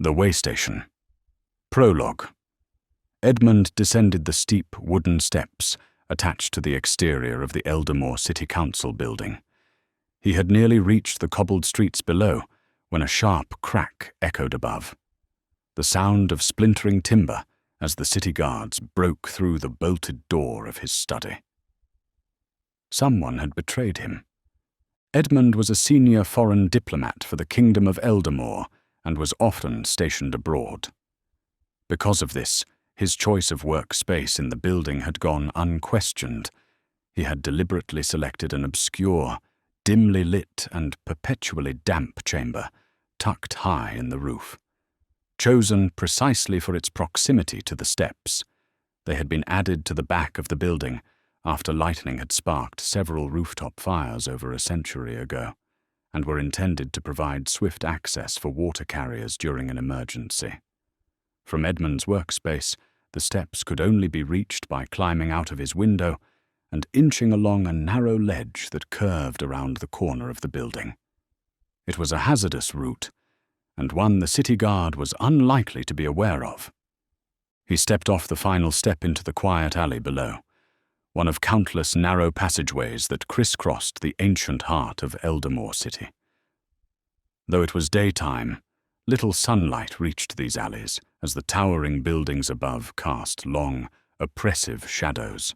The way station. Prologue. Edmund descended the steep wooden steps attached to the exterior of the Eldermoor City Council building. He had nearly reached the cobbled streets below when a sharp crack echoed above. The sound of splintering timber as the city guards broke through the bolted door of his study. Someone had betrayed him. Edmund was a senior foreign diplomat for the Kingdom of Eldermoor and was often stationed abroad. Because of this, his choice of workspace in the building had gone unquestioned. He had deliberately selected an obscure, dimly lit and perpetually damp chamber, tucked high in the roof. Chosen precisely for its proximity to the steps. They had been added to the back of the building after lightning had sparked several rooftop fires over a century ago, and were intended to provide swift access for water carriers during an emergency. From Edmund's workspace, the steps could only be reached by climbing out of his window and inching along a narrow ledge that curved around the corner of the building. It was a hazardous route, and one the city guard was unlikely to be aware of. He stepped off the final step into the quiet alley below, one of countless narrow passageways that crisscrossed the ancient heart of Eldermoor City. Though it was daytime, little sunlight reached these alleys as the towering buildings above cast long, oppressive shadows.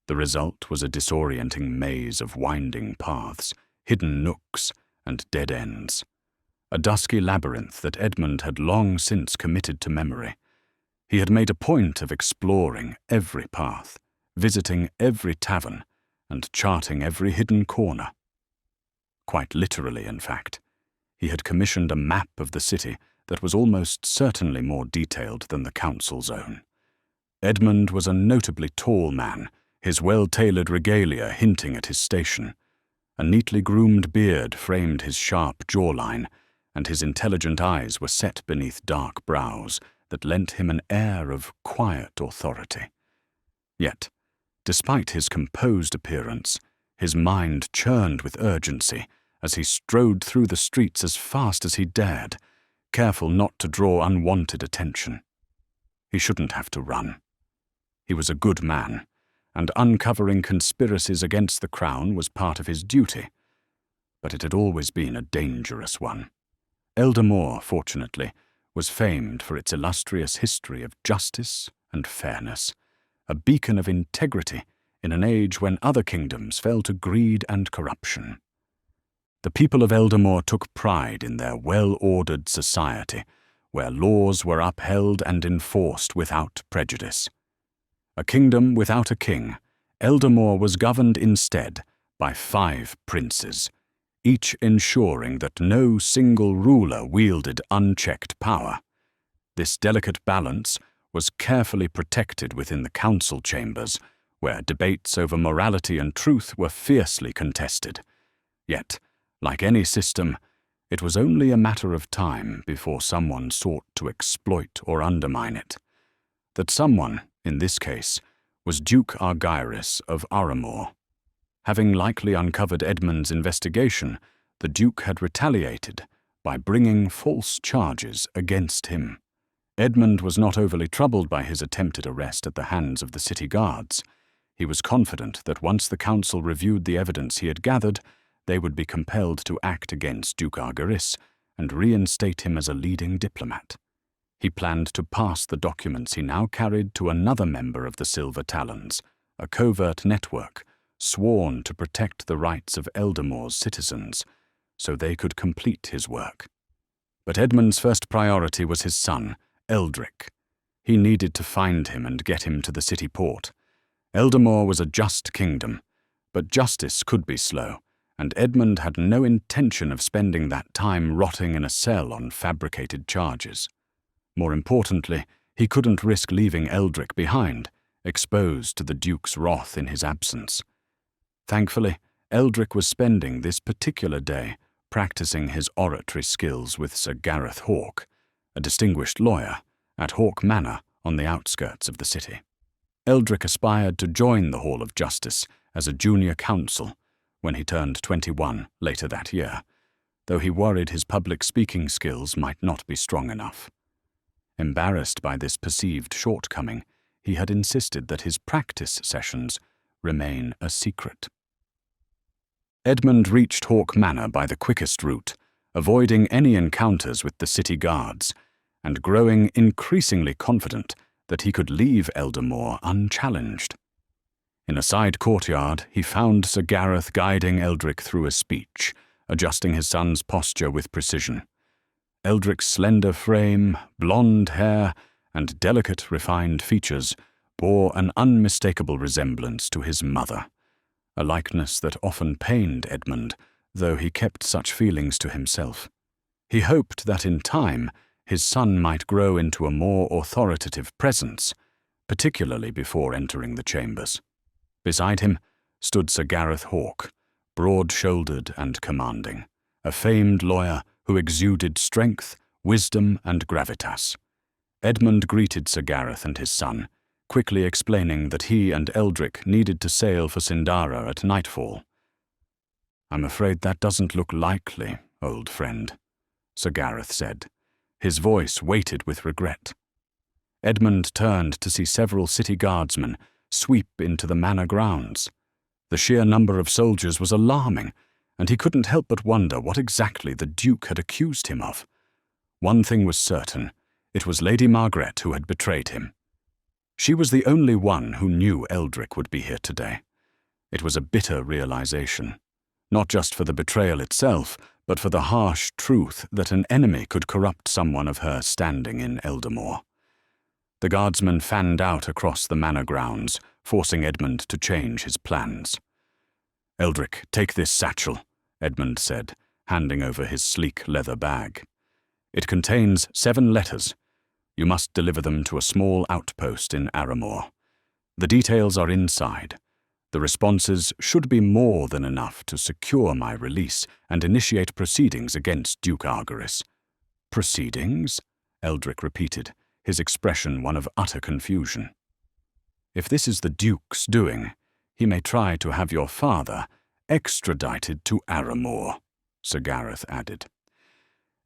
The result was a disorienting maze of winding paths, hidden nooks, and dead ends. A dusky labyrinth that Edmund had long since committed to memory. He had made a point of exploring every path, visiting every tavern, and charting every hidden corner. Quite literally, in fact. He had commissioned a map of the city that was almost certainly more detailed than the council's own. Edmund was a notably tall man, his well-tailored regalia hinting at his station. A neatly groomed beard framed his sharp jawline, and his intelligent eyes were set beneath dark brows that lent him an air of quiet authority. Yet, despite his composed appearance, his mind churned with urgency as he strode through the streets as fast as he dared, careful not to draw unwanted attention. He shouldn't have to run. He was a good man, and uncovering conspiracies against the crown was part of his duty. But it had always been a dangerous one. Eldermoor, fortunately, was famed for its illustrious history of justice and fairness, a beacon of integrity in an age when other kingdoms fell to greed and corruption. The people of Eldermoor took pride in their well-ordered society, where laws were upheld and enforced without prejudice. A kingdom without a king, Eldermoor was governed instead by 5 princes, each ensuring that no single ruler wielded unchecked power. This delicate balance was carefully protected within the council chambers, where debates over morality and truth were fiercely contested. Yet, like any system, it was only a matter of time before someone sought to exploit or undermine it. That someone, in this case, was Duke Argyris of Argyris. Having likely uncovered Edmund's investigation, the Duke had retaliated by bringing false charges against him. Edmund was not overly troubled by his attempted arrest at the hands of the city guards. He was confident that once the council reviewed the evidence he had gathered, they would be compelled to act against Duke Argyris and reinstate him as a leading diplomat. He planned to pass the documents he now carried to another member of the Silver Talons, a covert network sworn to protect the rights of Eldermoor's citizens, so they could complete his work. But Edmund's first priority was his son, Eldric. He needed to find him and get him to the city port. Eldermoor was a just kingdom, but justice could be slow, and Edmund had no intention of spending that time rotting in a cell on fabricated charges. More importantly, he couldn't risk leaving Eldric behind, exposed to the Duke's wrath in his absence. Thankfully, Eldric was spending this particular day practicing his oratory skills with Sir Gareth Hawke, a distinguished lawyer, at Hawke Manor on the outskirts of the city. Eldric aspired to join the Hall of Justice as a junior counsel when he turned 21 later that year, though he worried his public speaking skills might not be strong enough. Embarrassed by this perceived shortcoming, he had insisted that his practice sessions remain a secret. Edmund reached Hawk Manor by the quickest route, avoiding any encounters with the city guards, and growing increasingly confident that he could leave Eldermoor unchallenged. In a side courtyard, he found Sir Gareth guiding Eldric through a speech, adjusting his son's posture with precision. Eldric's slender frame, blonde hair, and delicate, refined features bore an unmistakable resemblance to his mother, a likeness that often pained Edmund, though he kept such feelings to himself. He hoped that in time his son might grow into a more authoritative presence, particularly before entering the chambers. Beside him stood Sir Gareth Hawke, broad-shouldered and commanding, a famed lawyer who exuded strength, wisdom, and gravitas. Edmund greeted Sir Gareth and his son, quickly explaining that he and Eldric needed to sail for Sindara at nightfall. "I'm afraid that doesn't look likely, old friend," Sir Gareth said, his voice weighted with regret. Edmund turned to see several city guardsmen sweep into the manor grounds. The sheer number of soldiers was alarming, and he couldn't help but wonder what exactly the Duke had accused him of. One thing was certain: it was Lady Margaret who had betrayed him. She was the only one who knew Eldric would be here today. It was a bitter realization, not just for the betrayal itself, but for the harsh truth that an enemy could corrupt someone of her standing in Eldermoor. The guardsmen fanned out across the manor grounds, forcing Edmund to change his plans. "Eldric, take this satchel," Edmund said, handing over his sleek leather bag. "It contains 7 letters. You must deliver them to a small outpost in Arramoor. The details are inside. The responses should be more than enough to secure my release and initiate proceedings against Duke Argyris." "Proceedings?" Eldric repeated, his expression one of utter confusion. "If this is the Duke's doing, he may try to have your father extradited to Arramoor," Sir Gareth added.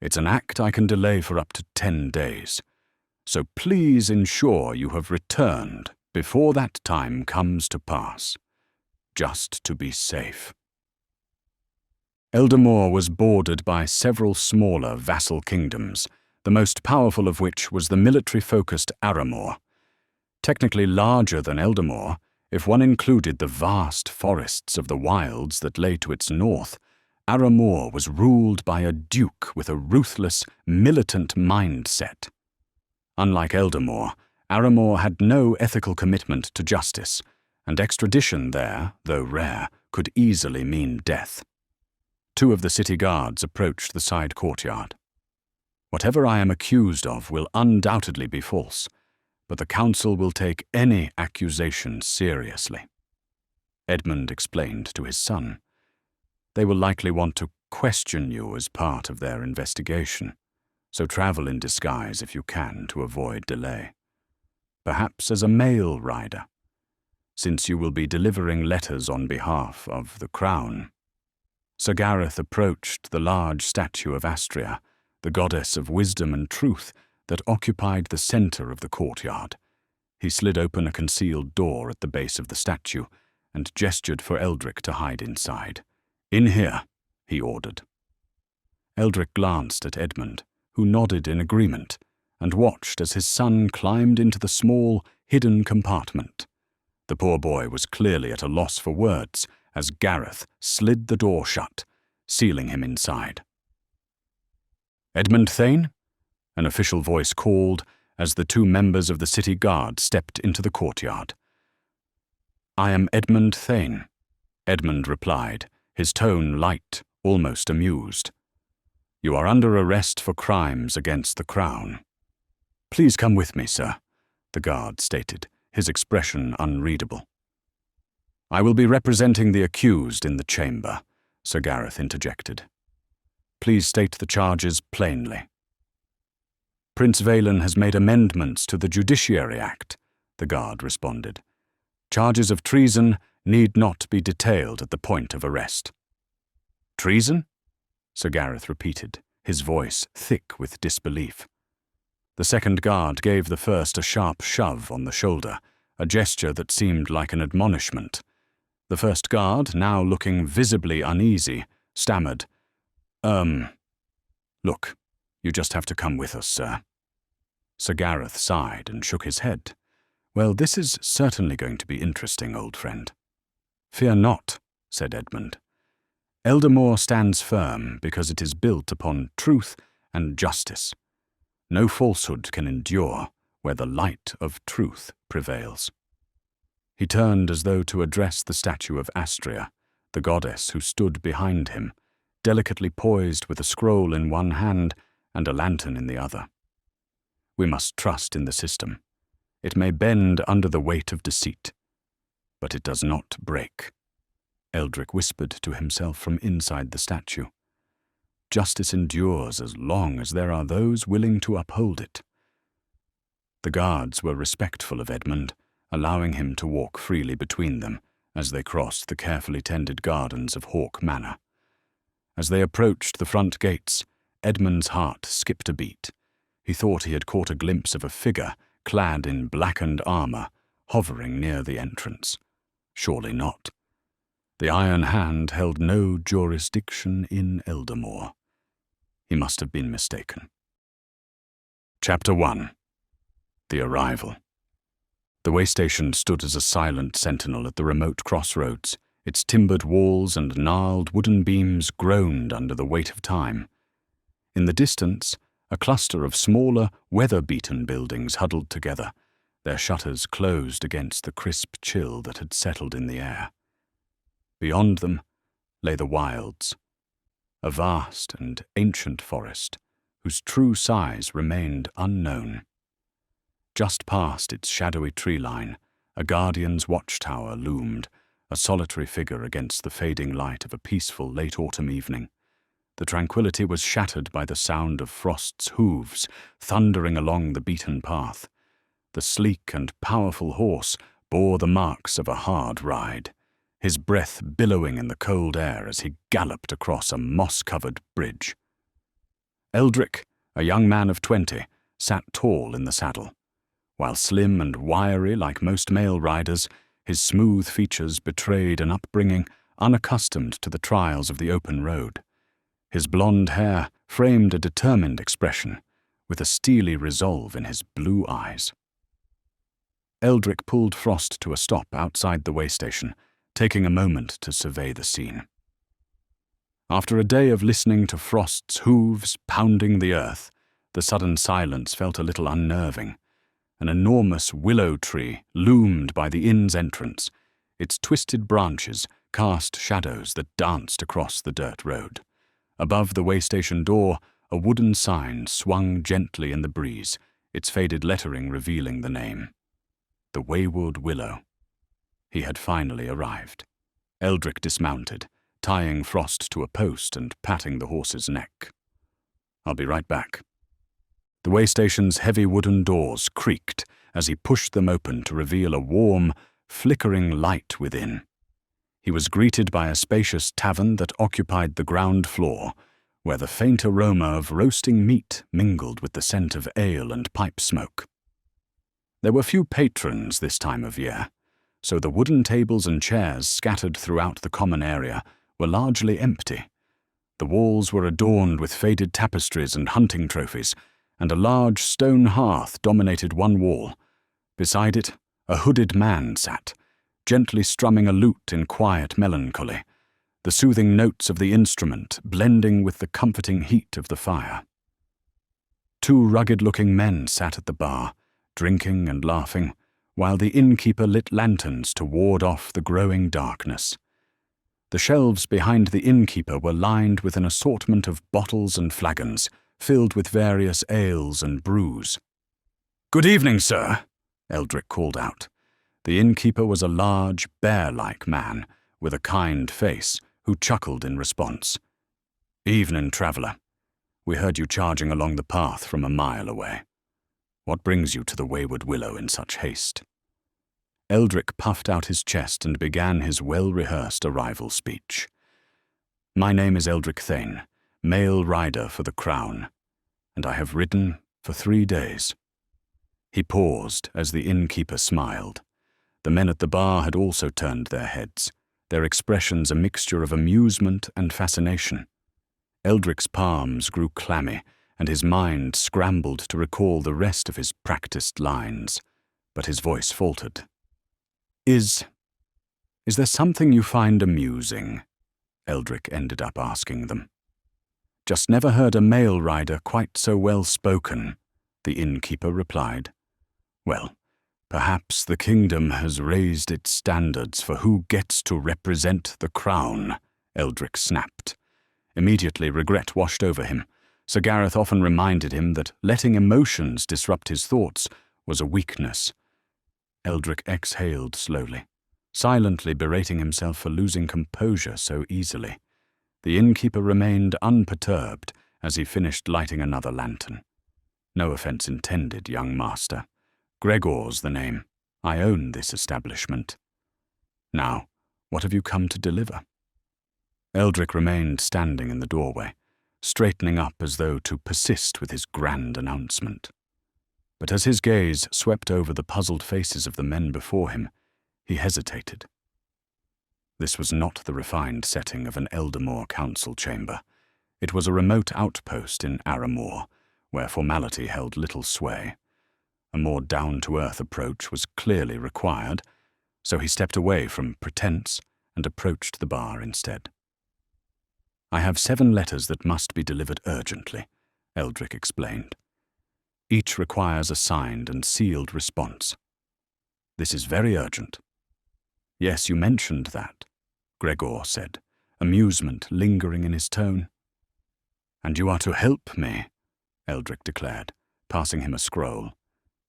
"It's an act I can delay for up to 10 days. So please ensure you have returned before that time comes to pass, just to be safe." Eldermoor was bordered by several smaller vassal kingdoms, the most powerful of which was the military-focused Arramoor. Technically larger than Eldermoor, if one included the vast forests of the Wylds that lay to its north, Arramoor was ruled by a duke with a ruthless, militant mindset. Unlike Eldermoor, Arramoor had no ethical commitment to justice, and extradition there, though rare, could easily mean death. 2 of the city guards approached the side courtyard. "Whatever I am accused of will undoubtedly be false, but the council will take any accusation seriously," Edmund explained to his son. "They will likely want to question you as part of their investigation, so travel in disguise if you can to avoid delay. Perhaps as a mail rider, since you will be delivering letters on behalf of the crown." Sir Gareth approached the large statue of Astrea, the goddess of wisdom and truth, that occupied the center of the courtyard. He slid open a concealed door at the base of the statue and gestured for Eldric to hide inside. "In here," he ordered. Eldric glanced at Edmund, who nodded in agreement, and watched as his son climbed into the small, hidden compartment. The poor boy was clearly at a loss for words as Gareth slid the door shut, sealing him inside. "Edmund Thane?" an official voice called as the 2 members of the city guard stepped into the courtyard. "I am Edmund Thane," Edmund replied, his tone light, almost amused. "You are under arrest for crimes against the crown." "Please come with me, sir," the guard stated, his expression unreadable. "I will be representing the accused in the chamber," Sir Gareth interjected. "Please state the charges plainly." "Prince Valen has made amendments to the Judiciary Act," the guard responded. "Charges of treason need not be detailed at the point of arrest." "Treason?" Sir Gareth repeated, his voice thick with disbelief. The second guard gave the first a sharp shove on the shoulder, a gesture that seemed like an admonishment. The first guard, now looking visibly uneasy, stammered, Look, you just have to come with us, sir." Sir Gareth sighed and shook his head. "Well, this is certainly going to be interesting, old friend." "Fear not," said Edmund. "Eldermoor stands firm because it is built upon truth and justice. No falsehood can endure where the light of truth prevails." He turned as though to address the statue of Astrea, the goddess who stood behind him, delicately poised with a scroll in one hand and a lantern in the other. "We must trust in the system. It may bend under the weight of deceit, but it does not break." Eldric whispered to himself from inside the statue. "Justice endures as long as there are those willing to uphold it." The guards were respectful of Edmund, allowing him to walk freely between them as they crossed the carefully tended gardens of Hawk Manor. As they approached the front gates, Edmund's heart skipped a beat. He thought he had caught a glimpse of a figure clad in blackened armor, hovering near the entrance. Surely not. The iron hand held no jurisdiction in Eldermoor. He must have been mistaken. Chapter 1. The Arrival. The way station stood as a silent sentinel at the remote crossroads. Its timbered walls and gnarled wooden beams groaned under the weight of time. In the distance, a cluster of smaller, weather-beaten buildings huddled together, their shutters closed against the crisp chill that had settled in the air. Beyond them lay the Wylds, a vast and ancient forest whose true size remained unknown. Just past its shadowy tree line, a guardian's watchtower loomed, a solitary figure against the fading light of a peaceful late autumn evening. The tranquility was shattered by the sound of Frost's hooves thundering along the beaten path. The sleek and powerful horse bore the marks of a hard ride, his breath billowing in the cold air as he galloped across a moss-covered bridge. Eldric, a young man of 20, sat tall in the saddle. While slim and wiry like most male riders, his smooth features betrayed an upbringing unaccustomed to the trials of the open road. His blonde hair framed a determined expression, with a steely resolve in his blue eyes. Eldric pulled Frost to a stop outside the way station, taking a moment to survey the scene. After a day of listening to Frost's hooves pounding the earth, the sudden silence felt a little unnerving. An enormous willow tree loomed by the inn's entrance. Its twisted branches cast shadows that danced across the dirt road. Above the way station door, a wooden sign swung gently in the breeze, its faded lettering revealing the name. The Wayward Willow. He had finally arrived. Eldric dismounted, tying Frost to a post and patting the horse's neck. "I'll be right back." The way station's heavy wooden doors creaked as he pushed them open to reveal a warm, flickering light within. He was greeted by a spacious tavern that occupied the ground floor, where the faint aroma of roasting meat mingled with the scent of ale and pipe smoke. There were few patrons this time of year, so the wooden tables and chairs scattered throughout the common area were largely empty. The walls were adorned with faded tapestries and hunting trophies, and a large stone hearth dominated one wall. Beside it, a hooded man sat, gently strumming a lute in quiet melancholy, the soothing notes of the instrument blending with the comforting heat of the fire. Two rugged-looking men sat at the bar, drinking and laughing, while the innkeeper lit lanterns to ward off the growing darkness. The shelves behind the innkeeper were lined with an assortment of bottles and flagons, filled with various ales and brews. "Good evening, sir," Eldric called out. The innkeeper was a large, bear-like man, with a kind face, who chuckled in response. "Evening, traveller. We heard you charging along the path from a mile away. What brings you to the Wayward Willow in such haste?" Eldric puffed out his chest and began his well-rehearsed arrival speech. "My name is Eldric Thane, male rider for the crown, and I have ridden For 3 days. He paused as the innkeeper smiled. The men at the bar had also turned their heads, their expressions a mixture of amusement and fascination. Eldric's palms grew clammy, and his mind scrambled to recall the rest of his practiced lines, but his voice faltered. Is there something you find amusing?" Eldric ended up asking them. "Just never heard a male rider quite so well spoken," the innkeeper replied. "Well, perhaps the kingdom has raised its standards for who gets to represent the crown," Eldric snapped. Immediately regret washed over him. Sir Gareth often reminded him that letting emotions disrupt his thoughts was a weakness. Eldric exhaled slowly, silently berating himself for losing composure so easily. The innkeeper remained unperturbed as he finished lighting another lantern. "No offense intended, young master. Gregor's the name. I own this establishment. Now, what have you come to deliver?" Eldric remained standing in the doorway, straightening up as though to persist with his grand announcement. But as his gaze swept over the puzzled faces of the men before him, he hesitated. This was not the refined setting of an Eldermoor council chamber. It was a remote outpost in Arramoor, where formality held little sway. A more down-to-earth approach was clearly required, so he stepped away from pretense and approached the bar instead. "I have 7 letters that must be delivered urgently," Eldric explained. "Each requires a signed and sealed response. This is very urgent." "Yes, you mentioned that," Gregor said, amusement lingering in his tone. "And you are to help me," Eldric declared, passing him a scroll.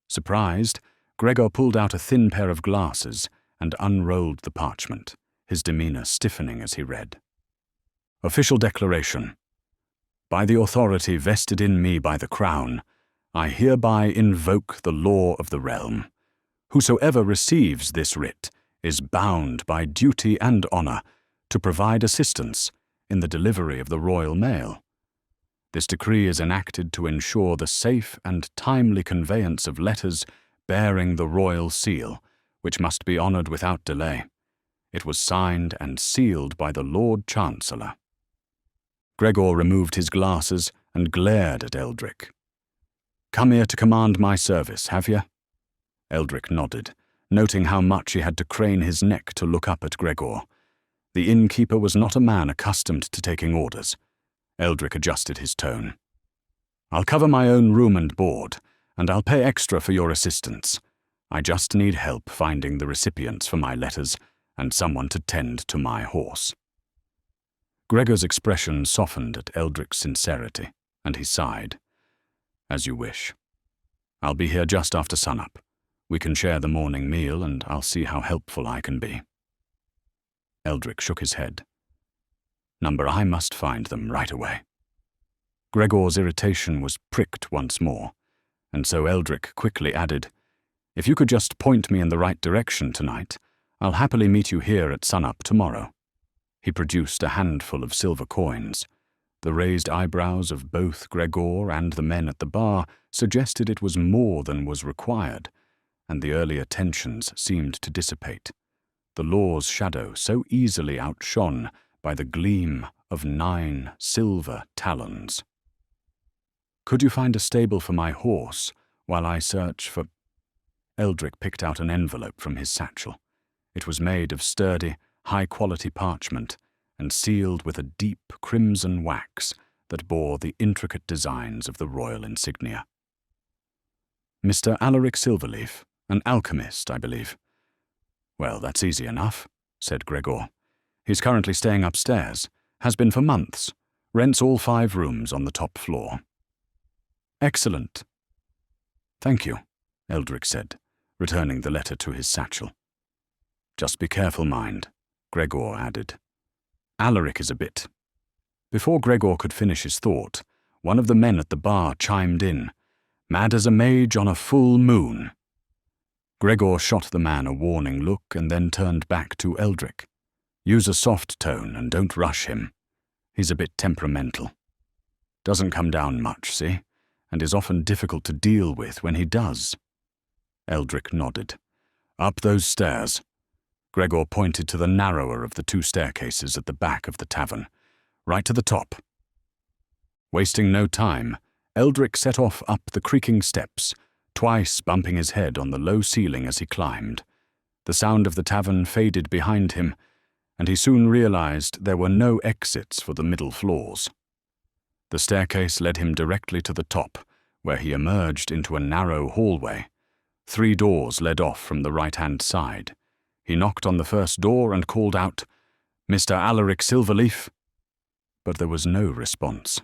Surprised, Gregor pulled out a thin pair of glasses and unrolled the parchment, his demeanor stiffening as he read. "Official declaration. By the authority vested in me by the crown, I hereby invoke the law of the realm. Whosoever receives this writ is bound by duty and honor to provide assistance in the delivery of the royal mail. This decree is enacted to ensure the safe and timely conveyance of letters bearing the royal seal, which must be honored without delay. It was signed and sealed by the Lord Chancellor." Gregor removed his glasses and glared at Eldric. "Come here to command my service, have you?" Eldric nodded, noting how much he had to crane his neck to look up at Gregor. The innkeeper was not a man accustomed to taking orders. Eldric adjusted his tone. "I'll cover my own room and board, and I'll pay extra for your assistance. I just need help finding the recipients for my letters and someone to tend to my horse." Gregor's expression softened at Eldric's sincerity, and he sighed. "As you wish. I'll be here just after sunup. We can share the morning meal, and I'll see how helpful I can be." Eldric shook his head. I must find them right away." Gregor's irritation was pricked once more, and so Eldric quickly added, "If you could just point me in the right direction tonight, I'll happily meet you here at sunup tomorrow." He produced a handful of silver coins. The raised eyebrows of both Gregor and the men at the bar suggested it was more than was required, and the earlier tensions seemed to dissipate, the law's shadow so easily outshone by the gleam of 9 silver talons. "Could you find a stable for my horse while I search for—" Eldric picked out an envelope from his satchel. It was made of sturdy, high-quality parchment and sealed with a deep crimson wax that bore the intricate designs of the royal insignia. "Mr. Alaric Silverleaf, an alchemist, I believe." "Well, that's easy enough," said Gregor. "He's currently staying upstairs, has been for months, rents all 5 rooms on the top floor." "Excellent." "Thank you," Eldric said, returning the letter to his satchel. "Just be careful, mind," Gregor added. "Alaric is a bit—" Before Gregor could finish his thought, one of the men at the bar chimed in, "Mad as a mage on a full moon." Gregor shot the man a warning look and then turned back to Eldric. "Use a soft tone and don't rush him. He's a bit temperamental. Doesn't come down much, see? and is often difficult to deal with when he does. Eldric nodded. Up those stairs. Gregor pointed to the narrower of the two staircases at the back of the tavern. Right to the top. Wasting no time, Eldric set off up the creaking steps, twice bumping his head on the low ceiling as he climbed. The sound of the tavern faded behind him, and he soon realized there were no exits for the middle floors. The staircase led him directly to the top, where he emerged into a narrow hallway. 3 doors led off from the right-hand side. He knocked on the first door and called out, "Mr. Alaric Silverleaf?" But there was no response.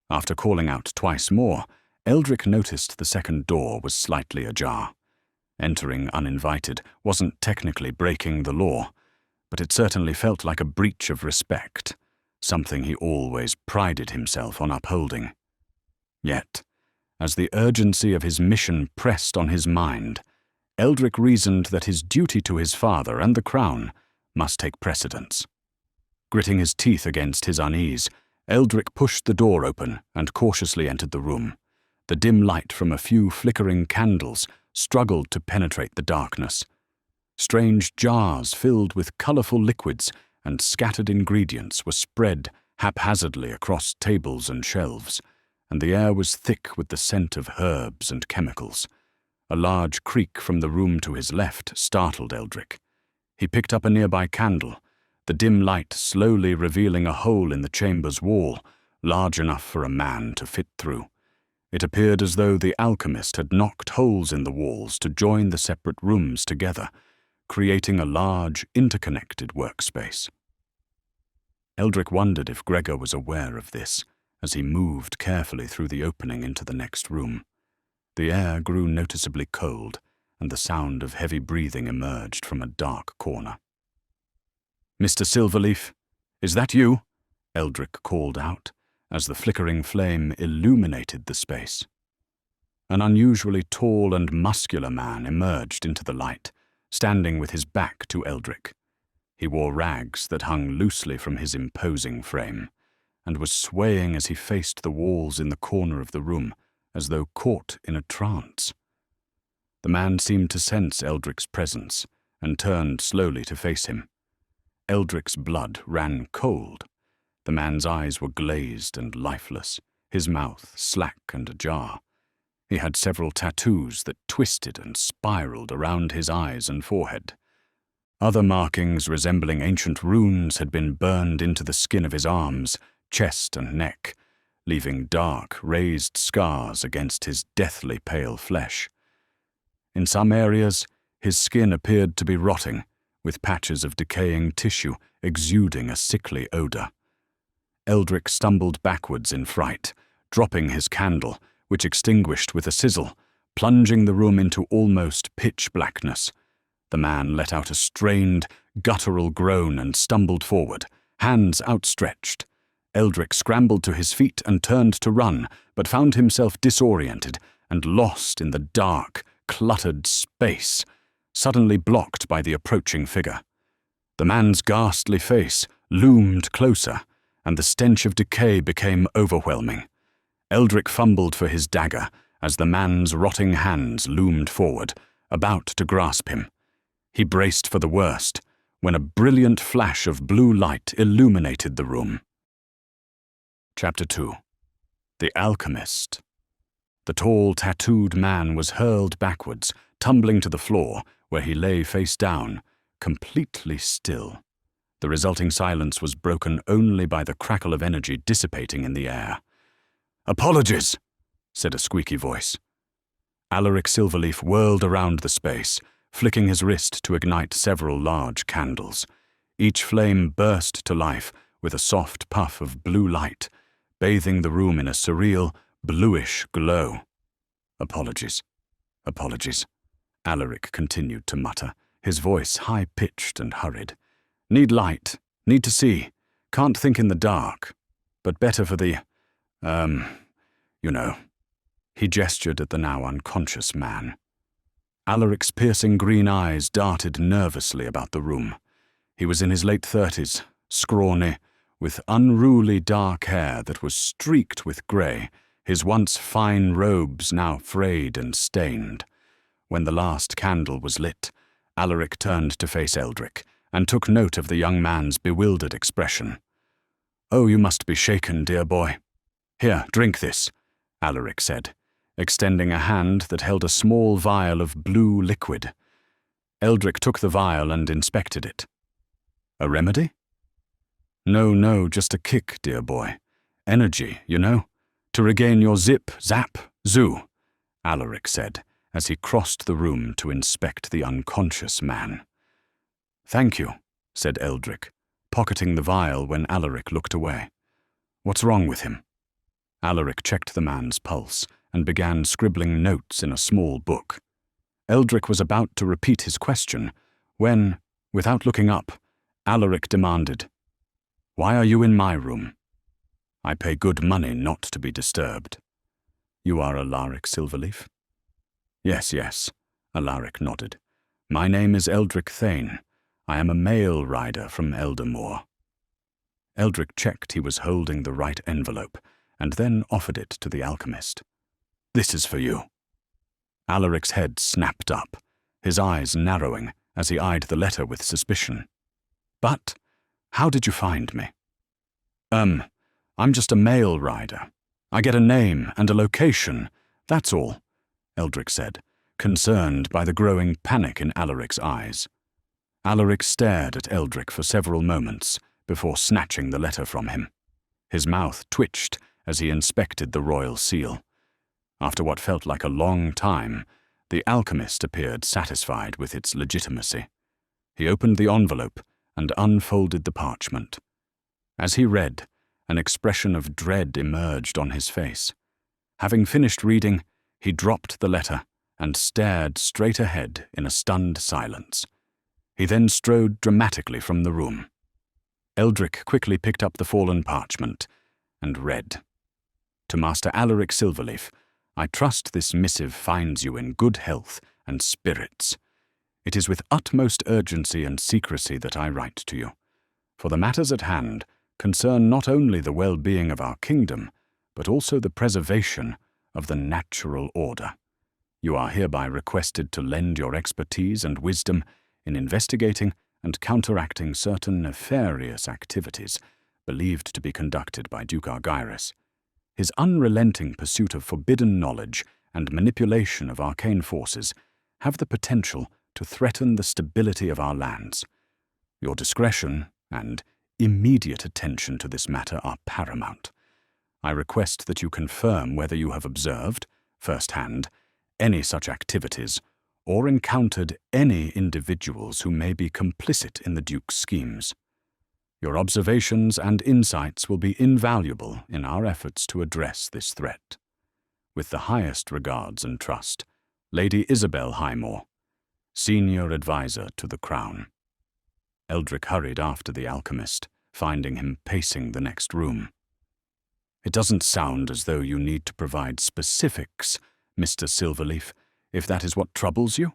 After calling out twice more, Eldric noticed the second door was slightly ajar. Entering uninvited wasn't technically breaking the law, but it certainly felt like a breach of respect, something he always prided himself on upholding. Yet, as the urgency of his mission pressed on his mind, Eldric reasoned that his duty to his father and the crown must take precedence. Gritting his teeth against his unease, Eldric pushed the door open and cautiously entered the room. The dim light from a few flickering candles struggled to penetrate the darkness. Strange jars filled with colorful liquids and scattered ingredients were spread haphazardly across tables and shelves, and the air was thick with the scent of herbs and chemicals. A large creak from the room to his left startled Eldric. He picked up a nearby candle, the dim light slowly revealing a hole in the chamber's wall, large enough for a man to fit through. It appeared as though the alchemist had knocked holes in the walls to join the separate rooms together, creating a large, interconnected workspace. Eldric wondered if Gregor was aware of this as he moved carefully through the opening into the next room. The air grew noticeably cold, and the sound of heavy breathing emerged from a dark corner. "Mr. Silverleaf, is that you?" Eldric called out, as the flickering flame illuminated the space. An unusually tall and muscular man emerged into the light, standing with his back to Eldric. He wore rags that hung loosely from his imposing frame, and was swaying as he faced the walls in the corner of the room, as though caught in a trance. The man seemed to sense Eldric's presence, and turned slowly to face him. Eldric's blood ran cold. The man's eyes were glazed and lifeless, his mouth slack and ajar. He had several tattoos that twisted and spiraled around his eyes and forehead. Other markings resembling ancient runes had been burned into the skin of his arms, chest and neck, leaving dark, raised scars against his deathly pale flesh. In some areas, his skin appeared to be rotting, with patches of decaying tissue exuding a sickly odor. Eldric stumbled backwards in fright, dropping his candle, which extinguished with a sizzle, plunging the room into almost pitch blackness. The man let out a strained, guttural groan and stumbled forward, hands outstretched. Eldric scrambled to his feet and turned to run, but found himself disoriented and lost in the dark, cluttered space, suddenly blocked by the approaching figure. The man's ghastly face loomed closer, and the stench of decay became overwhelming. Eldric fumbled for his dagger as the man's rotting hands loomed forward, about to grasp him. He braced for the worst, when a brilliant flash of blue light illuminated the room. Chapter 2. The Alchemist. The tall, tattooed man was hurled backwards, tumbling to the floor, where he lay face down, completely still. The resulting silence was broken only by the crackle of energy dissipating in the air. "Apologies," said a squeaky voice. Alaric Silverleaf whirled around the space, flicking his wrist to ignite several large candles. Each flame burst to life with a soft puff of blue light, bathing the room in a surreal, bluish glow. "Apologies. Apologies," Alaric continued to mutter, his voice high-pitched and hurried. "Need light, need to see, can't think in the dark, but better for the, you know." He gestured at the now unconscious man. Alaric's piercing green eyes darted nervously about the room. He was in his late 30s, scrawny, with unruly dark hair that was streaked with grey, his once fine robes now frayed and stained. When the last candle was lit, Alaric turned to face Eldric and took note of the young man's bewildered expression. "Oh, you must be shaken, dear boy. Here, drink this," Alaric said, extending a hand that held a small vial of blue liquid. Eldric took the vial and inspected it. "A remedy?" No, just a kick, dear boy. Energy, you know, to regain your zip, zap, zoo," Alaric said, as he crossed the room to inspect the unconscious man. "Thank you," said Eldric, pocketing the vial when Alaric looked away. "What's wrong with him?" Alaric checked the man's pulse and began scribbling notes in a small book. Eldric was about to repeat his question when, without looking up, Alaric demanded, "Why are you in my room? I pay good money not to be disturbed." "You are Alaric Silverleaf?" Yes, Alaric nodded. "My name is Eldric Thane. I am a mail rider from Eldermoor." Eldric checked he was holding the right envelope, and then offered it to the alchemist. "This is for you." Alaric's head snapped up, his eyes narrowing as he eyed the letter with suspicion. "But how did you find me?" I'm just a mail rider. I get a name and a location, that's all," Eldric said, concerned by the growing panic in Alaric's eyes. Alaric stared at Eldric for several moments before snatching the letter from him. His mouth twitched as he inspected the royal seal. After what felt like a long time, the alchemist appeared satisfied with its legitimacy. He opened the envelope and unfolded the parchment. As he read, an expression of dread emerged on his face. Having finished reading, he dropped the letter and stared straight ahead in a stunned silence. He then strode dramatically from the room. Eldric quickly picked up the fallen parchment and read, "To Master Alaric Silverleaf, I trust this missive finds you in good health and spirits. It is with utmost urgency and secrecy that I write to you, for the matters at hand concern not only the well-being of our kingdom, but also the preservation of the natural order. You are hereby requested to lend your expertise and wisdom in investigating and counteracting certain nefarious activities believed to be conducted by Duke Argyris. His unrelenting pursuit of forbidden knowledge and manipulation of arcane forces have the potential to threaten the stability of our lands. Your discretion and immediate attention to this matter are paramount. I request that you confirm whether you have observed, firsthand, any such activities or encountered any individuals who may be complicit in the Duke's schemes. Your observations and insights will be invaluable in our efforts to address this threat. With the highest regards and trust, Lady Isabel Highmore, Senior Advisor to the Crown." Eldric hurried after the alchemist, finding him pacing the next room. "It doesn't sound as though you need to provide specifics, Mr. Silverleaf, if that is what troubles you."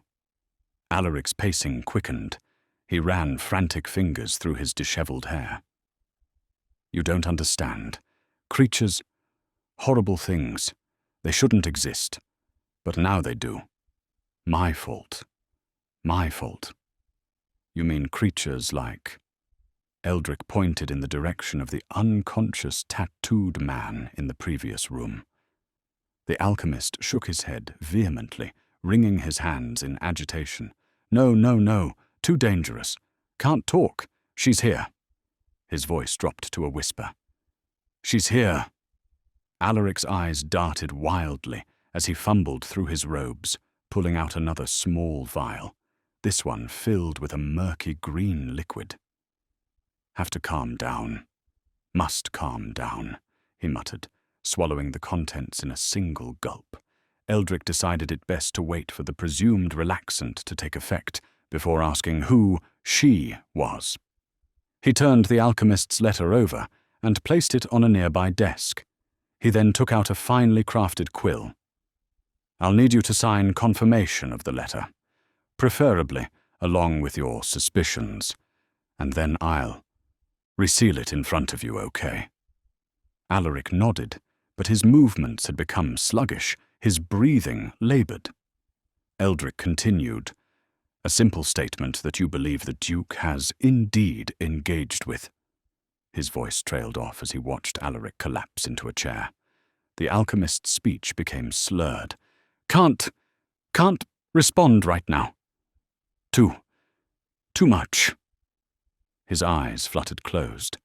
Alaric's pacing quickened. He ran frantic fingers through his disheveled hair. "You don't understand. Creatures, horrible things. They shouldn't exist. But now they do. My fault. My fault." "You mean creatures like—" Eldric pointed in the direction of the unconscious tattooed man in the previous room. The alchemist shook his head vehemently, wringing his hands in agitation. No, too dangerous. Can't talk. She's here." His voice dropped to a whisper. "She's here." Alaric's eyes darted wildly as he fumbled through his robes, pulling out another small vial, this one filled with a murky green liquid. "Have to calm down. Must calm down," he muttered, swallowing the contents in a single gulp. Eldric decided it best to wait for the presumed relaxant to take effect before asking who she was. He turned the alchemist's letter over and placed it on a nearby desk. He then took out a finely crafted quill. "I'll need you to sign confirmation of the letter, preferably along with your suspicions, and then I'll reseal it in front of you, okay?" Alaric nodded, but his movements had become sluggish, his breathing labored. Eldric continued, "A simple statement that you believe the Duke has indeed engaged with." His voice trailed off as he watched Alaric collapse into a chair. The alchemist's speech became slurred. Can't respond right now. Too much." His eyes fluttered closed.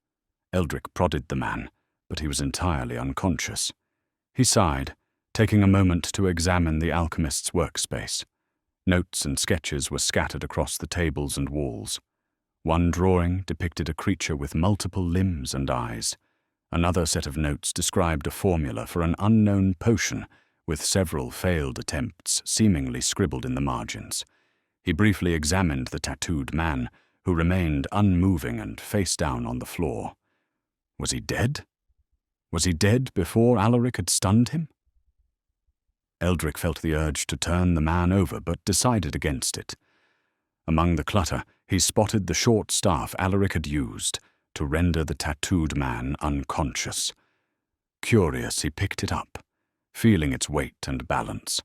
Eldric prodded the man, but he was entirely unconscious. He sighed, taking a moment to examine the alchemist's workspace. Notes and sketches were scattered across the tables and walls. One drawing depicted a creature with multiple limbs and eyes. Another set of notes described a formula for an unknown potion, with several failed attempts seemingly scribbled in the margins. He briefly examined the tattooed man, who remained unmoving and face down on the floor. Was he dead? Was he dead before Alaric had stunned him? Eldric felt the urge to turn the man over, but decided against it. Among the clutter, he spotted the short staff Alaric had used to render the tattooed man unconscious. Curious, he picked it up, feeling its weight and balance.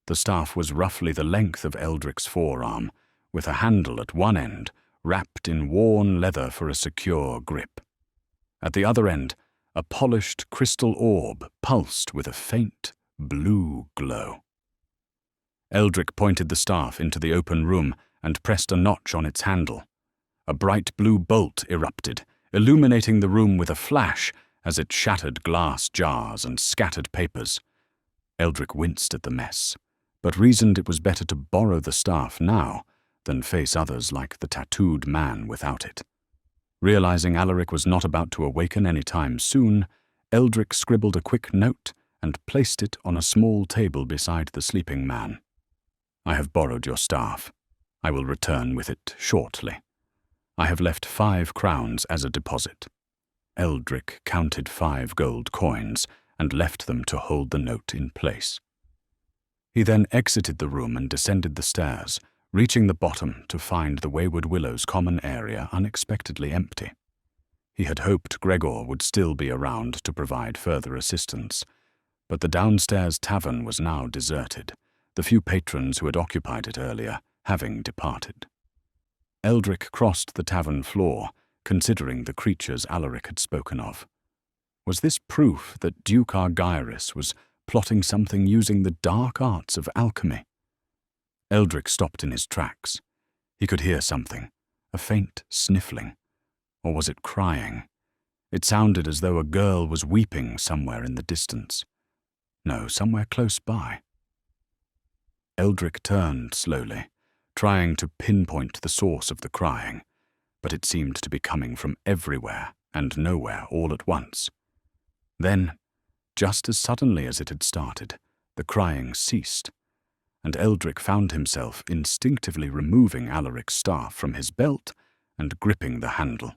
The staff was roughly the length of Eldric's forearm, with a handle at one end wrapped in worn leather for a secure grip. At the other end, a polished crystal orb pulsed with a faint blue glow. Eldric pointed the staff into the open room and pressed a notch on its handle. A bright blue bolt erupted, illuminating the room with a flash as it shattered glass jars and scattered papers. Eldric winced at the mess, but reasoned it was better to borrow the staff now than face others like the tattooed man without it. Realizing Alaric was not about to awaken any time soon, Eldric scribbled a quick note and placed it on a small table beside the sleeping man. "I have borrowed your staff. I will return with it shortly. I have left 5 crowns as a deposit." Eldric counted 5 gold coins and left them to hold the note in place. He then exited the room and descended the stairs, reaching the bottom to find the Wayward Willow's common area unexpectedly empty. He had hoped Gregor would still be around to provide further assistance, but the downstairs tavern was now deserted, the few patrons who had occupied it earlier having departed. Eldric crossed the tavern floor, considering the creatures Alaric had spoken of. Was this proof that Duke Argyris was plotting something using the dark arts of alchemy? Eldric stopped in his tracks. He could hear something, a faint sniffling. Or was it crying? It sounded as though a girl was weeping somewhere in the distance. No, somewhere close by. Eldric turned slowly, trying to pinpoint the source of the crying, but it seemed to be coming from everywhere and nowhere all at once. Then, just as suddenly as it had started, the crying ceased, and Eldric found himself instinctively removing Alaric's staff from his belt and gripping the handle.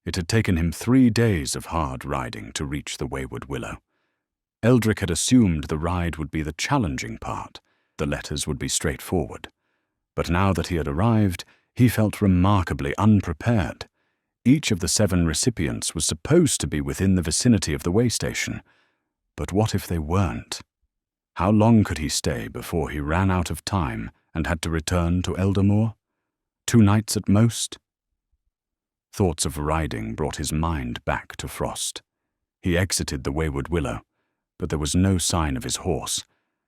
It had taken him 3 days of hard riding to reach the Wayward Willow. Eldric had assumed the ride would be the challenging part, the letters would be straightforward. But now that he had arrived, he felt remarkably unprepared. Each of the 7 recipients was supposed to be within the vicinity of the way station. But what if they weren't? How long could he stay before he ran out of time and had to return to Eldermoor? 2 nights at most? Thoughts of riding brought his mind back to Frost. He exited the Wayward Willow, but there was no sign of his horse,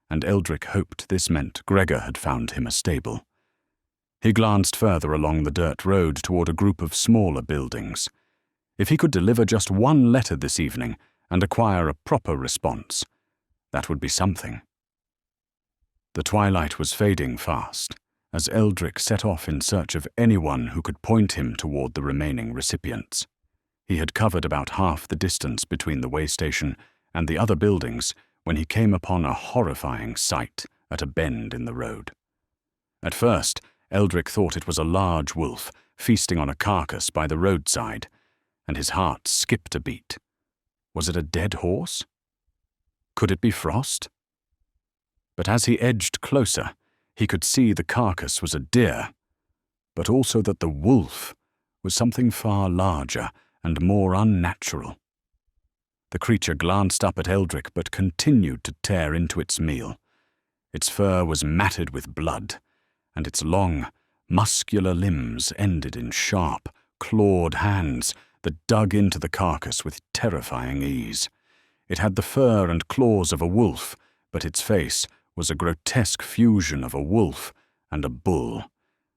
and Eldric hoped this meant Gregor had found him a stable. He glanced further along the dirt road toward a group of smaller buildings. If he could deliver just 1 letter this evening and acquire a proper response, that would be something. The twilight was fading fast, as Eldric set off in search of anyone who could point him toward the remaining recipients. He had covered about half the distance between the way station and the other buildings when he came upon a horrifying sight at a bend in the road. At first, Eldric thought it was a large wolf feasting on a carcass by the roadside, and his heart skipped a beat. Was it a dead horse? Could it be Frost? But as he edged closer, he could see the carcass was a deer, but also that the wolf was something far larger and more unnatural. The creature glanced up at Eldric but continued to tear into its meal. Its fur was matted with blood, and its long, muscular limbs ended in sharp, clawed hands that dug into the carcass with terrifying ease. It had the fur and claws of a wolf, but its face was a grotesque fusion of a wolf and a bull.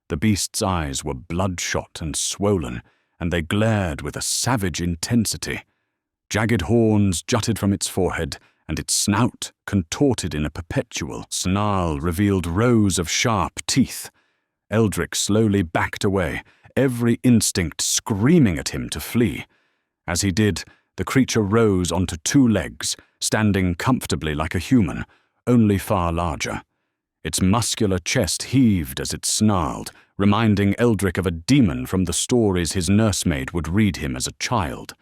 The beast's eyes were bloodshot and swollen, and they glared with a savage intensity. Jagged horns jutted from its forehead, and its snout, contorted in a perpetual snarl, revealed rows of sharp teeth. Eldric slowly backed away, every instinct screaming at him to flee. As he did, the creature rose onto 2 legs, standing comfortably like a human, only far larger. Its muscular chest heaved as it snarled, reminding Eldric of a demon from the stories his nursemaid would read him as a child.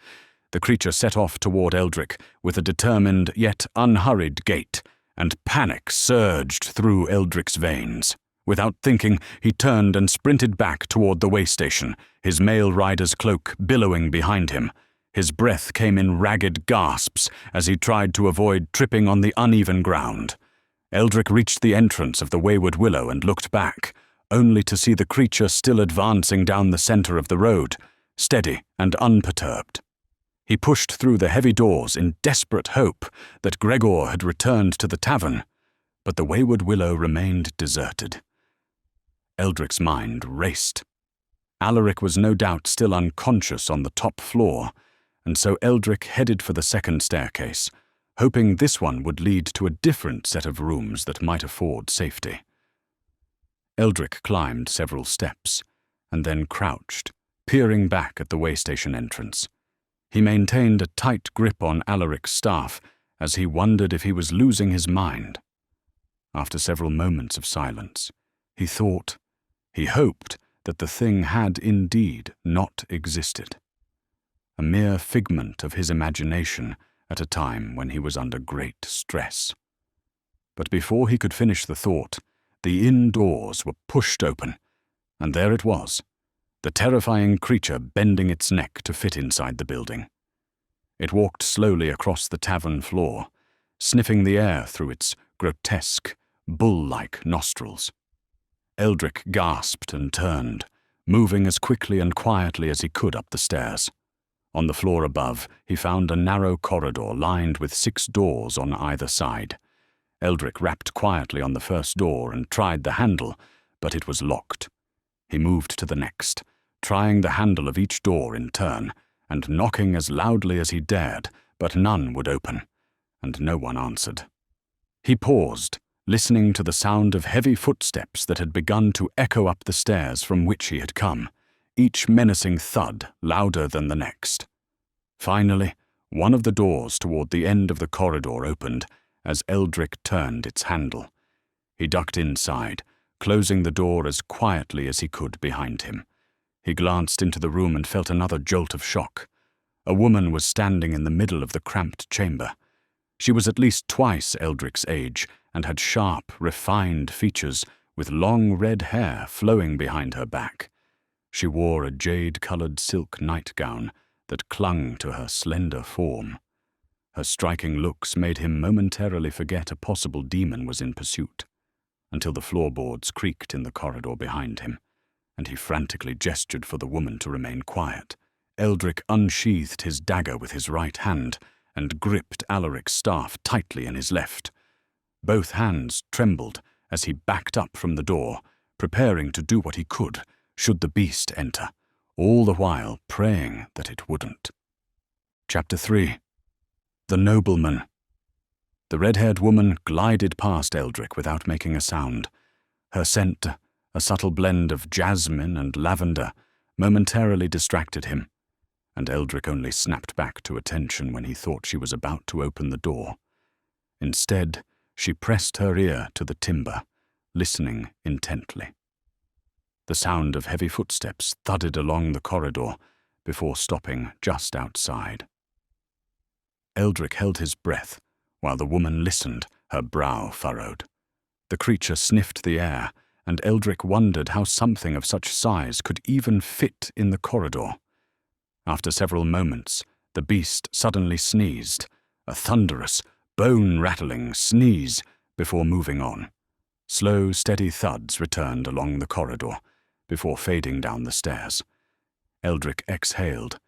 The creature set off toward Eldric with a determined yet unhurried gait, and panic surged through Eldric's veins. Without thinking, he turned and sprinted back toward the way station, his male rider's cloak billowing behind him. His breath came in ragged gasps as he tried to avoid tripping on the uneven ground. Eldric reached the entrance of the Wayward Willow and looked back, only to see the creature still advancing down the center of the road, steady and unperturbed. He pushed through the heavy doors in desperate hope that Gregor had returned to the tavern, but the Wayward Willow remained deserted. Eldric's mind raced. Alaric was no doubt still unconscious on the top floor, and so Eldric headed for the second staircase, hoping this one would lead to a different set of rooms that might afford safety. Eldric climbed several steps, and then crouched, peering back at the way station entrance. He maintained a tight grip on Alaric's staff as he wondered if he was losing his mind. After several moments of silence, he hoped that the thing had indeed not existed. A mere figment of his imagination at a time when he was under great stress. But before he could finish the thought, the inn doors were pushed open, and there it was, the terrifying creature bending its neck to fit inside the building. It walked slowly across the tavern floor, sniffing the air through its grotesque, bull-like nostrils. Eldric gasped and turned, moving as quickly and quietly as he could up the stairs. On the floor above, he found a narrow corridor lined with 6 doors on either side. Eldric rapped quietly on the first door and tried the handle, but it was locked. He moved to the next, trying the handle of each door in turn, and knocking as loudly as he dared, but none would open, and no one answered. He paused, listening to the sound of heavy footsteps that had begun to echo up the stairs from which he had come, each menacing thud louder than the next. Finally, one of the doors toward the end of the corridor opened as Eldric turned its handle. He ducked inside, closing the door as quietly as he could behind him. He glanced into the room and felt another jolt of shock. A woman was standing in the middle of the cramped chamber. She was at least twice Eldric's age and had sharp, refined features with long red hair flowing behind her back. She wore a jade-colored silk nightgown that clung to her slender form. Her striking looks made him momentarily forget a possible demon was in pursuit, until the floorboards creaked in the corridor behind him, and he frantically gestured for the woman to remain quiet. Eldric unsheathed his dagger with his right hand and gripped Alaric's staff tightly in his left. Both hands trembled as he backed up from the door, preparing to do what he could should the beast enter, all the while praying that it wouldn't. Chapter 3. The Nobleman. The red-haired woman glided past Eldric without making a sound. Her scent, a subtle blend of jasmine and lavender, momentarily distracted him, and Eldric only snapped back to attention when he thought she was about to open the door. Instead, she pressed her ear to the timber, listening intently. The sound of heavy footsteps thudded along the corridor before stopping just outside. Eldric held his breath while the woman listened, her brow furrowed. The creature sniffed the air, and Eldric wondered how something of such size could even fit in the corridor. After several moments, the beast suddenly sneezed, a thunderous, bone-rattling sneeze, before moving on. Slow, steady thuds returned along the corridor, before fading down the stairs. Eldric exhaled,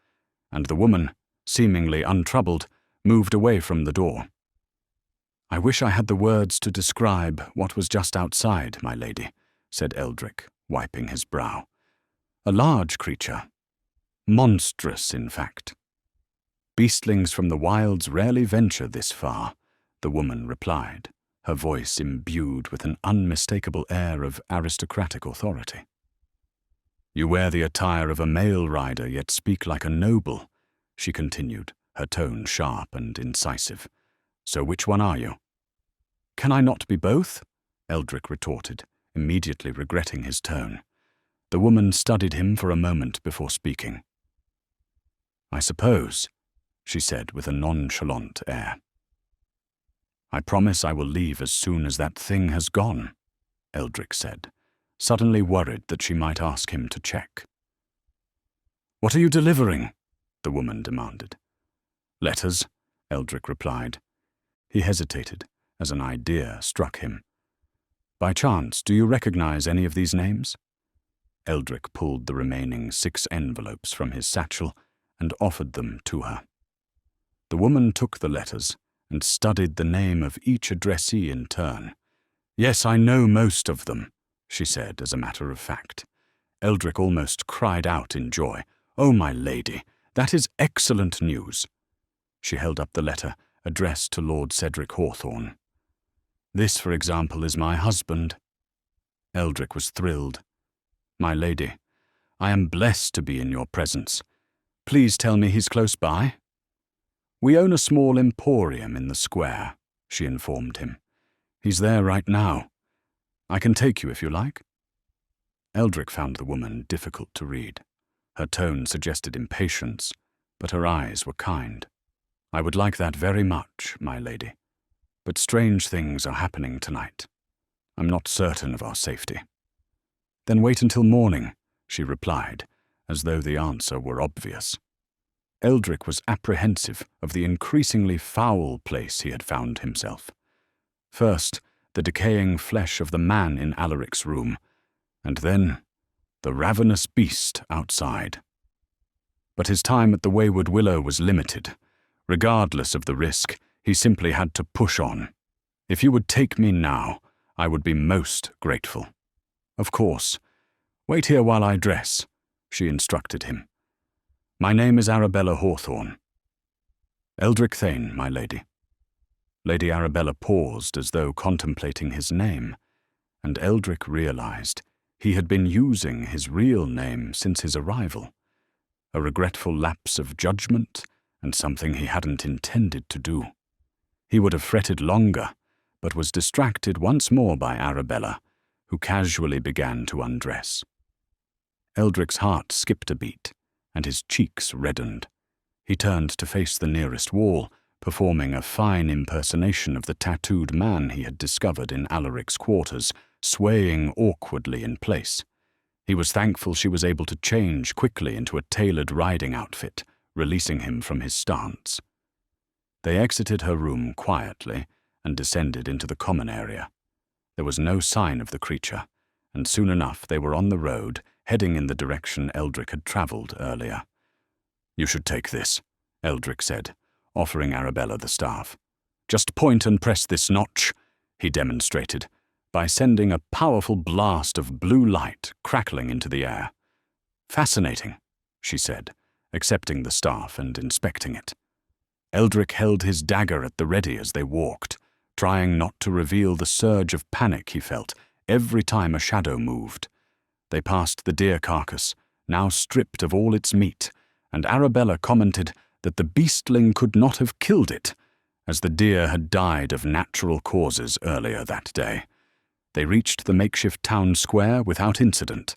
and the woman, seemingly untroubled, moved away from the door. "I wish I had the words to describe what was just outside, my lady," said Eldric, wiping his brow. "A large creature. Monstrous, in fact." "Beastlings from the wilds rarely venture this far," the woman replied, her voice imbued with an unmistakable air of aristocratic authority. "You wear the attire of a male rider, yet speak like a noble," she continued, her tone sharp and incisive. "So which one are you?" "Can I not be both?" Eldric retorted, immediately regretting his tone. The woman studied him for a moment before speaking. "I suppose," she said with a nonchalant air. "I promise I will leave as soon as that thing has gone," Eldric said, suddenly worried that she might ask him to check. "What are you delivering?" the woman demanded. "Letters," Eldric replied. He hesitated as an idea struck him. "By chance, do you recognize any of these names?" Eldric pulled the remaining 6 envelopes from his satchel and offered them to her. The woman took the letters and studied the name of each addressee in turn. "Yes, I know most of them," she said as a matter of fact. Eldric almost cried out in joy. "Oh, my lady, that is excellent news." She held up the letter addressed to Lord Cedric Hawthorne. "This, for example, is my husband." Eldric was thrilled. "My lady, I am blessed to be in your presence. Please tell me he's close by." "We own a small emporium in the square," she informed him. "He's there right now. I can take you if you like." Eldric found the woman difficult to read. Her tone suggested impatience, but her eyes were kind. "I would like that very much, my lady. But strange things are happening tonight. I'm not certain of our safety." "Then wait until morning," she replied, as though the answer were obvious. Eldric was apprehensive of the increasingly foul place he had found himself. First, the decaying flesh of the man in Alaric's room, and then the ravenous beast outside. But his time at the Wayward Willow was limited. Regardless of the risk, he simply had to push on. "If you would take me now, I would be most grateful." "Of course. Wait here while I dress," she instructed him. "My name is Arabella Hawthorne." "Eldric Thane, my lady." Lady Arabella paused as though contemplating his name, and Eldric realized he had been using his real name since his arrival. A regretful lapse of judgment and something he hadn't intended to do. He would have fretted longer, but was distracted once more by Arabella, who casually began to undress. Eldric's heart skipped a beat, and his cheeks reddened. He turned to face the nearest wall, performing a fine impersonation of the tattooed man he had discovered in Alaric's quarters, swaying awkwardly in place. He was thankful she was able to change quickly into a tailored riding outfit, releasing him from his stance. They exited her room quietly and descended into the common area. There was no sign of the creature, and soon enough they were on the road, heading in the direction Eldric had travelled earlier. "You should take this," Eldric said, offering Arabella the staff. "Just point and press this notch," he demonstrated, by sending a powerful blast of blue light crackling into the air. "Fascinating," she said, accepting the staff and inspecting it. Eldric held his dagger at the ready as they walked, trying not to reveal the surge of panic he felt every time a shadow moved. They passed the deer carcass, now stripped of all its meat, and Arabella commented that the beastling could not have killed it, as the deer had died of natural causes earlier that day. They reached the makeshift town square without incident.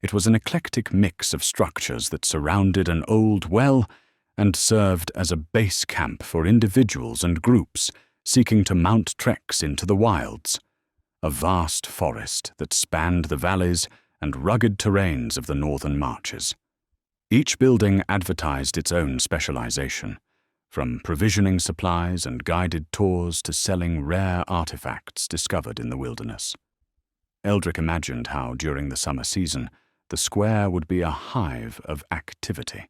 It was an eclectic mix of structures that surrounded an old well and served as a base camp for individuals and groups seeking to mount treks into the wilds. A vast forest that spanned the valleys and rugged terrains of the northern marches. Each building advertised its own specialization, from provisioning supplies and guided tours to selling rare artifacts discovered in the wilderness. Eldric imagined how, during the summer season, the square would be a hive of activity,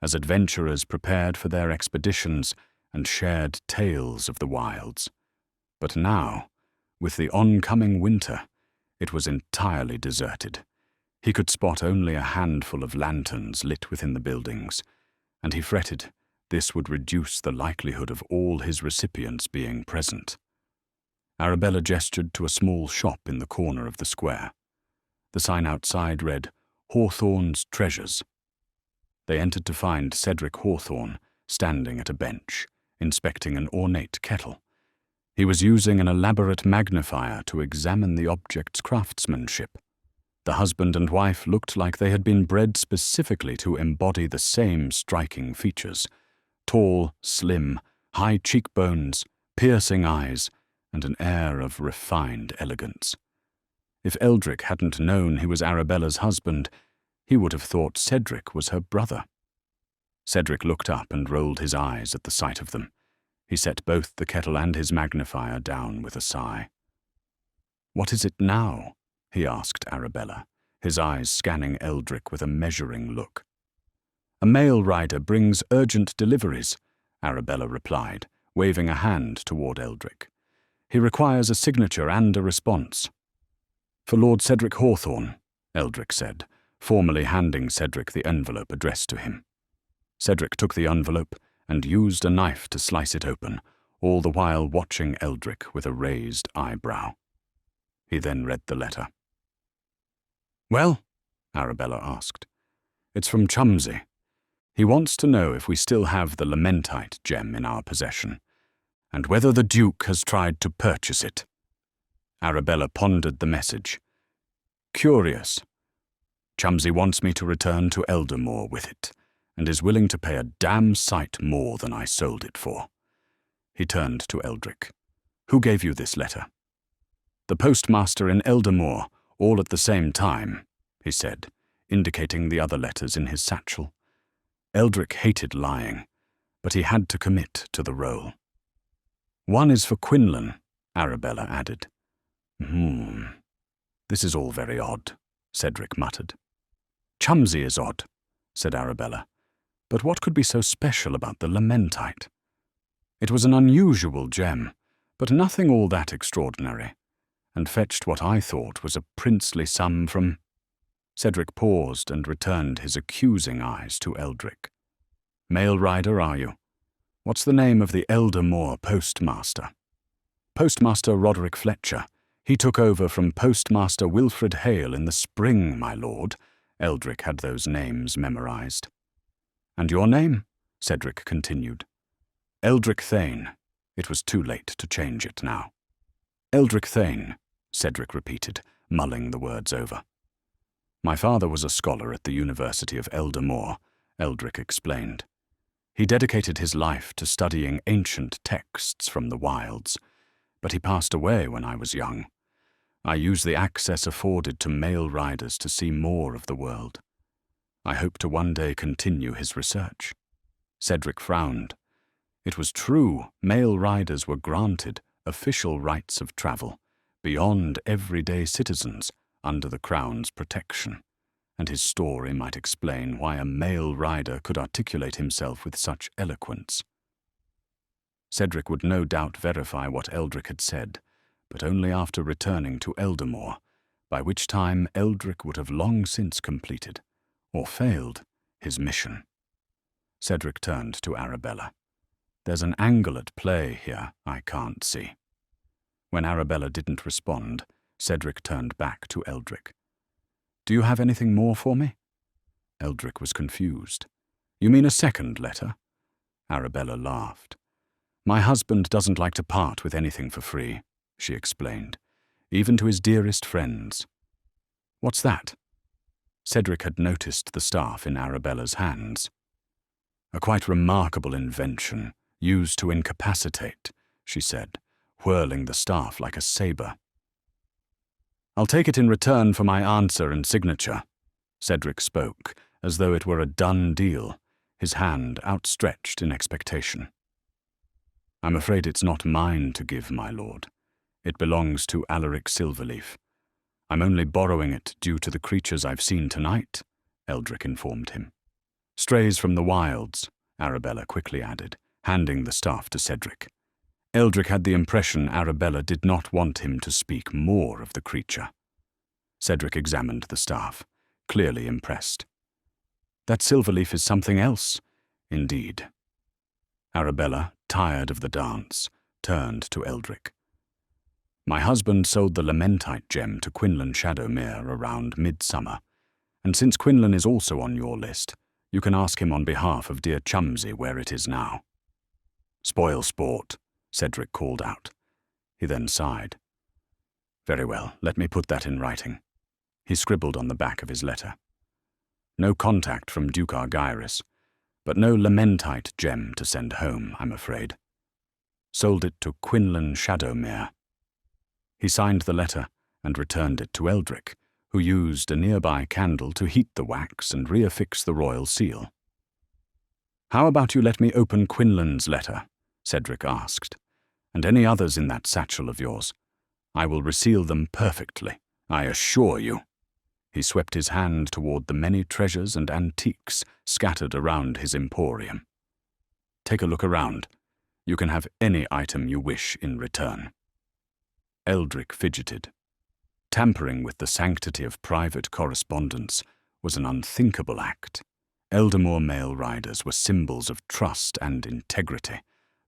as adventurers prepared for their expeditions and shared tales of the wilds. But now, with the oncoming winter, it was entirely deserted. He could spot only a handful of lanterns lit within the buildings, and he fretted this would reduce the likelihood of all his recipients being present. Arabella gestured to a small shop in the corner of the square. The sign outside read, "Hawthorne's Treasures." They entered to find Cedric Hawthorne standing at a bench, inspecting an ornate kettle. He was using an elaborate magnifier to examine the object's craftsmanship. The husband and wife looked like they had been bred specifically to embody the same striking features: tall, slim, high cheekbones, piercing eyes, and an air of refined elegance. If Eldric hadn't known he was Arabella's husband, he would have thought Cedric was her brother. Cedric looked up and rolled his eyes at the sight of them. He set both the kettle and his magnifier down with a sigh. "What is it now?" he asked Arabella, his eyes scanning Eldric with a measuring look. "A mail rider brings urgent deliveries," Arabella replied, waving a hand toward Eldric. "He requires a signature and a response." "For Lord Cedric Hawthorne," Eldric said, formally handing Cedric the envelope addressed to him. Cedric took the envelope and used a knife to slice it open, all the while watching Eldric with a raised eyebrow. He then read the letter. "Well?" Arabella asked. "It's from Chumsey. He wants to know if we still have the Lamentite gem in our possession, and whether the Duke has tried to purchase it." Arabella pondered the message. "Curious. Chumsey wants me to return to Eldermoor with it, and is willing to pay a damn sight more than I sold it for." He turned to Eldric. "Who gave you this letter?" "The postmaster in Eldermoor, all at the same time," he said, indicating the other letters in his satchel. Eldric hated lying, but he had to commit to the role. "One is for Quinlan," Arabella added. This is all very odd," Cedric muttered. "Chumsey is odd," said Arabella. "But what could be so special about the Lamentite? It was an unusual gem, but nothing all that extraordinary, and fetched what I thought was a princely sum from—" Cedric paused and returned his accusing eyes to Eldric. "Mail rider, are you? What's the name of the Eldermoor postmaster?" "Postmaster Roderick Fletcher. He took over from Postmaster Wilfred Hale in the spring, my lord." Eldric had those names memorized. "And your name?" Cedric continued. "Eldric Thane." It was too late to change it now. "Eldric Thane," Cedric repeated, mulling the words over. "My father was a scholar at the University of Eldermoor," Eldric explained. "He dedicated his life to studying ancient texts from the Wylds, but he passed away when I was young. I use the access afforded to mail riders to see more of the world. I hope to one day continue his research." Cedric frowned. It was true, mail riders were granted official rights of travel, beyond everyday citizens, under the Crown's protection, and his story might explain why a mail rider could articulate himself with such eloquence. Cedric would no doubt verify what Eldric had said, but only after returning to Eldermoor, by which time Eldric would have long since completed, or failed, his mission. Cedric turned to Arabella. "There's an angle at play here I can't see." When Arabella didn't respond, Cedric turned back to Eldric. "Do you have anything more for me?" Eldric was confused. "You mean a second letter?" Arabella laughed. "My husband doesn't like to part with anything for free," she explained, "even to his dearest friends." "What's that?" Cedric had noticed the staff in Arabella's hands. "A quite remarkable invention, used to incapacitate," she said, whirling the staff like a saber. "I'll take it in return for my answer and signature," Cedric spoke, as though it were a done deal, his hand outstretched in expectation. "I'm afraid it's not mine to give, my lord. It belongs to Alaric Silverleaf. I'm only borrowing it due to the creatures I've seen tonight," Eldric informed him. "Strays from the Wylds," Arabella quickly added, handing the staff to Cedric. Eldric had the impression Arabella did not want him to speak more of the creature. Cedric examined the staff, clearly impressed. "That Silverleaf is something else, indeed." Arabella, tired of the dance, turned to Eldric. "My husband sold the Lamentite gem to Quinlan Shadowmere around midsummer, and since Quinlan is also on your list, you can ask him on behalf of dear Chumsey where it is now." "Spoil sport," Cedric called out. He then sighed. "Very well, let me put that in writing." He scribbled on the back of his letter. "No contact from Duke Argyris, but no Lamentite gem to send home, I'm afraid. Sold it to Quinlan Shadowmere." He signed the letter and returned it to Eldric, who used a nearby candle to heat the wax and reaffix the royal seal. "How about you let me open Quinlan's letter?" Cedric asked, "and any others in that satchel of yours. I will reseal them perfectly, I assure you." He swept his hand toward the many treasures and antiques scattered around his emporium. "Take a look around. You can have any item you wish in return." Eldric fidgeted. Tampering with the sanctity of private correspondence was an unthinkable act. Eldermoor mail riders were symbols of trust and integrity,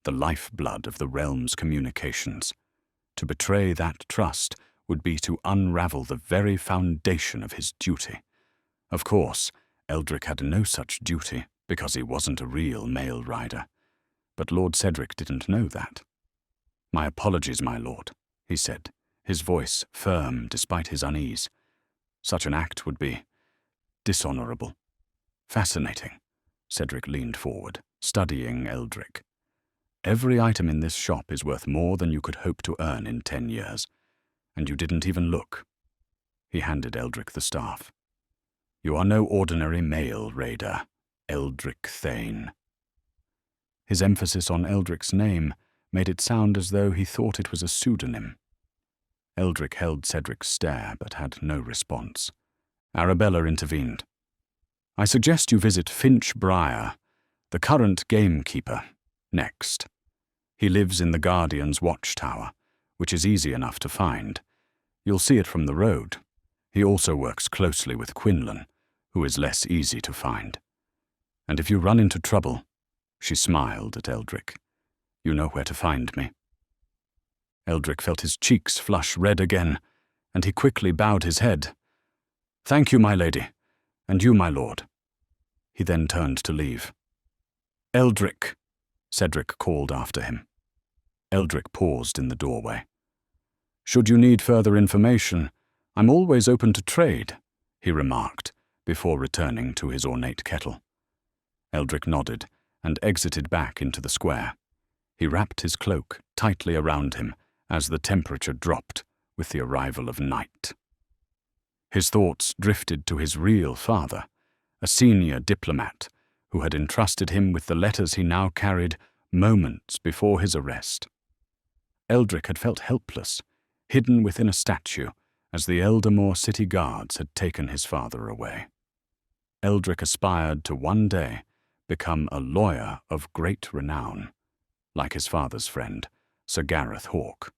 the lifeblood of the realm's communications. To betray that trust would be to unravel the very foundation of his duty. Of course, Eldric had no such duty because he wasn't a real mail rider. But Lord Cedric didn't know that. "My apologies, my lord," he said, his voice firm despite his unease. "Such an act would be dishonorable." "Fascinating." Cedric leaned forward, studying Eldric. "Every item in this shop is worth more than you could hope to earn in 10 years. And you didn't even look." He handed Eldric the staff. "You are no ordinary mail raider, Eldric Thane." His emphasis on Eldric's name made it sound as though he thought it was a pseudonym. Eldric held Cedric's stare but had no response. Arabella intervened. "I suggest you visit Finch Briar, the current Gamekeeper, next. He lives in the Guardian's watchtower, which is easy enough to find. You'll see it from the road. He also works closely with Quinlan, who is less easy to find. And if you run into trouble," she smiled at Eldric, "you know where to find me." Eldric felt his cheeks flush red again, and he quickly bowed his head. "Thank you, my lady, and you, my lord." He then turned to leave. "Eldric," Cedric called after him. Eldric paused in the doorway. "Should you need further information, I'm always open to trade," he remarked, before returning to his ornate kettle. Eldric nodded and exited back into the square. He wrapped his cloak tightly around him as the temperature dropped with the arrival of night. His thoughts drifted to his real father, a senior diplomat who had entrusted him with the letters he now carried moments before his arrest. Eldric had felt helpless, hidden within a statue, as the Eldermoor city guards had taken his father away. Eldric aspired to one day become a lawyer of great renown, like his father's friend, Sir Gareth Hawke.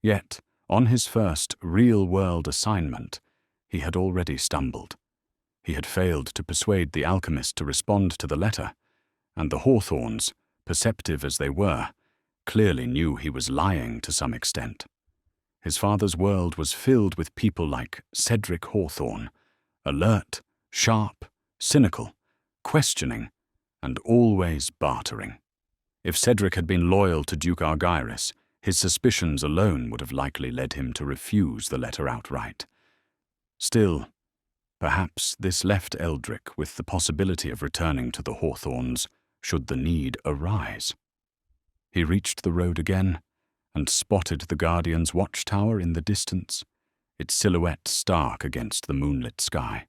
Yet, on his first real-world assignment, he had already stumbled. He had failed to persuade the Alchemist to respond to the letter, and the Hawthorns, perceptive as they were, clearly knew he was lying to some extent. His father's world was filled with people like Cedric Hawthorne, alert, sharp, cynical, questioning, and always bartering. If Cedric had been loyal to Duke Argyris, his suspicions alone would have likely led him to refuse the letter outright. Still, perhaps this left Eldric with the possibility of returning to the Hawthorns should the need arise. He reached the road again and spotted the Guardian's watchtower in the distance, its silhouette stark against the moonlit sky.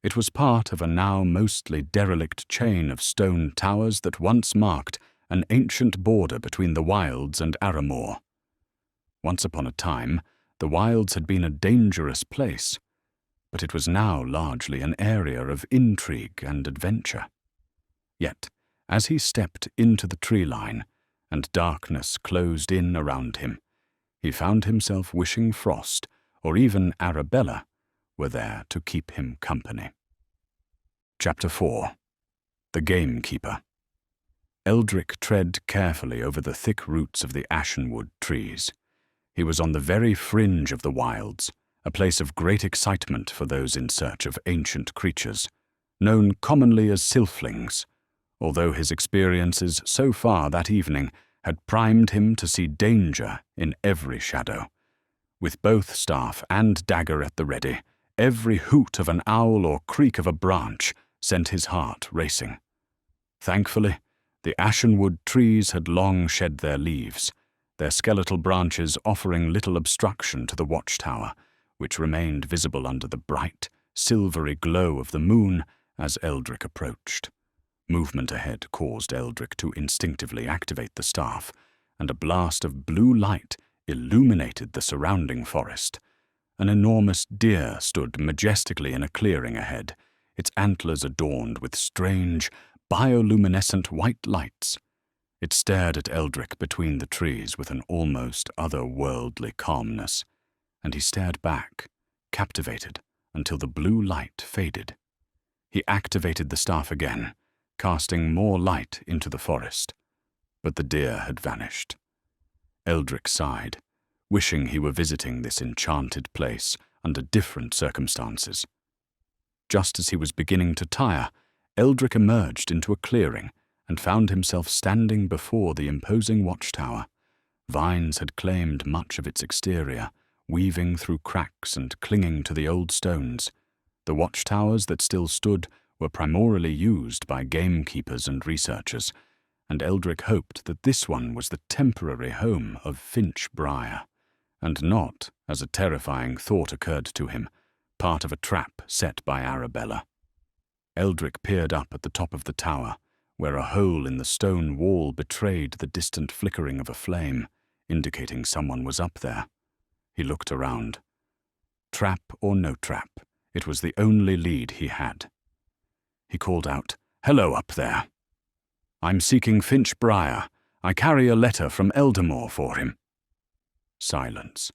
It was part of a now mostly derelict chain of stone towers that once marked an ancient border between the Wylds and Eldermoor. Once upon a time, the Wylds had been a dangerous place, but it was now largely an area of intrigue and adventure. Yet, as he stepped into the tree line, and darkness closed in around him, he found himself wishing Frost, or even Arabella, were there to keep him company. Chapter 4. The Gamekeeper. Eldric tread carefully over the thick roots of the ashenwood trees. He was on the very fringe of the Wylds, a place of great excitement for those in search of ancient creatures, known commonly as sylphlings, although his experiences so far that evening had primed him to see danger in every shadow. With both staff and dagger at the ready, every hoot of an owl or creak of a branch sent his heart racing. Thankfully, the ashenwood trees had long shed their leaves, their skeletal branches offering little obstruction to the watchtower, which remained visible under the bright, silvery glow of the moon as Eldric approached. Movement ahead caused Eldric to instinctively activate the staff, and a blast of blue light illuminated the surrounding forest. An enormous deer stood majestically in a clearing ahead, its antlers adorned with strange, bioluminescent white lights. It stared at Eldric between the trees with an almost otherworldly calmness, and he stared back, captivated, until the blue light faded. He activated the staff again, casting more light into the forest, but the deer had vanished. Eldric sighed, wishing he were visiting this enchanted place under different circumstances. Just as he was beginning to tire, Eldric emerged into a clearing and found himself standing before the imposing watchtower. Vines had claimed much of its exterior, weaving through cracks and clinging to the old stones. The watchtowers that still stood were primarily used by gamekeepers and researchers, and Eldric hoped that this one was the temporary home of Finch Briar, and not, as a terrifying thought occurred to him, part of a trap set by Arabella. Eldric peered up at the top of the tower, where a hole in the stone wall betrayed the distant flickering of a flame, indicating someone was up there. He looked around. Trap or no trap, it was the only lead he had. He called out, "Hello up there. I'm seeking Finch Briar. I carry a letter from Eldermoor for him." Silence.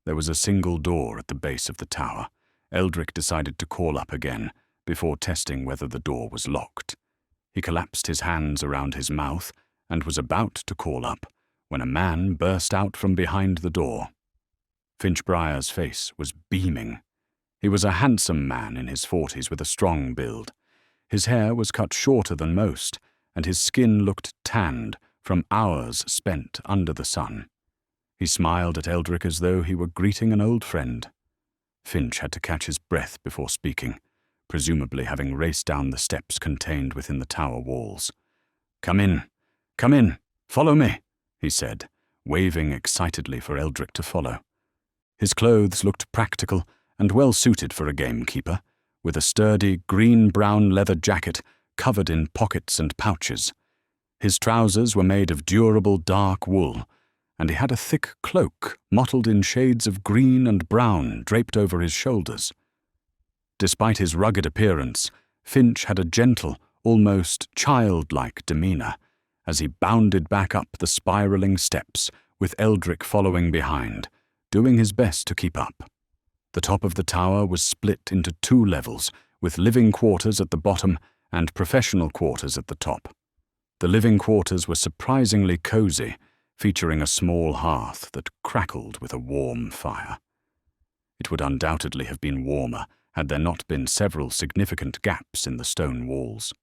There was a single door at the base of the tower. Eldric decided to call up again, before testing whether the door was locked. He collapsed his hands around his mouth and was about to call up when a man burst out from behind the door. Finch Briar's face was beaming. He was a handsome man in his 40s with a strong build. His hair was cut shorter than most, and his skin looked tanned from hours spent under the sun. He smiled at Eldric as though he were greeting an old friend. Finch had to catch his breath before speaking, presumably having raced down the steps contained within the tower walls. Come in, follow me," he said, waving excitedly for Eldric to follow. His clothes looked practical and well-suited for a gamekeeper, with a sturdy green-brown leather jacket covered in pockets and pouches. His trousers were made of durable dark wool, and he had a thick cloak mottled in shades of green and brown draped over his shoulders. Despite his rugged appearance, Finch had a gentle, almost childlike demeanor as he bounded back up the spiraling steps, with Eldric following behind, doing his best to keep up. The top of the tower was split into 2 levels, with living quarters at the bottom and professional quarters at the top. The living quarters were surprisingly cozy, featuring a small hearth that crackled with a warm fire. It would undoubtedly have been warmer had there not been several significant gaps in the stone walls.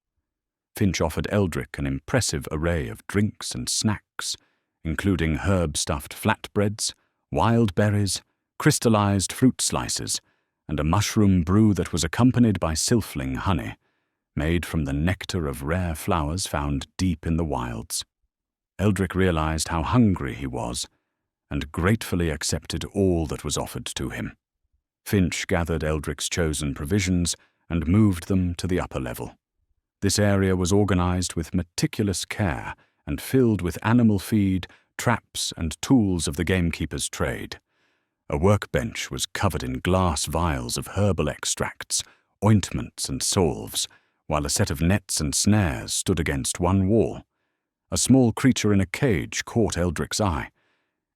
Finch offered Eldric an impressive array of drinks and snacks, including herb-stuffed flatbreads, wild berries, crystallized fruit slices, and a mushroom brew that was accompanied by sylphling honey, made from the nectar of rare flowers found deep in the wilds. Eldric realized how hungry he was, and gratefully accepted all that was offered to him. Finch gathered Eldric's chosen provisions and moved them to the upper level. This area was organized with meticulous care and filled with animal feed, traps, and tools of the gamekeeper's trade. A workbench was covered in glass vials of herbal extracts, ointments, and salves, while a set of nets and snares stood against one wall. A small creature in a cage caught Eldric's eye.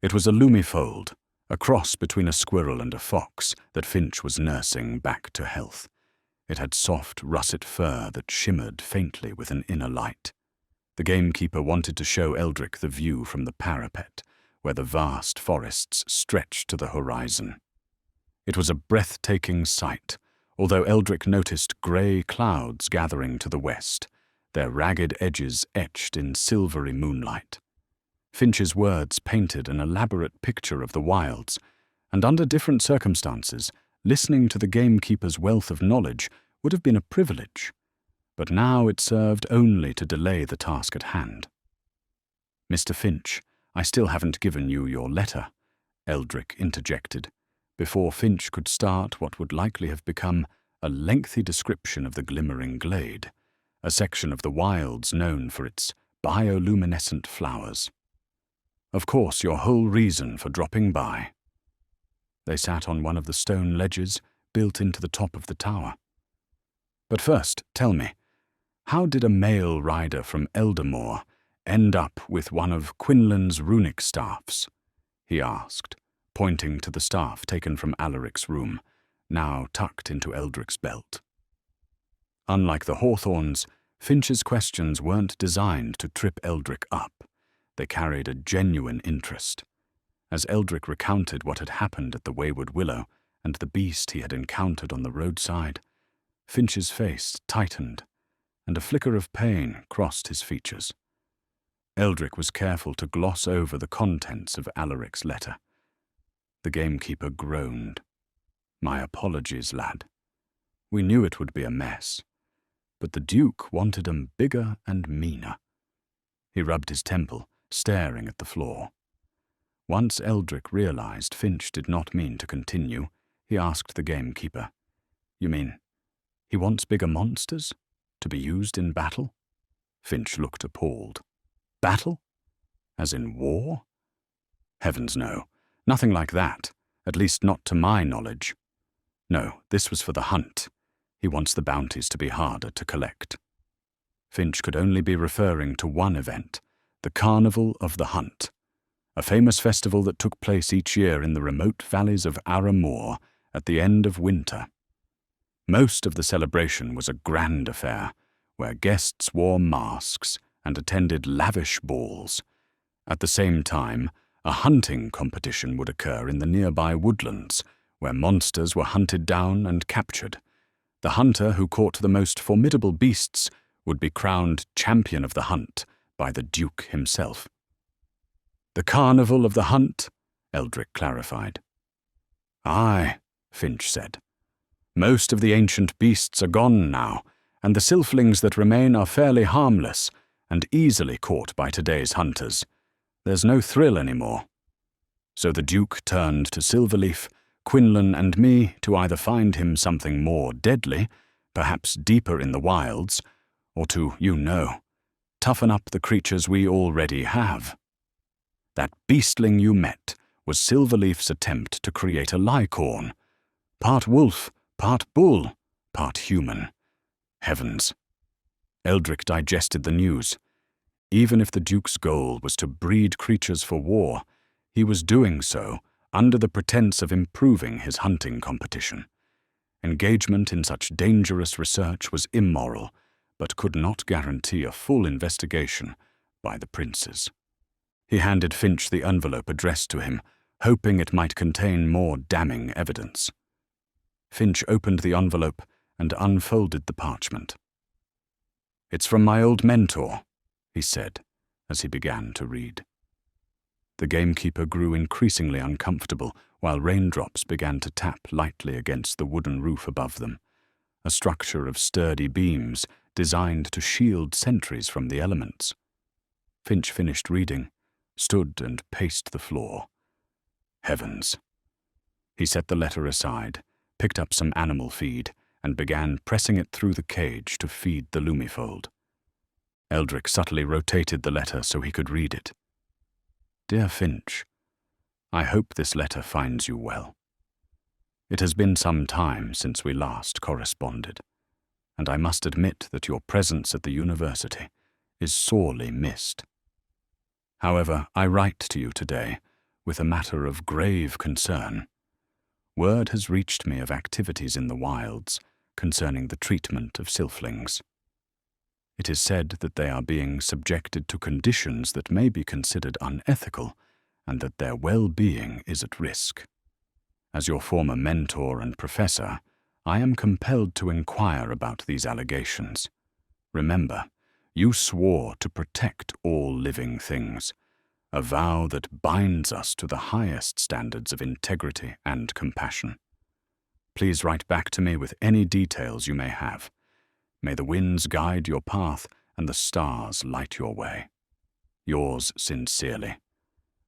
It was a lumifold, a cross between a squirrel and a fox that Finch was nursing back to health. It had soft, russet fur that shimmered faintly with an inner light. The gamekeeper wanted to show Eldric the view from the parapet, where the vast forests stretched to the horizon. It was a breathtaking sight, although Eldric noticed grey clouds gathering to the west, their ragged edges etched in silvery moonlight. Finch's words painted an elaborate picture of the Wylds, and under different circumstances, listening to the gamekeeper's wealth of knowledge would have been a privilege, but now it served only to delay the task at hand. "Mr. Finch, I still haven't given you your letter," Eldric interjected, before Finch could start what would likely have become a lengthy description of the glimmering glade, a section of the Wylds known for its bioluminescent flowers. "Of course, your whole reason for dropping by." They sat on one of the stone ledges built into the top of the tower. "But first, tell me, how did a male rider from Eldermoor end up with one of Quinlan's runic staffs?" he asked, pointing to the staff taken from Alaric's room, now tucked into Eldric's belt. Unlike the Hawthorns, Finch's questions weren't designed to trip Eldric up. They carried a genuine interest. As Eldric recounted what had happened at the Wayward Willow and the beast he had encountered on the roadside, Finch's face tightened, and a flicker of pain crossed his features. Eldric was careful to gloss over the contents of Alaric's letter. The gamekeeper groaned. "My apologies, lad. We knew it would be a mess, but the Duke wanted 'em bigger and meaner." He rubbed his temple, staring at the floor. Once Eldric realized Finch did not mean to continue, he asked the gamekeeper, "You mean, he wants bigger monsters? To be used in battle?" Finch looked appalled. "Battle? As in war?" "Heavens no. Nothing like that. At least not to my knowledge. No, this was for the hunt. He wants the bounties to be harder to collect." Finch could only be referring to one event, the Carnival of the Hunt, a famous festival that took place each year in the remote valleys of Eldermoor at the end of winter. Most of the celebration was a grand affair, where guests wore masks and attended lavish balls. At the same time, a hunting competition would occur in the nearby woodlands, where monsters were hunted down and captured. The hunter who caught the most formidable beasts would be crowned champion of the hunt by the Duke himself. "The Carnival of the Hunt," Eldric clarified. "Aye," Finch said. "Most of the ancient beasts are gone now, and the sylphlings that remain are fairly harmless and easily caught by today's hunters. There's no thrill anymore. So the Duke turned to Silverleaf, Quinlan, and me to either find him something more deadly, perhaps deeper in the Wylds, or to, toughen up the creatures we already have. That beastling you met was Silverleaf's attempt to create a lycorn. Part wolf, part bull, part human. Heavens." Eldric digested the news. Even if the Duke's goal was to breed creatures for war, he was doing so under the pretense of improving his hunting competition. Engagement in such dangerous research was immoral, but could not guarantee a full investigation by the princes. He handed Finch the envelope addressed to him, hoping it might contain more damning evidence. Finch opened the envelope and unfolded the parchment. "It's from my old mentor," he said, as he began to read. The gamekeeper grew increasingly uncomfortable while raindrops began to tap lightly against the wooden roof above them, a structure of sturdy beams designed to shield sentries from the elements. Finch finished reading, stood and paced the floor. Heavens. He set the letter aside, picked up some animal feed, and began pressing it through the cage to feed the lumifold. Eldric subtly rotated the letter so he could read it. Dear Finch, I hope this letter finds you well. It has been some time since we last corresponded, and I must admit that your presence at the university is sorely missed. However, I write to you today with a matter of grave concern. Word has reached me of activities in the Wylds concerning the treatment of sylphlings. It is said that they are being subjected to conditions that may be considered unethical, and that their well-being is at risk. As your former mentor and professor, I am compelled to inquire about these allegations. Remember, you swore to protect all living things, a vow that binds us to the highest standards of integrity and compassion. Please write back to me with any details you may have. May the winds guide your path and the stars light your way. Yours sincerely,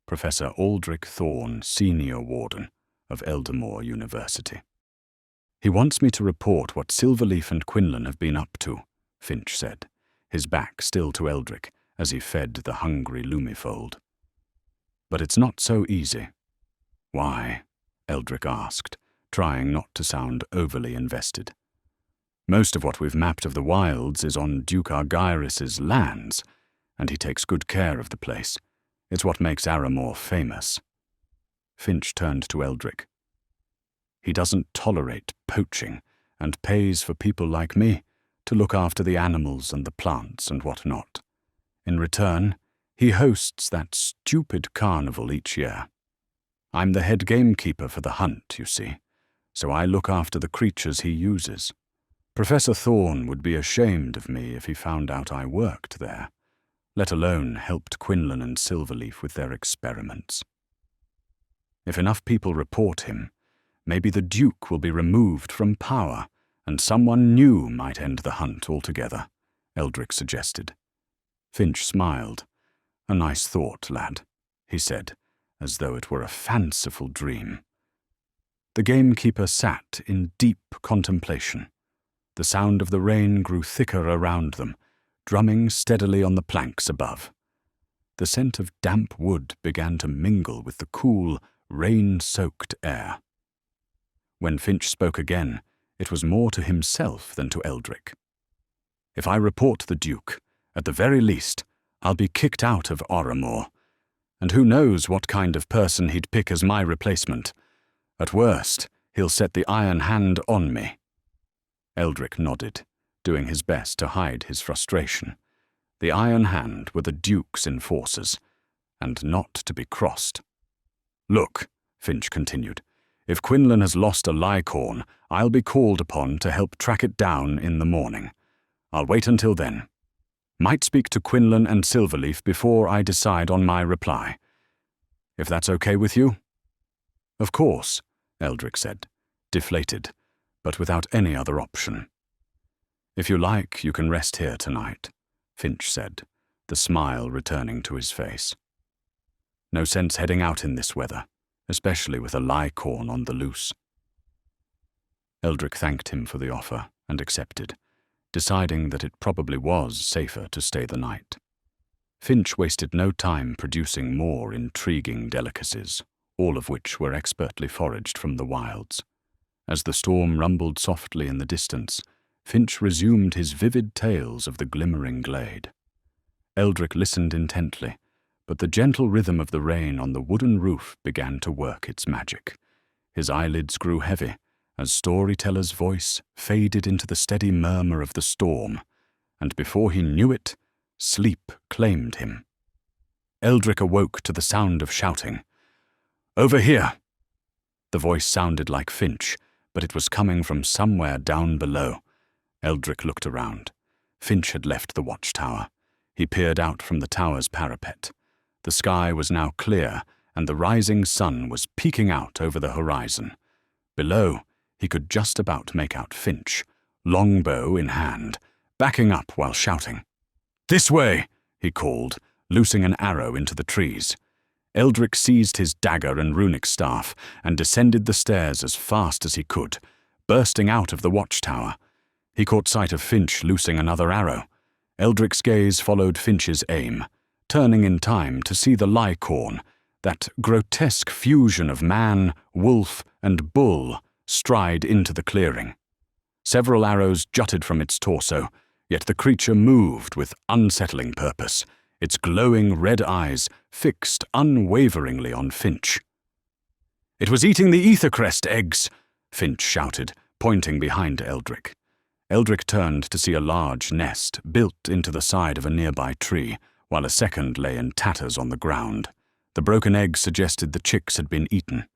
Professor Aldrich Thorne, Senior Warden of Eldermoor University. He wants me to report what Silverleaf and Quinlan have been up to, Finch said, his back still to Eldric as he fed the hungry lumifold. But it's not so easy. Why? Eldric asked, trying not to sound overly invested. Most of what we've mapped of the Wylds is on Duke Argyris's lands, and he takes good care of the place. It's what makes Arrowmoor famous. Finch turned to Eldric. He doesn't tolerate poaching, and pays for people like me to look after the animals and the plants and what not. In return, he hosts that stupid carnival each year. I'm the head gamekeeper for the hunt, you see, so I look after the creatures he uses. Professor Thorne would be ashamed of me if he found out I worked there, let alone helped Quinlan and Silverleaf with their experiments. If enough people report him, maybe the Duke will be removed from power, and someone new might end the hunt altogether, Eldric suggested. Finch smiled. A nice thought, lad, he said, as though it were a fanciful dream. The gamekeeper sat in deep contemplation. The sound of the rain grew thicker around them, drumming steadily on the planks above. The scent of damp wood began to mingle with the cool, rain-soaked air. When Finch spoke again, it was more to himself than to Eldric. If I report the Duke, at the very least, I'll be kicked out of Arrowmoor, and who knows what kind of person he'd pick as my replacement. At worst, he'll set the iron hand on me. Eldric nodded, doing his best to hide his frustration. The Iron Hand were the Duke's enforcers, and not to be crossed. Look, Finch continued, if Quinlan has lost a Lycorn, I'll be called upon to help track it down in the morning. I'll wait until then. Might speak to Quinlan and Silverleaf before I decide on my reply. If that's okay with you? Of course, Eldric said, deflated, but without any other option. If you like, you can rest here tonight, Finch said, the smile returning to his face. No sense heading out in this weather, especially with a Lycorn on the loose. Eldric thanked him for the offer and accepted, deciding that it probably was safer to stay the night. Finch wasted no time producing more intriguing delicacies, all of which were expertly foraged from the Wylds. As the storm rumbled softly in the distance, Finch resumed his vivid tales of the glimmering glade. Eldric listened intently, but the gentle rhythm of the rain on the wooden roof began to work its magic. His eyelids grew heavy as storyteller's voice faded into the steady murmur of the storm, and before he knew it, sleep claimed him. Eldric awoke to the sound of shouting. "Over here!" The voice sounded like Finch, but it was coming from somewhere down below. Eldric looked around. Finch had left the watchtower. He peered out from the tower's parapet. The sky was now clear, and the rising sun was peeking out over the horizon. Below, he could just about make out Finch, longbow in hand, backing up while shouting. "This way!" he called, loosing an arrow into the trees. Eldric seized his dagger and runic staff and descended the stairs as fast as he could, bursting out of the watchtower. He caught sight of Finch loosing another arrow. Eldric's gaze followed Finch's aim, turning in time to see the Lycorn, that grotesque fusion of man, wolf, and bull, stride into the clearing. Several arrows jutted from its torso, yet the creature moved with unsettling purpose, its glowing red eyes fixed unwaveringly on Finch. "It was eating the ethercrest eggs," Finch shouted, pointing behind Eldric. Eldric turned to see a large nest built into the side of a nearby tree, while a second lay in tatters on the ground. The broken eggs suggested the chicks had been eaten.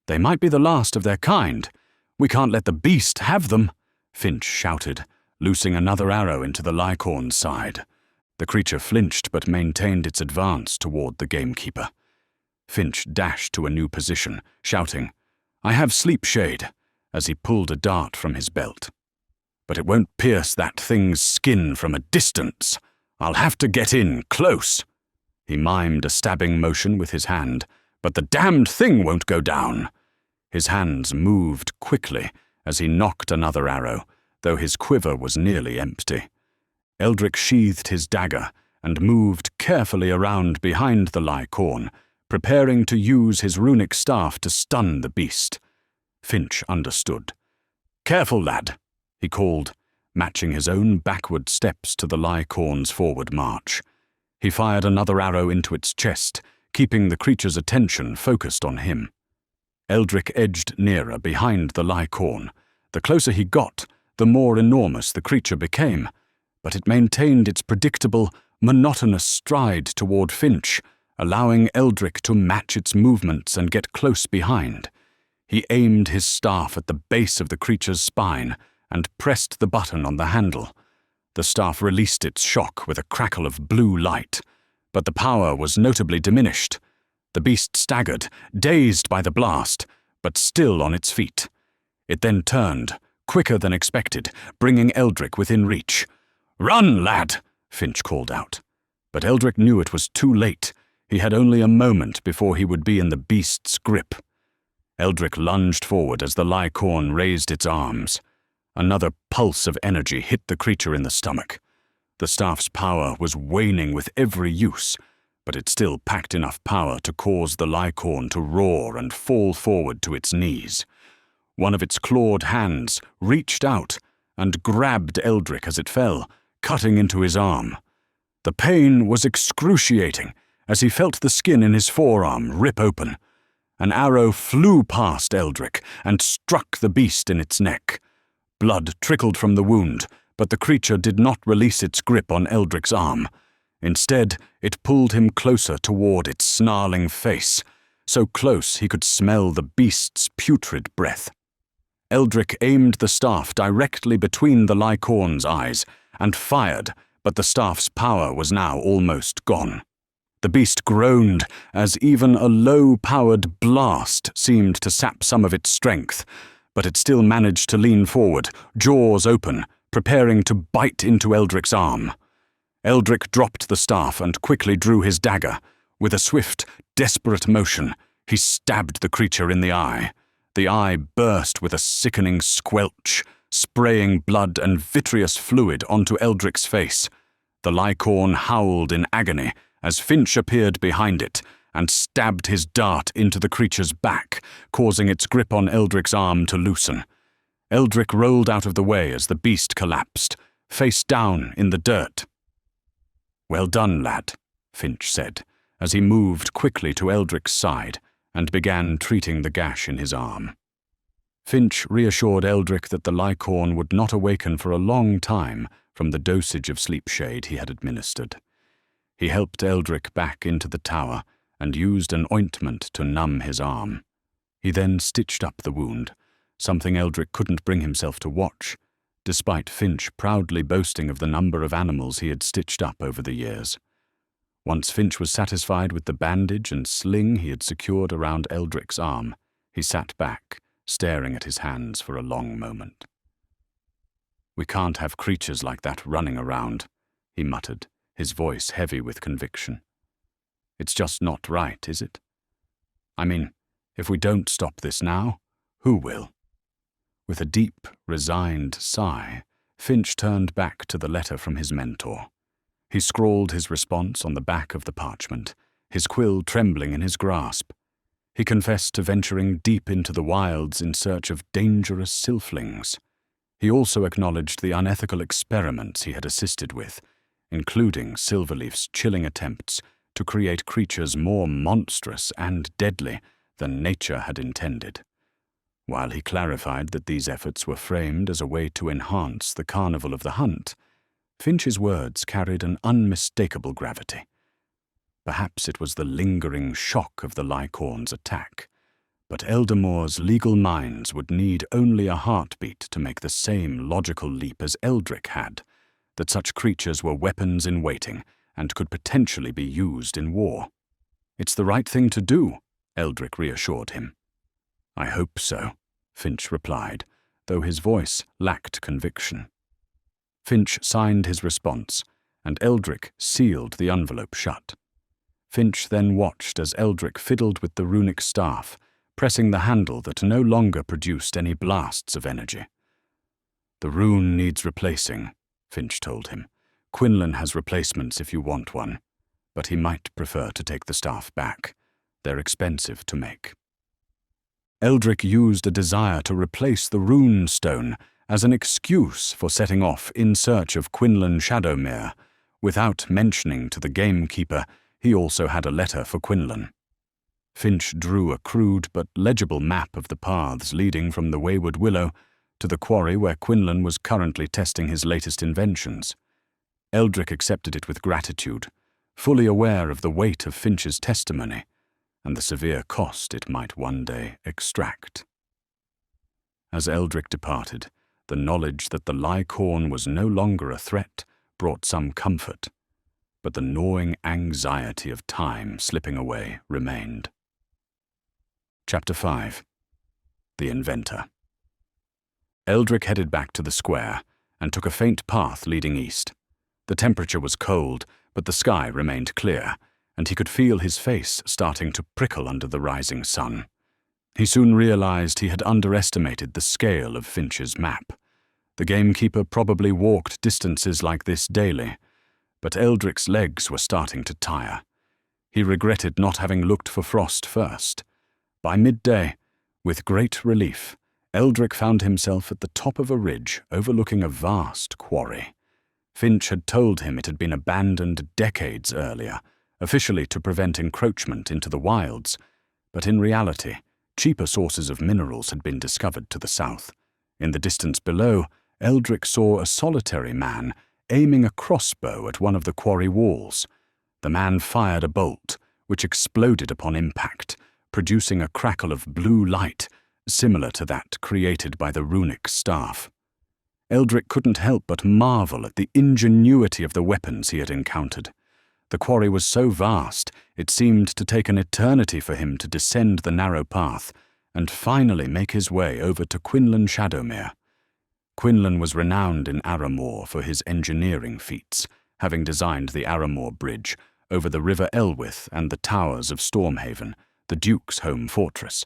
"They might be the last of their kind. We can't let the beast have them," Finch shouted, loosing another arrow into the Lycorn's side. The creature flinched but maintained its advance toward the Gamekeeper. Finch dashed to a new position, shouting, "I have sleep shade," as he pulled a dart from his belt. "But it won't pierce that thing's skin from a distance. I'll have to get in close." He mimed a stabbing motion with his hand, "but the damned thing won't go down." His hands moved quickly as he nocked another arrow, though his quiver was nearly empty. Eldric sheathed his dagger and moved carefully around behind the Lycorn, preparing to use his runic staff to stun the beast. Finch understood. "Careful, lad," he called, matching his own backward steps to the Lycorn's forward march. He fired another arrow into its chest, keeping the creature's attention focused on him. Eldric edged nearer behind the Lycorn. The closer he got, the more enormous the creature became, but it maintained its predictable, monotonous stride toward Finch, allowing Eldric to match its movements and get close behind. He aimed his staff at the base of the creature's spine and pressed the button on the handle. The staff released its shock with a crackle of blue light, but the power was notably diminished. The beast staggered, dazed by the blast, but still on its feet. It then turned, quicker than expected, bringing Eldric within reach. "Run, lad!" Finch called out. But Eldric knew it was too late. He had only a moment before he would be in the beast's grip. Eldric lunged forward as the Lycorn raised its arms. Another pulse of energy hit the creature in the stomach. The staff's power was waning with every use, but it still packed enough power to cause the Lycorn to roar and fall forward to its knees. One of its clawed hands reached out and grabbed Eldric as it fell, cutting into his arm. The pain was excruciating as he felt the skin in his forearm rip open. An arrow flew past Eldric and struck the beast in its neck. Blood trickled from the wound, but the creature did not release its grip on Eldric's arm. Instead, it pulled him closer toward its snarling face, so close he could smell the beast's putrid breath. Eldric aimed the staff directly between the Lycorn's eyes and fired, but the staff's power was now almost gone. The beast groaned as even a low-powered blast seemed to sap some of its strength, but it still managed to lean forward, jaws open, preparing to bite into Eldric's arm. Eldric dropped the staff and quickly drew his dagger. With a swift, desperate motion, he stabbed the creature in the eye. The eye burst with a sickening squelch, spraying blood and vitreous fluid onto Eldric's face. The Lycorn howled in agony as Finch appeared behind it and stabbed his dart into the creature's back, causing its grip on Eldric's arm to loosen. Eldric rolled out of the way as the beast collapsed, face down in the dirt. "Well done, lad," Finch said, as he moved quickly to Eldric's side and began treating the gash in his arm. Finch reassured Eldric that the Lycorn would not awaken for a long time from the dosage of sleep shade he had administered. He helped Eldric back into the tower and used an ointment to numb his arm. He then stitched up the wound, something Eldric couldn't bring himself to watch, despite Finch proudly boasting of the number of animals he had stitched up over the years. Once Finch was satisfied with the bandage and sling he had secured around Eldric's arm, he sat back, staring at his hands for a long moment. "We can't have creatures like that running around," he muttered, his voice heavy with conviction. "It's just not right, is it? I mean, if we don't stop this now, who will? With a deep, resigned sigh, Finch turned back to the letter from his mentor. He scrawled his response on the back of the parchment, his quill trembling in his grasp. He confessed to venturing deep into the wilds in search of dangerous sylphlings. He also acknowledged the unethical experiments he had assisted with, including Silverleaf's chilling attempts to create creatures more monstrous and deadly than nature had intended. While he clarified that these efforts were framed as a way to enhance the carnival of the hunt, Finch's words carried an unmistakable gravity. Perhaps it was the lingering shock of the Lycorn's attack, but Eldermoor's legal minds would need only a heartbeat to make the same logical leap as Eldric had, that such creatures were weapons in waiting and could potentially be used in war. "It's the right thing to do," Eldric reassured him. "I hope so," Finch replied, though his voice lacked conviction. Finch signed his response, and Eldric sealed the envelope shut. Finch then watched as Eldric fiddled with the runic staff, pressing the handle that no longer produced any blasts of energy. "The rune needs replacing," Finch told him. "Quinlan has replacements if you want one, but he might prefer to take the staff back. They're expensive to make." Eldric used a desire to replace the rune stone as an excuse for setting off in search of Quinlan Shadowmere, without mentioning to the Gamekeeper he also had a letter for Quinlan. Finch drew a crude but legible map of the paths leading from the Wayward Willow to the quarry where Quinlan was currently testing his latest inventions. Eldric accepted it with gratitude, fully aware of the weight of Finch's testimony and the severe cost it might one day extract. As Eldric departed, the knowledge that the Lycorn was no longer a threat brought some comfort, but the gnawing anxiety of time slipping away remained. Chapter 5. The Inventor. Eldric headed back to the square and took a faint path leading east. The temperature was cold, but the sky remained clear, and he could feel his face starting to prickle under the rising sun. He soon realized he had underestimated the scale of Finch's map. The Gamekeeper probably walked distances like this daily, but Eldric's legs were starting to tire. He regretted not having looked for frost first. By midday, with great relief, Eldric found himself at the top of a ridge overlooking a vast quarry. Finch had told him it had been abandoned decades earlier, officially to prevent encroachment into the Wylds, but in reality, cheaper sources of minerals had been discovered to the south. In the distance below, Eldric saw a solitary man aiming a crossbow at one of the quarry walls. The man fired a bolt, which exploded upon impact, producing a crackle of blue light similar to that created by the runic staff. Eldric couldn't help but marvel at the ingenuity of the weapons he had encountered. The quarry was so vast, it seemed to take an eternity for him to descend the narrow path and finally make his way over to Quinlan Shadowmere. Quinlan was renowned in Eldermoor for his engineering feats, having designed the Eldermoor Bridge over the River Elwyth and the towers of Stormhaven, the Duke's home fortress.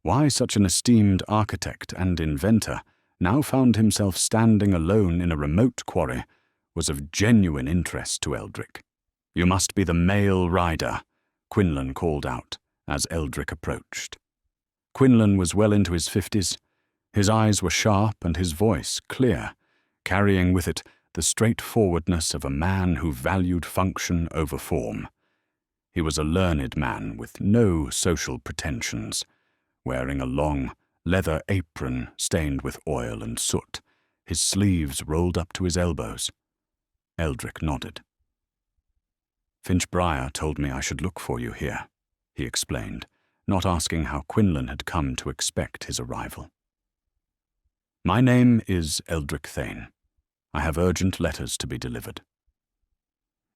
Why such an esteemed architect and inventor now found himself standing alone in a remote quarry was of genuine interest to Eldric. "You must be the male rider," Quinlan called out as Eldric approached. Quinlan was well into his 50s. His eyes were sharp and his voice clear, carrying with it the straightforwardness of a man who valued function over form. He was a learned man with no social pretensions, wearing a long, leather apron stained with oil and soot, his sleeves rolled up to his elbows. Eldric nodded. "Finch Briar told me I should look for you here," he explained, not asking how Quinlan had come to expect his arrival. "My name is Eldric Thane. I have urgent letters to be delivered."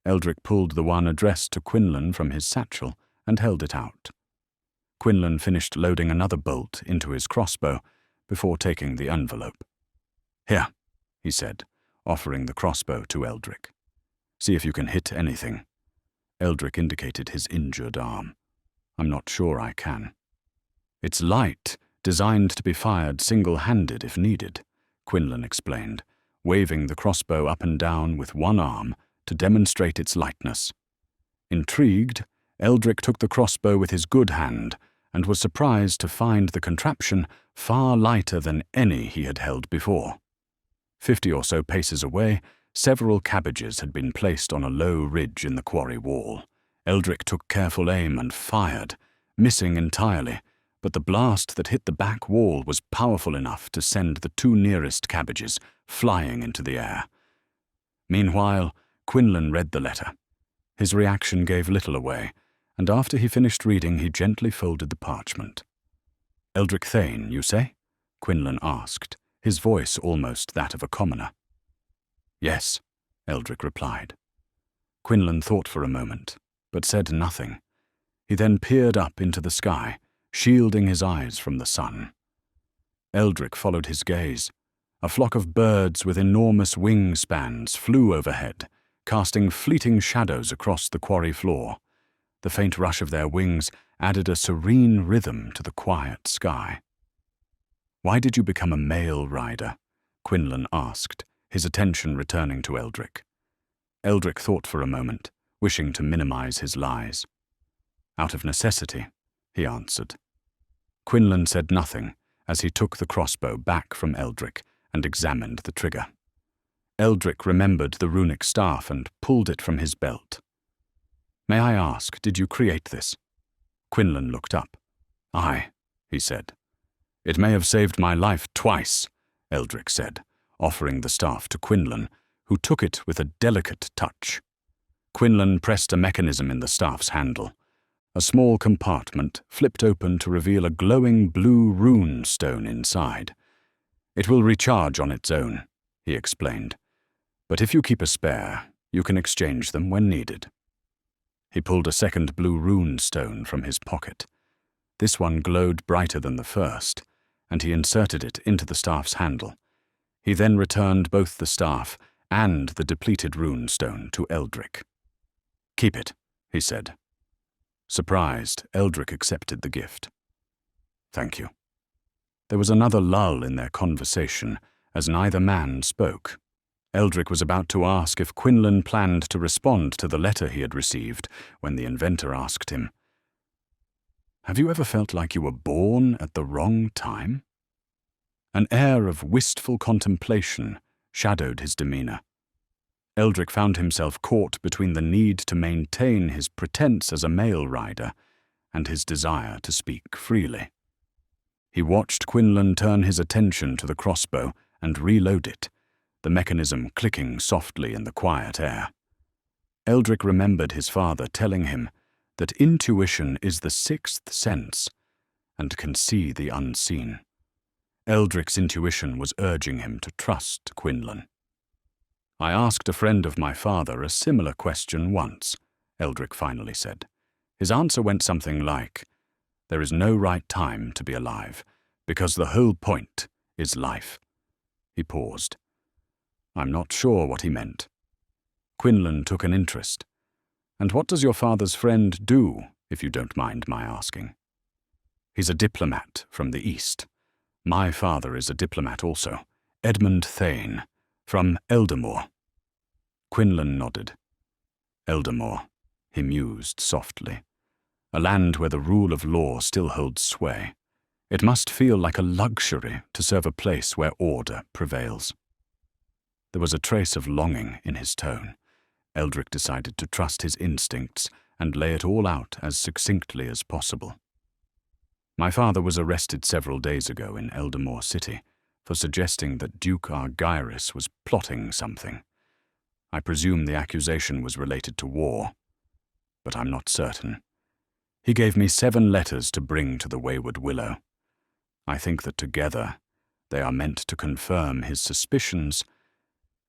Eldric pulled the one addressed to Quinlan from his satchel and held it out. Quinlan finished loading another bolt into his crossbow before taking the envelope. "Here," he said, offering the crossbow to Eldric. "See if you can hit anything." Eldric indicated his injured arm. "I'm not sure I can." "It's light," designed to be fired single-handed if needed, Quinlan explained, waving the crossbow up and down with one arm to demonstrate its lightness. Intrigued, Eldric took the crossbow with his good hand and was surprised to find the contraption far lighter than any he had held before. 50 or so paces away, several cabbages had been placed on a low ridge in the quarry wall. Eldric took careful aim and fired, missing entirely, but the blast that hit the back wall was powerful enough to send the 2 nearest cabbages flying into the air. Meanwhile, Quinlan read the letter. His reaction gave little away, and after he finished reading, he gently folded the parchment. "Eldric Thane, you say?" Quinlan asked, his voice almost that of a commoner. "Yes," Eldric replied. Quinlan thought for a moment, but said nothing. He then peered up into the sky, shielding his eyes from the sun. Eldric followed his gaze. A flock of birds with enormous wingspans flew overhead, casting fleeting shadows across the quarry floor. The faint rush of their wings added a serene rhythm to the quiet sky. "Why did you become a male rider?" Quinlan asked, his attention returning to Eldric. Eldric thought for a moment, wishing to minimize his lies. "Out of necessity," he answered. Quinlan said nothing as he took the crossbow back from Eldric and examined the trigger. Eldric remembered the runic staff and pulled it from his belt. "May I ask, did you create this?" Quinlan looked up. "Aye," he said. "It may have saved my life twice," Eldric said, offering the staff to Quinlan, who took it with a delicate touch. Quinlan pressed a mechanism in the staff's handle. A small compartment flipped open to reveal a glowing blue rune stone inside. "It will recharge on its own," he explained. "But if you keep a spare, you can exchange them when needed." He pulled a second blue rune stone from his pocket. This one glowed brighter than the first, and he inserted it into the staff's handle. He then returned both the staff and the depleted rune stone to Eldric. "Keep it," he said. Surprised, Eldric accepted the gift. "Thank you." There was another lull in their conversation, as neither man spoke. Eldric was about to ask if Quinlan planned to respond to the letter he had received when the Inventor asked him, "Have you ever felt like you were born at the wrong time?" An air of wistful contemplation shadowed his demeanor. Eldric found himself caught between the need to maintain his pretense as a male rider and his desire to speak freely. He watched Quinlan turn his attention to the crossbow and reload it, the mechanism clicking softly in the quiet air. Eldric remembered his father telling him that intuition is the 6th sense and can see the unseen. Eldric's intuition was urging him to trust Quinlan. "I asked a friend of my father a similar question once," Eldric finally said. His answer went something like, "There is no right time to be alive, because the whole point is life." He paused. "I'm not sure what he meant." Quinlan took an interest. "And what does your father's friend do, if you don't mind my asking?" "He's a diplomat from the East. My father is a diplomat also, Edmund Thane, from Eldermoor." Quinlan nodded. "Eldermoor," he mused softly. "A land where the rule of law still holds sway. It must feel like a luxury to serve a place where order prevails." There was a trace of longing in his tone. Eldric decided to trust his instincts and lay it all out as succinctly as possible. "My father was arrested several days ago in Eldermoor City for suggesting that Duke Argyris was plotting something. I presume the accusation was related to war, but I'm not certain. He gave me 7 letters to bring to the Wayward Willow. I think that together they are meant to confirm his suspicions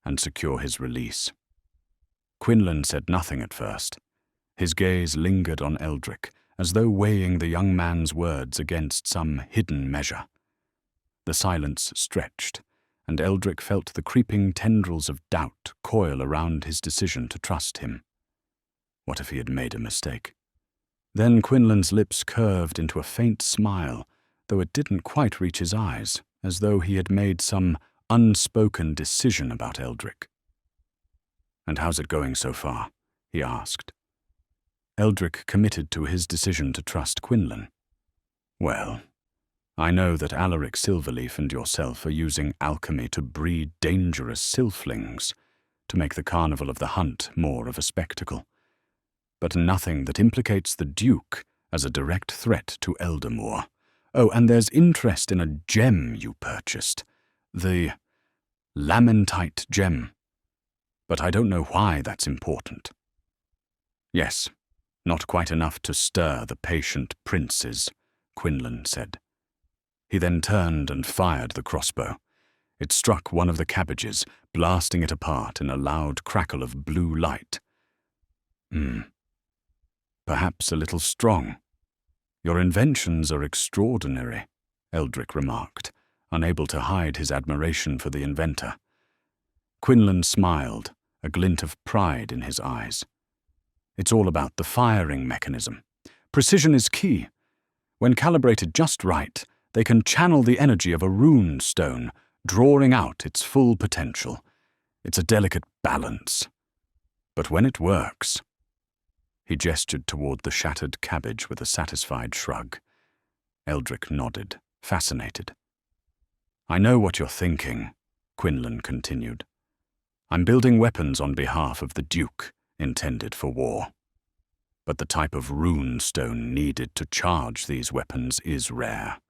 and secure his release." Quinlan said nothing at first. His gaze lingered on Eldric, as though weighing the young man's words against some hidden measure. The silence stretched, and Eldric felt the creeping tendrils of doubt coil around his decision to trust him. What if he had made a mistake? Then Quinlan's lips curved into a faint smile though it didn't quite reach his eyes, as though he had made some unspoken decision about Eldric. "And how's it going so far?" he asked. Eldric committed to his decision to trust Quinlan. "Well, I know that Alaric Silverleaf and yourself are using alchemy to breed dangerous sylphlings, to make the Carnival of the Hunt more of a spectacle. But nothing that implicates the Duke as a direct threat to Eldermoor. Oh, and there's interest in a gem you purchased, the Lamentite gem. But I don't know why that's important." "Yes, not quite enough to stir the patient princes," Quinlan said. He then turned and fired the crossbow. It struck one of the cabbages, blasting it apart in a loud crackle of blue light. Perhaps a little strong. Your inventions are extraordinary," Eldric remarked, unable to hide his admiration for the inventor. Quinlan smiled, a glint of pride in his eyes. "It's all about the firing mechanism. Precision is key. When calibrated just right, they can channel the energy of a rune stone, drawing out its full potential. It's a delicate balance. But when it works—" He gestured toward the shattered cabbage with a satisfied shrug. Eldric nodded, fascinated. "I know what you're thinking," Quinlan continued. "I'm building weapons on behalf of the Duke, intended for war. But the type of rune stone needed to charge these weapons is rare.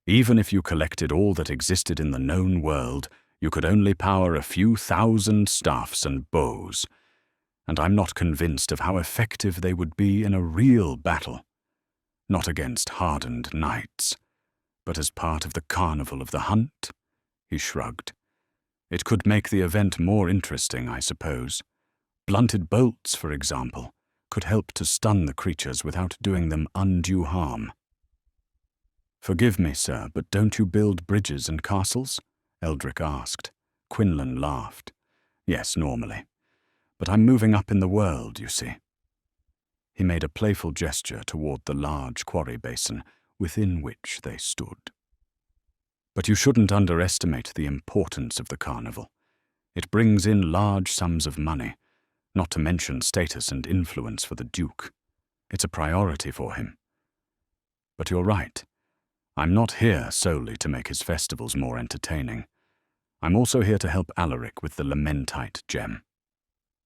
Even if you collected all that existed in the known world, you could only power a few thousand staffs and bows, and I'm not convinced of how effective they would be in a real battle. Not against hardened knights, but as part of the Carnival of the Hunt," he shrugged. "It could make the event more interesting, I suppose. Blunted bolts, for example, could help to stun the creatures without doing them undue harm." "Forgive me, sir, but don't you build bridges and castles?" Eldric asked. Quinlan laughed. "Yes, normally. But I'm moving up in the world, you see." He made a playful gesture toward the large quarry basin within which they stood. "But you shouldn't underestimate the importance of the carnival. It brings in large sums of money, not to mention status and influence for the Duke. It's a priority for him. But you're right. I'm not here solely to make his festivals more entertaining. I'm also here to help Alaric with the Lamentite gem.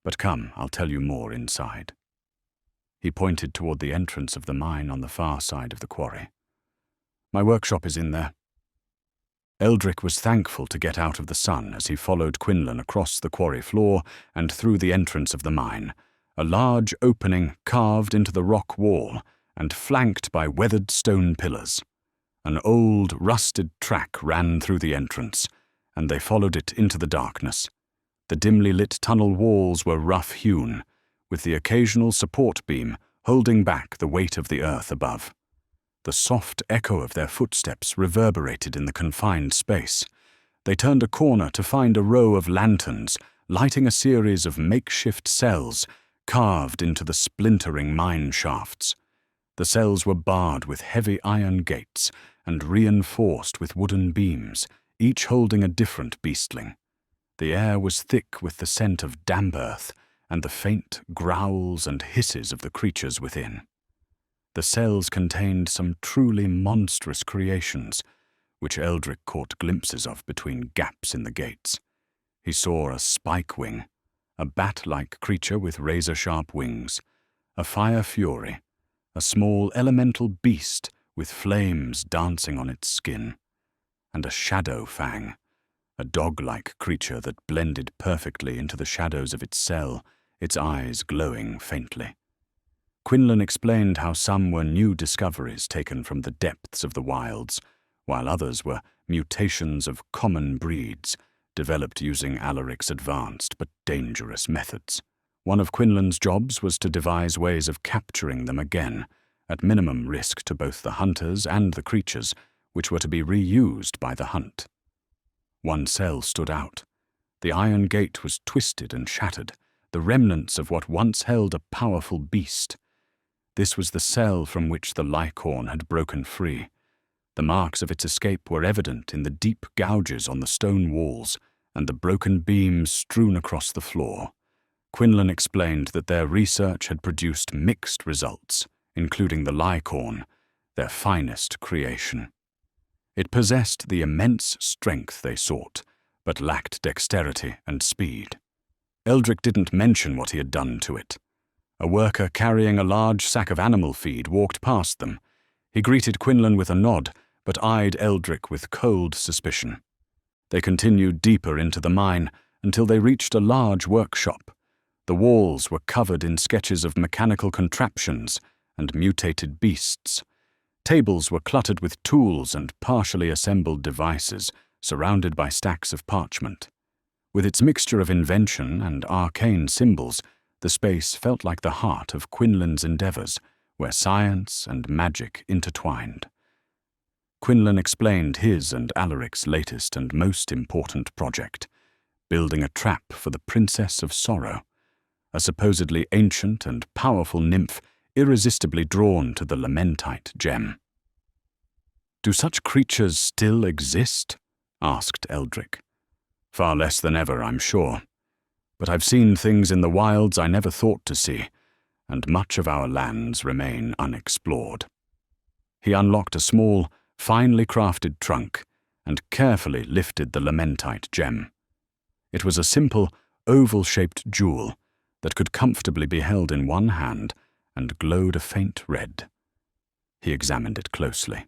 But come, I'll tell you more inside." He pointed toward the entrance of the mine on the far side of the quarry. "My workshop is in there." Eldric was thankful to get out of the sun as he followed Quinlan across the quarry floor and through the entrance of the mine, a large opening carved into the rock wall and flanked by weathered stone pillars. An old, rusted track ran through the entrance, and they followed it into the darkness. The dimly lit tunnel walls were rough-hewn, with the occasional support beam holding back the weight of the earth above. The soft echo of their footsteps reverberated in the confined space. They turned a corner to find a row of lanterns lighting a series of makeshift cells carved into the splintering mine shafts. The cells were barred with heavy iron gates and reinforced with wooden beams, each holding a different beastling. The air was thick with the scent of damp earth and the faint growls and hisses of the creatures within. The cells contained some truly monstrous creations, which Eldric caught glimpses of between gaps in the gates. He saw a spike-wing, a bat-like creature with razor-sharp wings, a fire fury, a small elemental beast with flames dancing on its skin, and a shadow fang, a dog-like creature that blended perfectly into the shadows of its cell, its eyes glowing faintly. Quinlan explained how some were new discoveries taken from the depths of the Wylds, while others were mutations of common breeds, developed using Alaric's advanced but dangerous methods. One of Quinlan's jobs was to devise ways of capturing them again, at minimum risk to both the hunters and the creatures, which were to be reused by the hunt. One cell stood out. The iron gate was twisted and shattered, the remnants of what once held a powerful beast. This was the cell from which the Lycorn had broken free. The marks of its escape were evident in the deep gouges on the stone walls and the broken beams strewn across the floor. Quinlan explained that their research had produced mixed results, including the Lycorn, their finest creation. It possessed the immense strength they sought, but lacked dexterity and speed. Eldric didn't mention what he had done to it. A worker carrying a large sack of animal feed walked past them. He greeted Quinlan with a nod, but eyed Eldric with cold suspicion. They continued deeper into the mine until they reached a large workshop. The walls were covered in sketches of mechanical contraptions and mutated beasts. Tables were cluttered with tools and partially assembled devices, surrounded by stacks of parchment. With its mixture of invention and arcane symbols, the space felt like the heart of Quinlan's endeavors, where science and magic intertwined. Quinlan explained his and Alaric's latest and most important project, building a trap for the Princess of Sorrow, a supposedly ancient and powerful nymph irresistibly drawn to the Lamentite gem. "Do such creatures still exist?" asked Eldric. "Far less than ever, I'm sure. But I've seen things in the Wylds I never thought to see, and much of our lands remain unexplored." He unlocked a small, finely crafted trunk and carefully lifted the Lamentite gem. It was a simple, oval-shaped jewel that could comfortably be held in one hand and glowed a faint red. He examined it closely.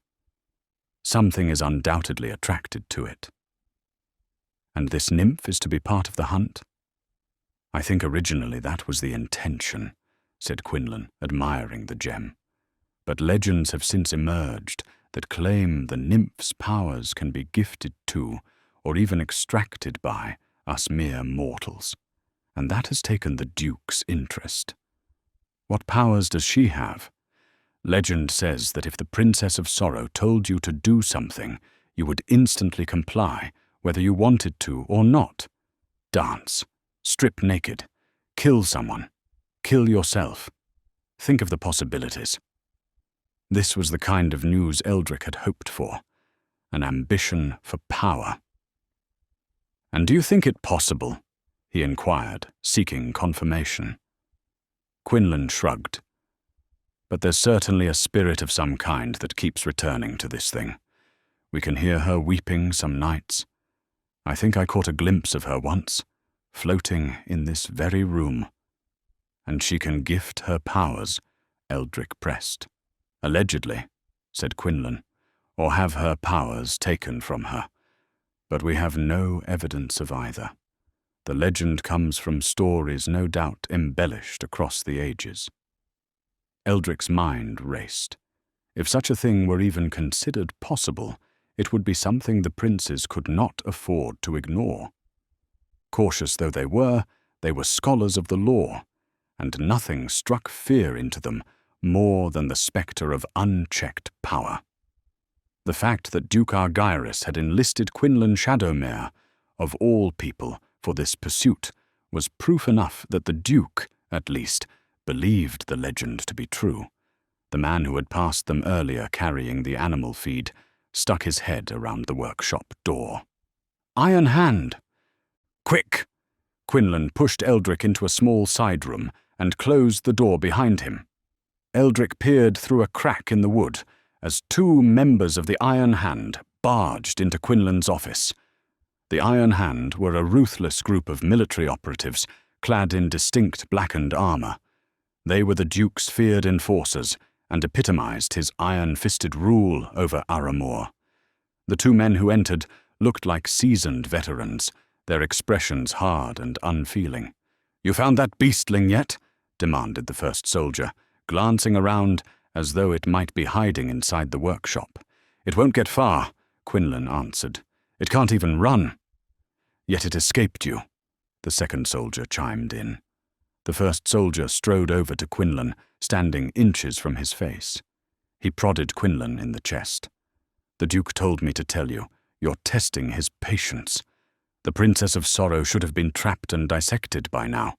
Something is undoubtedly attracted to it. "And this nymph is to be part of the hunt?" "I think originally that was the intention," said Quinlan, admiring the gem. "But legends have since emerged that claim the nymph's powers can be gifted to, or even extracted by, us mere mortals. And that has taken the Duke's interest." "What powers does she have?" "Legend says that if the Princess of Sorrow told you to do something, you would instantly comply, whether you wanted to or not. Dance, strip naked, kill someone, kill yourself. Think of the possibilities." This was the kind of news Eldric had hoped for, an ambition for power. "And do you think it possible?" he inquired, seeking confirmation. Quinlan shrugged. "But there's certainly a spirit of some kind that keeps returning to this thing. We can hear her weeping some nights. I think I caught a glimpse of her once, floating in this very room." "And she can gift her powers," Eldric pressed. "Allegedly," said Quinlan, "or have her powers taken from her. But we have no evidence of either. The legend comes from stories no doubt embellished across the ages." Eldric's mind raced. If such a thing were even considered possible, it would be something the princes could not afford to ignore. Cautious though they were scholars of the law, and nothing struck fear into them more than the spectre of unchecked power. The fact that Duke Argyrus had enlisted Quinlan Shadowmere, of all people, for this pursuit was proof enough that the Duke, at least, believed the legend to be true. The man who had passed them earlier carrying the animal feed stuck his head around the workshop door. "Iron Hand!" "Quick!" Quinlan pushed Eldric into a small side room and closed the door behind him. Eldric peered through a crack in the wood as two members of the Iron Hand barged into Quinlan's office. The Iron Hand were a ruthless group of military operatives clad in distinct blackened armor. They were the Duke's feared enforcers and epitomized his iron-fisted rule over Eldermoor. The two men who entered looked like seasoned veterans, their expressions hard and unfeeling. "You found that beastling yet?" demanded the first soldier, glancing around as though it might be hiding inside the workshop. "It won't get far," Quinlan answered. "It can't even run." "Yet it escaped you," the second soldier chimed in. The first soldier strode over to Quinlan, standing inches from his face. He prodded Quinlan in the chest. "The Duke told me to tell you, you're testing his patience. The Princess of Sorrow should have been trapped and dissected by now."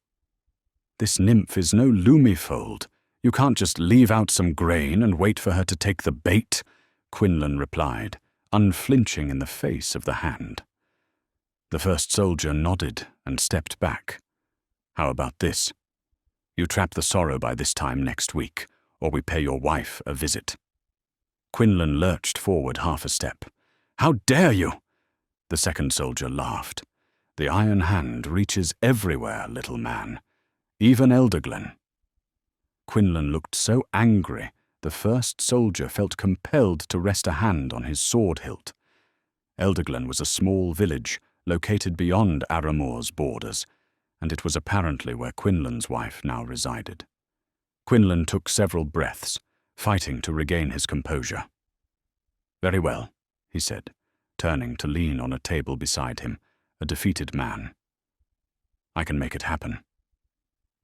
"This nymph is no Lumifold. You can't just leave out some grain and wait for her to take the bait," Quinlan replied, unflinching in the face of the hand. The first soldier nodded and stepped back. How about this? You trap the sorrow by this time next week, or we pay your wife a visit. Quinlan lurched forward half a step. How dare you? The second soldier laughed. The iron hand reaches everywhere, little man. Even Elderglen. Quinlan looked so angry, the first soldier felt compelled to rest a hand on his sword hilt. Elderglen was a small village located beyond Eldermoor's borders, and it was apparently where Quinlan's wife now resided. Quinlan took several breaths, fighting to regain his composure. Very well, he said, turning to lean on a table beside him, a defeated man. I can make it happen.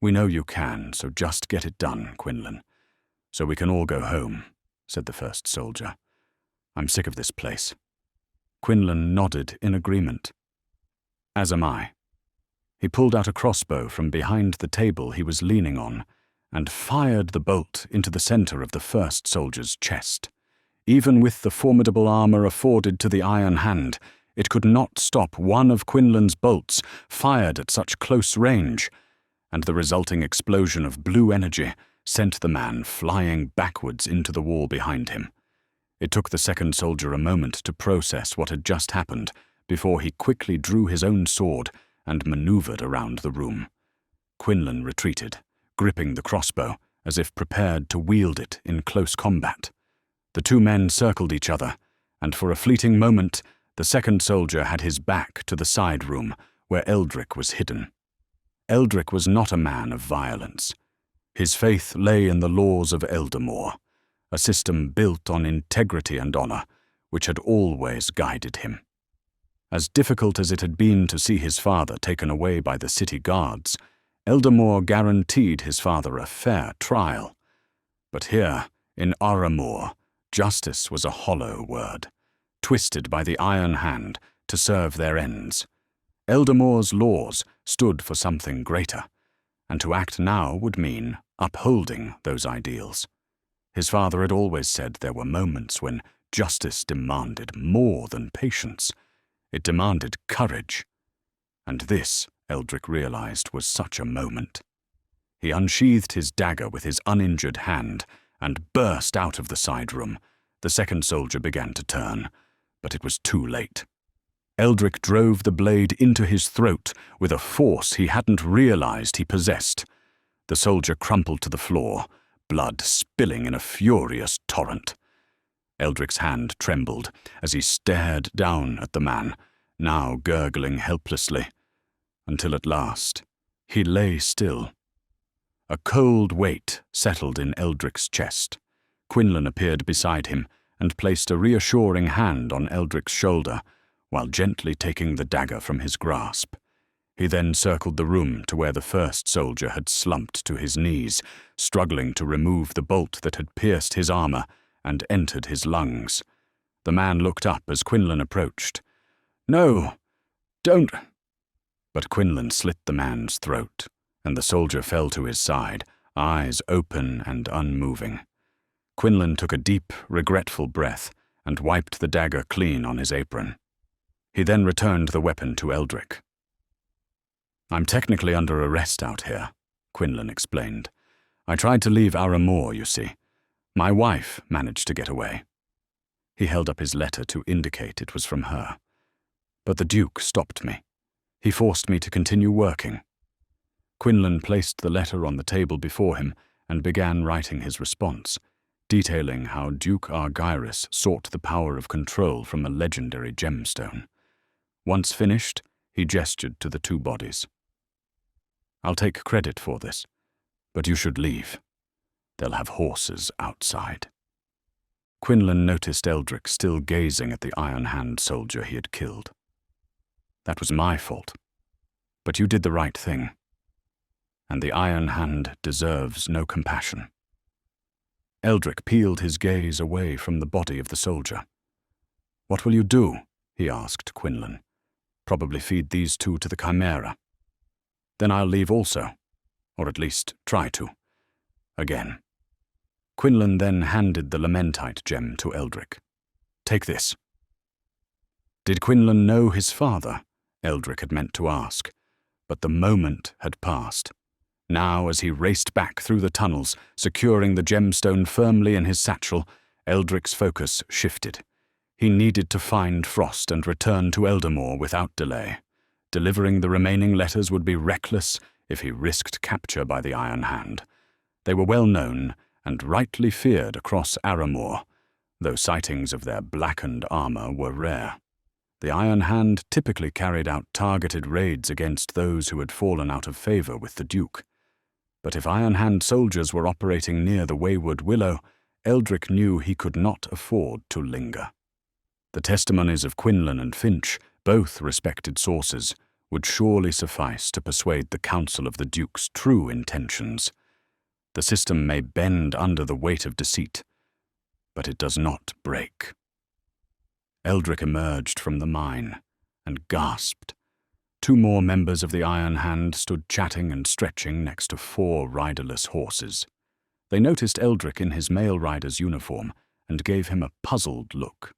We know you can, so just get it done, Quinlan. So we can all go home, said the first soldier. I'm sick of this place. Quinlan nodded in agreement. As am I. He pulled out a crossbow from behind the table he was leaning on and fired the bolt into the center of the first soldier's chest. Even with the formidable armor afforded to the iron hand, it could not stop one of Quinlan's bolts fired at such close range, and the resulting explosion of blue energy sent the man flying backwards into the wall behind him. It took the second soldier a moment to process what had just happened before he quickly drew his own sword and maneuvered around the room. Quinlan retreated, gripping the crossbow as if prepared to wield it in close combat. The two men circled each other, and for a fleeting moment, the second soldier had his back to the side room where Eldric was hidden. Eldric was not a man of violence. His faith lay in the laws of Eldermoor, a system built on integrity and honor, which had always guided him. As difficult as it had been to see his father taken away by the city guards, Eldermoor guaranteed his father a fair trial. But here, in Eldermoor, justice was a hollow word, twisted by the iron hand to serve their ends. Eldermoor's laws stood for something greater, and to act now would mean upholding those ideals. His father had always said there were moments when justice demanded more than patience. It demanded courage. And this, Eldric realized, was such a moment. He unsheathed his dagger with his uninjured hand and burst out of the side room. The second soldier began to turn, but it was too late. Eldric drove the blade into his throat with a force he hadn't realized he possessed. The soldier crumpled to the floor, blood spilling in a furious torrent. Eldric's hand trembled as he stared down at the man, now gurgling helplessly, until at last he lay still. A cold weight settled in Eldric's chest. Quinlan appeared beside him and placed a reassuring hand on Eldric's shoulder, while gently taking the dagger from his grasp. He then circled the room to where the first soldier had slumped to his knees, struggling to remove the bolt that had pierced his armor and entered his lungs. The man looked up as Quinlan approached. "No, don't." But Quinlan slit the man's throat, and the soldier fell to his side, eyes open and unmoving. Quinlan took a deep, regretful breath and wiped the dagger clean on his apron. He then returned the weapon to Eldric. "I'm technically under arrest out here," Quinlan explained. "I tried to leave Eldermoor, you see. My wife managed to get away." He held up his letter to indicate it was from her. But the Duke stopped me. He forced me to continue working. Quinlan placed the letter on the table before him and began writing his response, detailing how Duke Argyris sought the power of control from a legendary gemstone. Once finished, he gestured to the two bodies. "I'll take credit for this, but you should leave. They'll have horses outside." Quinlan noticed Eldric still gazing at the Iron Hand soldier he had killed. "That was my fault, but you did the right thing, and the Iron Hand deserves no compassion." Eldric peeled his gaze away from the body of the soldier. "What will you do?" he asked Quinlan. "Probably feed these two to the Chimera. Then I'll leave also, or at least try to. Again." Quinlan then handed the Lamentite gem to Eldric. take this." Did Quinlan know his father? Eldric had meant to ask, but the moment had passed. Now, as he raced back through the tunnels, securing the gemstone firmly in his satchel, Eldric's focus shifted. He needed to find Frost and return to Eldermoor without delay. Delivering the remaining letters would be reckless if he risked capture by the Iron Hand. They were well known and rightly feared across Arramoor, though sightings of their blackened armor were rare. The Iron Hand typically carried out targeted raids against those who had fallen out of favor with the Duke. But if Iron Hand soldiers were operating near the wayward Willow, Eldric knew he could not afford to linger. The testimonies of Quinlan and Finch, both respected sources, would surely suffice to persuade the Council of the Duke's true intentions. The system may bend under the weight of deceit, but it does not break. Eldric emerged from the mine and gasped. 2 more members of the Iron Hand stood chatting and stretching next to 4 riderless horses. They noticed Eldric in his mail rider's uniform and gave him a puzzled look.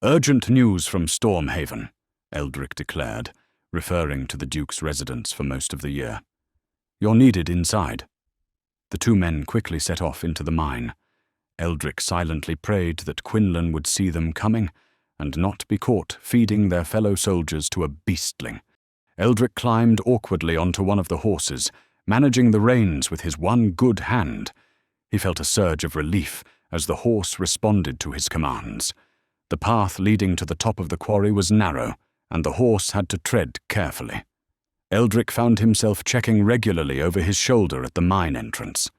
"Urgent news from Stormhaven," Eldric declared, referring to the Duke's residence for most of the year. "You're needed inside." The 2 men quickly set off into the mine. Eldric silently prayed that Quinlan would see them coming and not be caught feeding their fellow soldiers to a beastling. Eldric climbed awkwardly onto one of the horses, managing the reins with his one good hand. He felt a surge of relief as the horse responded to his commands. The path leading to the top of the quarry was narrow, and the horse had to tread carefully. Eldric found himself checking regularly over his shoulder at the mine entrance.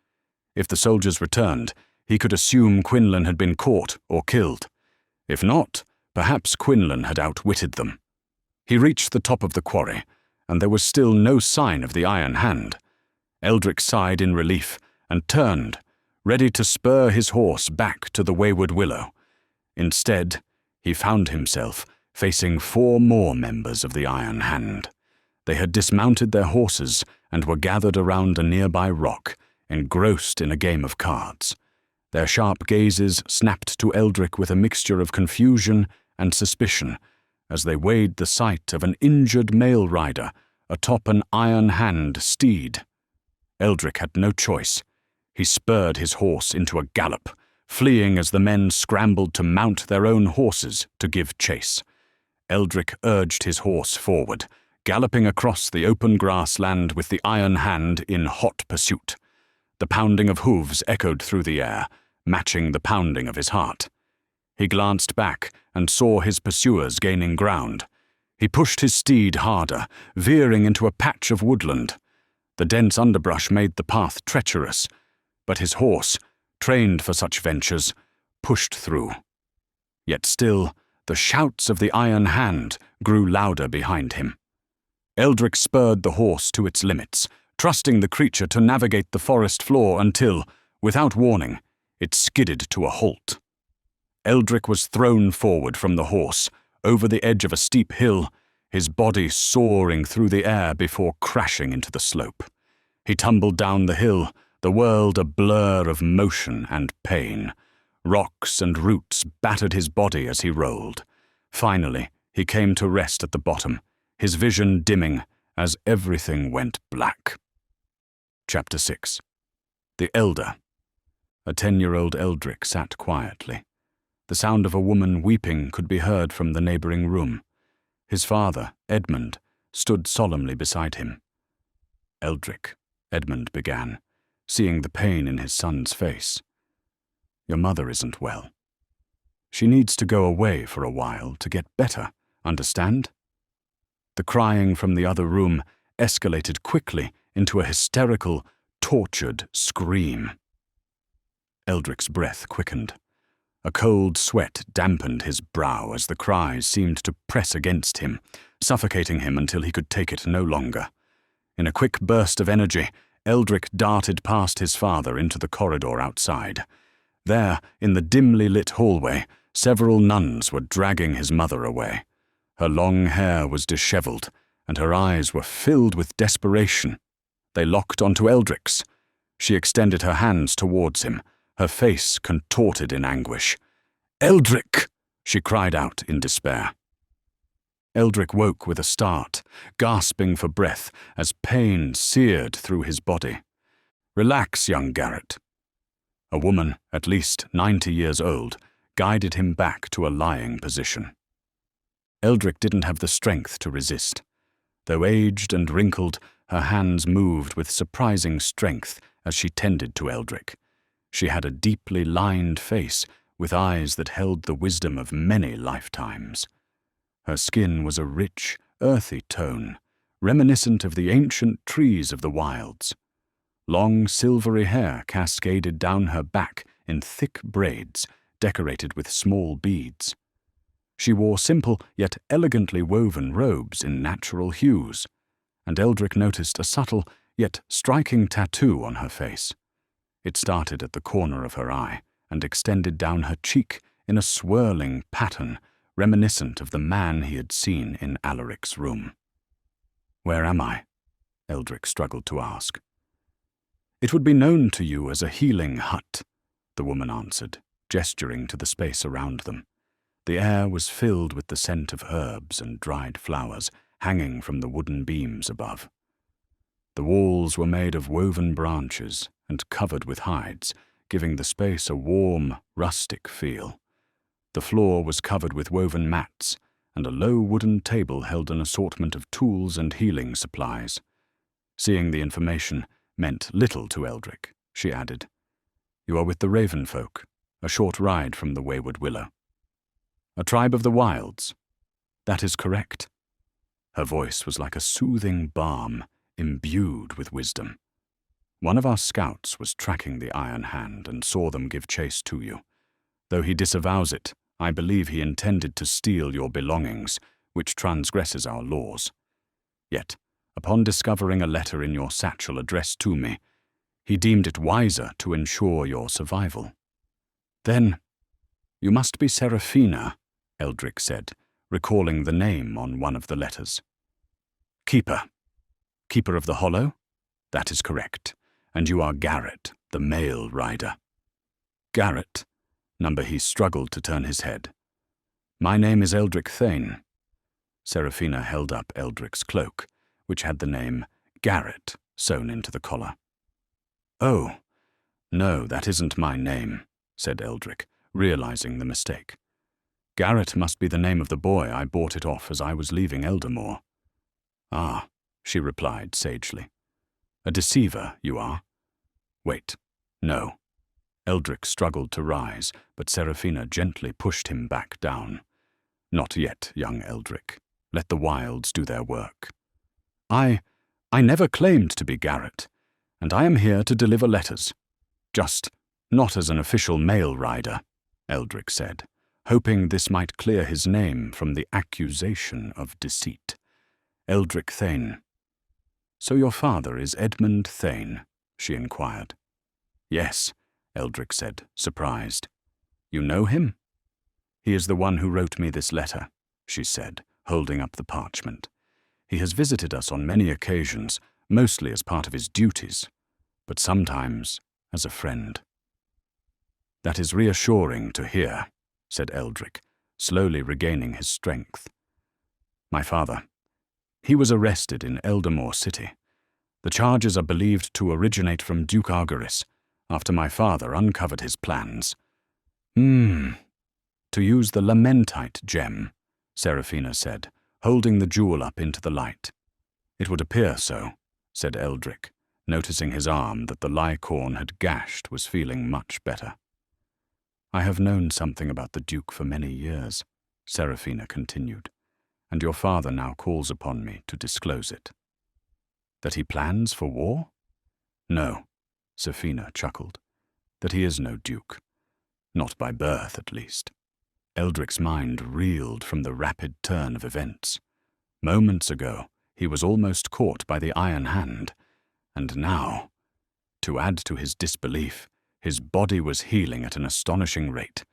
If the soldiers returned, he could assume Quinlan had been caught or killed. If not, perhaps Quinlan had outwitted them. He reached the top of the quarry, and there was still no sign of the Iron Hand. Eldric sighed in relief and turned, ready to spur his horse back to the wayward Willow. Instead, he found himself facing 4 more members of the Iron Hand. They had dismounted their horses and were gathered around a nearby rock, engrossed in a game of cards. Their sharp gazes snapped to Eldric with a mixture of confusion and suspicion as they weighed the sight of an injured mail rider atop an Iron Hand steed. Eldric had no choice. He spurred his horse into a gallop, fleeing as the men scrambled to mount their own horses to give chase. Eldric urged his horse forward, galloping across the open grassland with the Iron Hand in hot pursuit. The pounding of hooves echoed through the air, matching the pounding of his heart. He glanced back and saw his pursuers gaining ground. He pushed his steed harder, veering into a patch of woodland. The dense underbrush made the path treacherous, but his horse, trained for such ventures, pushed through. Yet still, the shouts of the Iron Hand grew louder behind him. Eldric spurred the horse to its limits, trusting the creature to navigate the forest floor until, without warning, it skidded to a halt. Eldric was thrown forward from the horse, over the edge of a steep hill, his body soaring through the air before crashing into the slope. He tumbled down the hill, the world a blur of motion and pain. Rocks and roots battered his body as he rolled. Finally, he came to rest at the bottom, his vision dimming as everything went black. Chapter 6. The Elder. A 10-year-old Eldric sat quietly. The sound of a woman weeping could be heard from the neighboring room. His father, Edmund, stood solemnly beside him. "Eldric," Edmund began, seeing the pain in his son's face. "Your mother isn't well. She needs to go away for a while to get better, understand?" The crying from the other room escalated quickly into a hysterical, tortured scream. Eldric's breath quickened. A cold sweat dampened his brow as the cries seemed to press against him, suffocating him until he could take it no longer. In a quick burst of energy, Eldric darted past his father into the corridor outside. There, in the dimly lit hallway, several nuns were dragging his mother away. Her long hair was disheveled, and her eyes were filled with desperation. They locked onto Eldric's. She extended her hands towards him, her face contorted in anguish. "Eldric!" she cried out in despair. Eldric woke with a start, gasping for breath as pain seared through his body. "Relax, young Garrett." A woman, at least 90 years old, guided him back to a lying position. Eldric didn't have the strength to resist. Though aged and wrinkled, her hands moved with surprising strength as she tended to Eldric. She had a deeply lined face with eyes that held the wisdom of many lifetimes. Her skin was a rich, earthy tone, reminiscent of the ancient trees of the Wylds. Long silvery hair cascaded down her back in thick braids decorated with small beads. She wore simple yet elegantly woven robes in natural hues, and Eldric noticed a subtle yet striking tattoo on her face. It started at the corner of her eye and extended down her cheek in a swirling pattern reminiscent of the man he had seen in Alaric's room. "Where am I?" Eldric struggled to ask. "It would be known to you as a healing hut," the woman answered, gesturing to the space around them. The air was filled with the scent of herbs and dried flowers hanging from the wooden beams above. The walls were made of woven branches and covered with hides, giving the space a warm, rustic feel. The floor was covered with woven mats, and a low wooden table held an assortment of tools and healing supplies. Seeing the information meant little to Eldric, she added. "You are with the Raven folk, a short ride from the Wayward Willow." "A tribe of the Wylds." "That is correct." Her voice was like a soothing balm, imbued with wisdom. "One of our scouts was tracking the Iron Hand and saw them give chase to you. Though he disavows it, I believe he intended to steal your belongings, which transgresses our laws. Yet, upon discovering a letter in your satchel addressed to me, he deemed it wiser to ensure your survival." "Then, you must be Seraphina," Eldric said, recalling the name on one of the letters. "Keeper. Keeper of the Hollow? That is correct. And you are Garrett, the male rider." "Garrett?" Numberhe struggled to turn his head. "My name is Eldric Thane." Seraphina held up Eldric's cloak, which had the name Garrett sewn into the collar. "Oh, no, that isn't my name," said Eldric, realizing the mistake. "Garrett must be the name of the boy I bought it off as I was leaving Eldermoor." "Ah," she replied sagely. "A deceiver, you are." "Wait, no." Eldric struggled to rise, but Seraphina gently pushed him back down. "Not yet, young Eldric. Let the Wylds do their work." I never claimed to be Garrett, and I am here to deliver letters. Just not as an official mail rider," Eldric said, hoping this might clear his name from the accusation of deceit. "Eldric Thane." "So your father is Edmund Thane?" she inquired. "Yes," Eldric said, surprised. "You know him?" "He is the one who wrote me this letter," she said, holding up the parchment. "He has visited us on many occasions, mostly as part of his duties, but sometimes as a friend." "That is reassuring to hear," said Eldric, slowly regaining his strength. "My father, he was arrested in Eldermoor City. The charges are believed to originate from Duke Argyris, after my father uncovered his plans. To use the Lamentite gem," Seraphina said, holding the jewel up into the light. "It would appear so," said Eldric, noticing his arm that the licorn had gashed was feeling much better. "I have known something about the Duke for many years," Seraphina continued, "and your father now calls upon me to disclose it." "That he plans for war?" "No," Seraphina chuckled. "That he is no duke. Not by birth, at least." Eldric's mind reeled from the rapid turn of events. Moments ago, he was almost caught by the Iron Hand, and now, to add to his disbelief, his body was healing at an astonishing rate.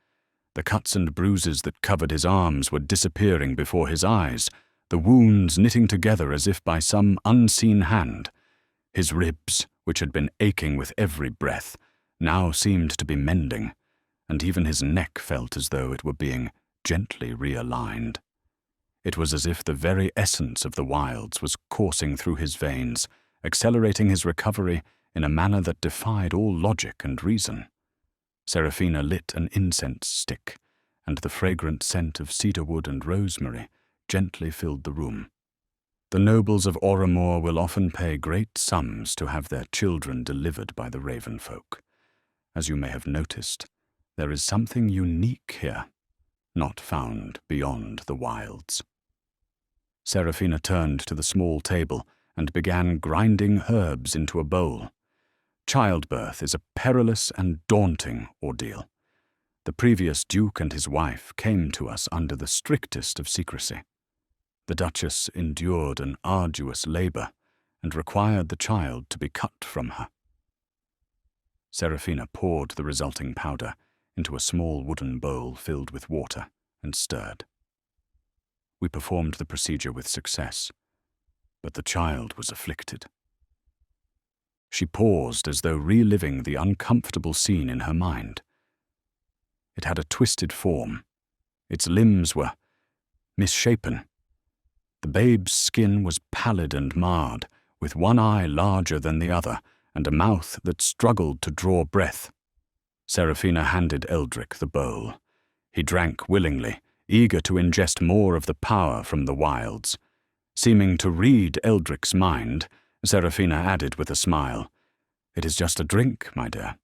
The cuts and bruises that covered his arms were disappearing before his eyes, the wounds knitting together as if by some unseen hand. His ribs, which had been aching with every breath, now seemed to be mending, and even his neck felt as though it were being gently realigned. It was as if the very essence of the Wylds was coursing through his veins, accelerating his recovery in a manner that defied all logic and reason. Seraphina lit an incense stick, and the fragrant scent of cedarwood and rosemary gently filled the room. The nobles of Eldermoor will often pay great sums to have their children delivered by the raven folk. As you may have noticed, there is something unique here, not found beyond the Wylds. Seraphina turned to the small table and began grinding herbs into a bowl. Childbirth is a perilous and daunting ordeal. The previous duke and his wife came to us under the strictest of secrecy. The Duchess endured an arduous labor and required the child to be cut from her. Seraphina poured the resulting powder into a small wooden bowl filled with water and stirred. We performed the procedure with success, but the child was afflicted. She paused as though reliving the uncomfortable scene in her mind. It had a twisted form. Its limbs were misshapen. The babe's skin was pallid and marred, with one eye larger than the other, and a mouth that struggled to draw breath. Seraphina handed Eldric the bowl. He drank willingly, eager to ingest more of the power from the Wylds. Seeming to read Eldric's mind, Seraphina added with a smile, "It is just a drink, my dear."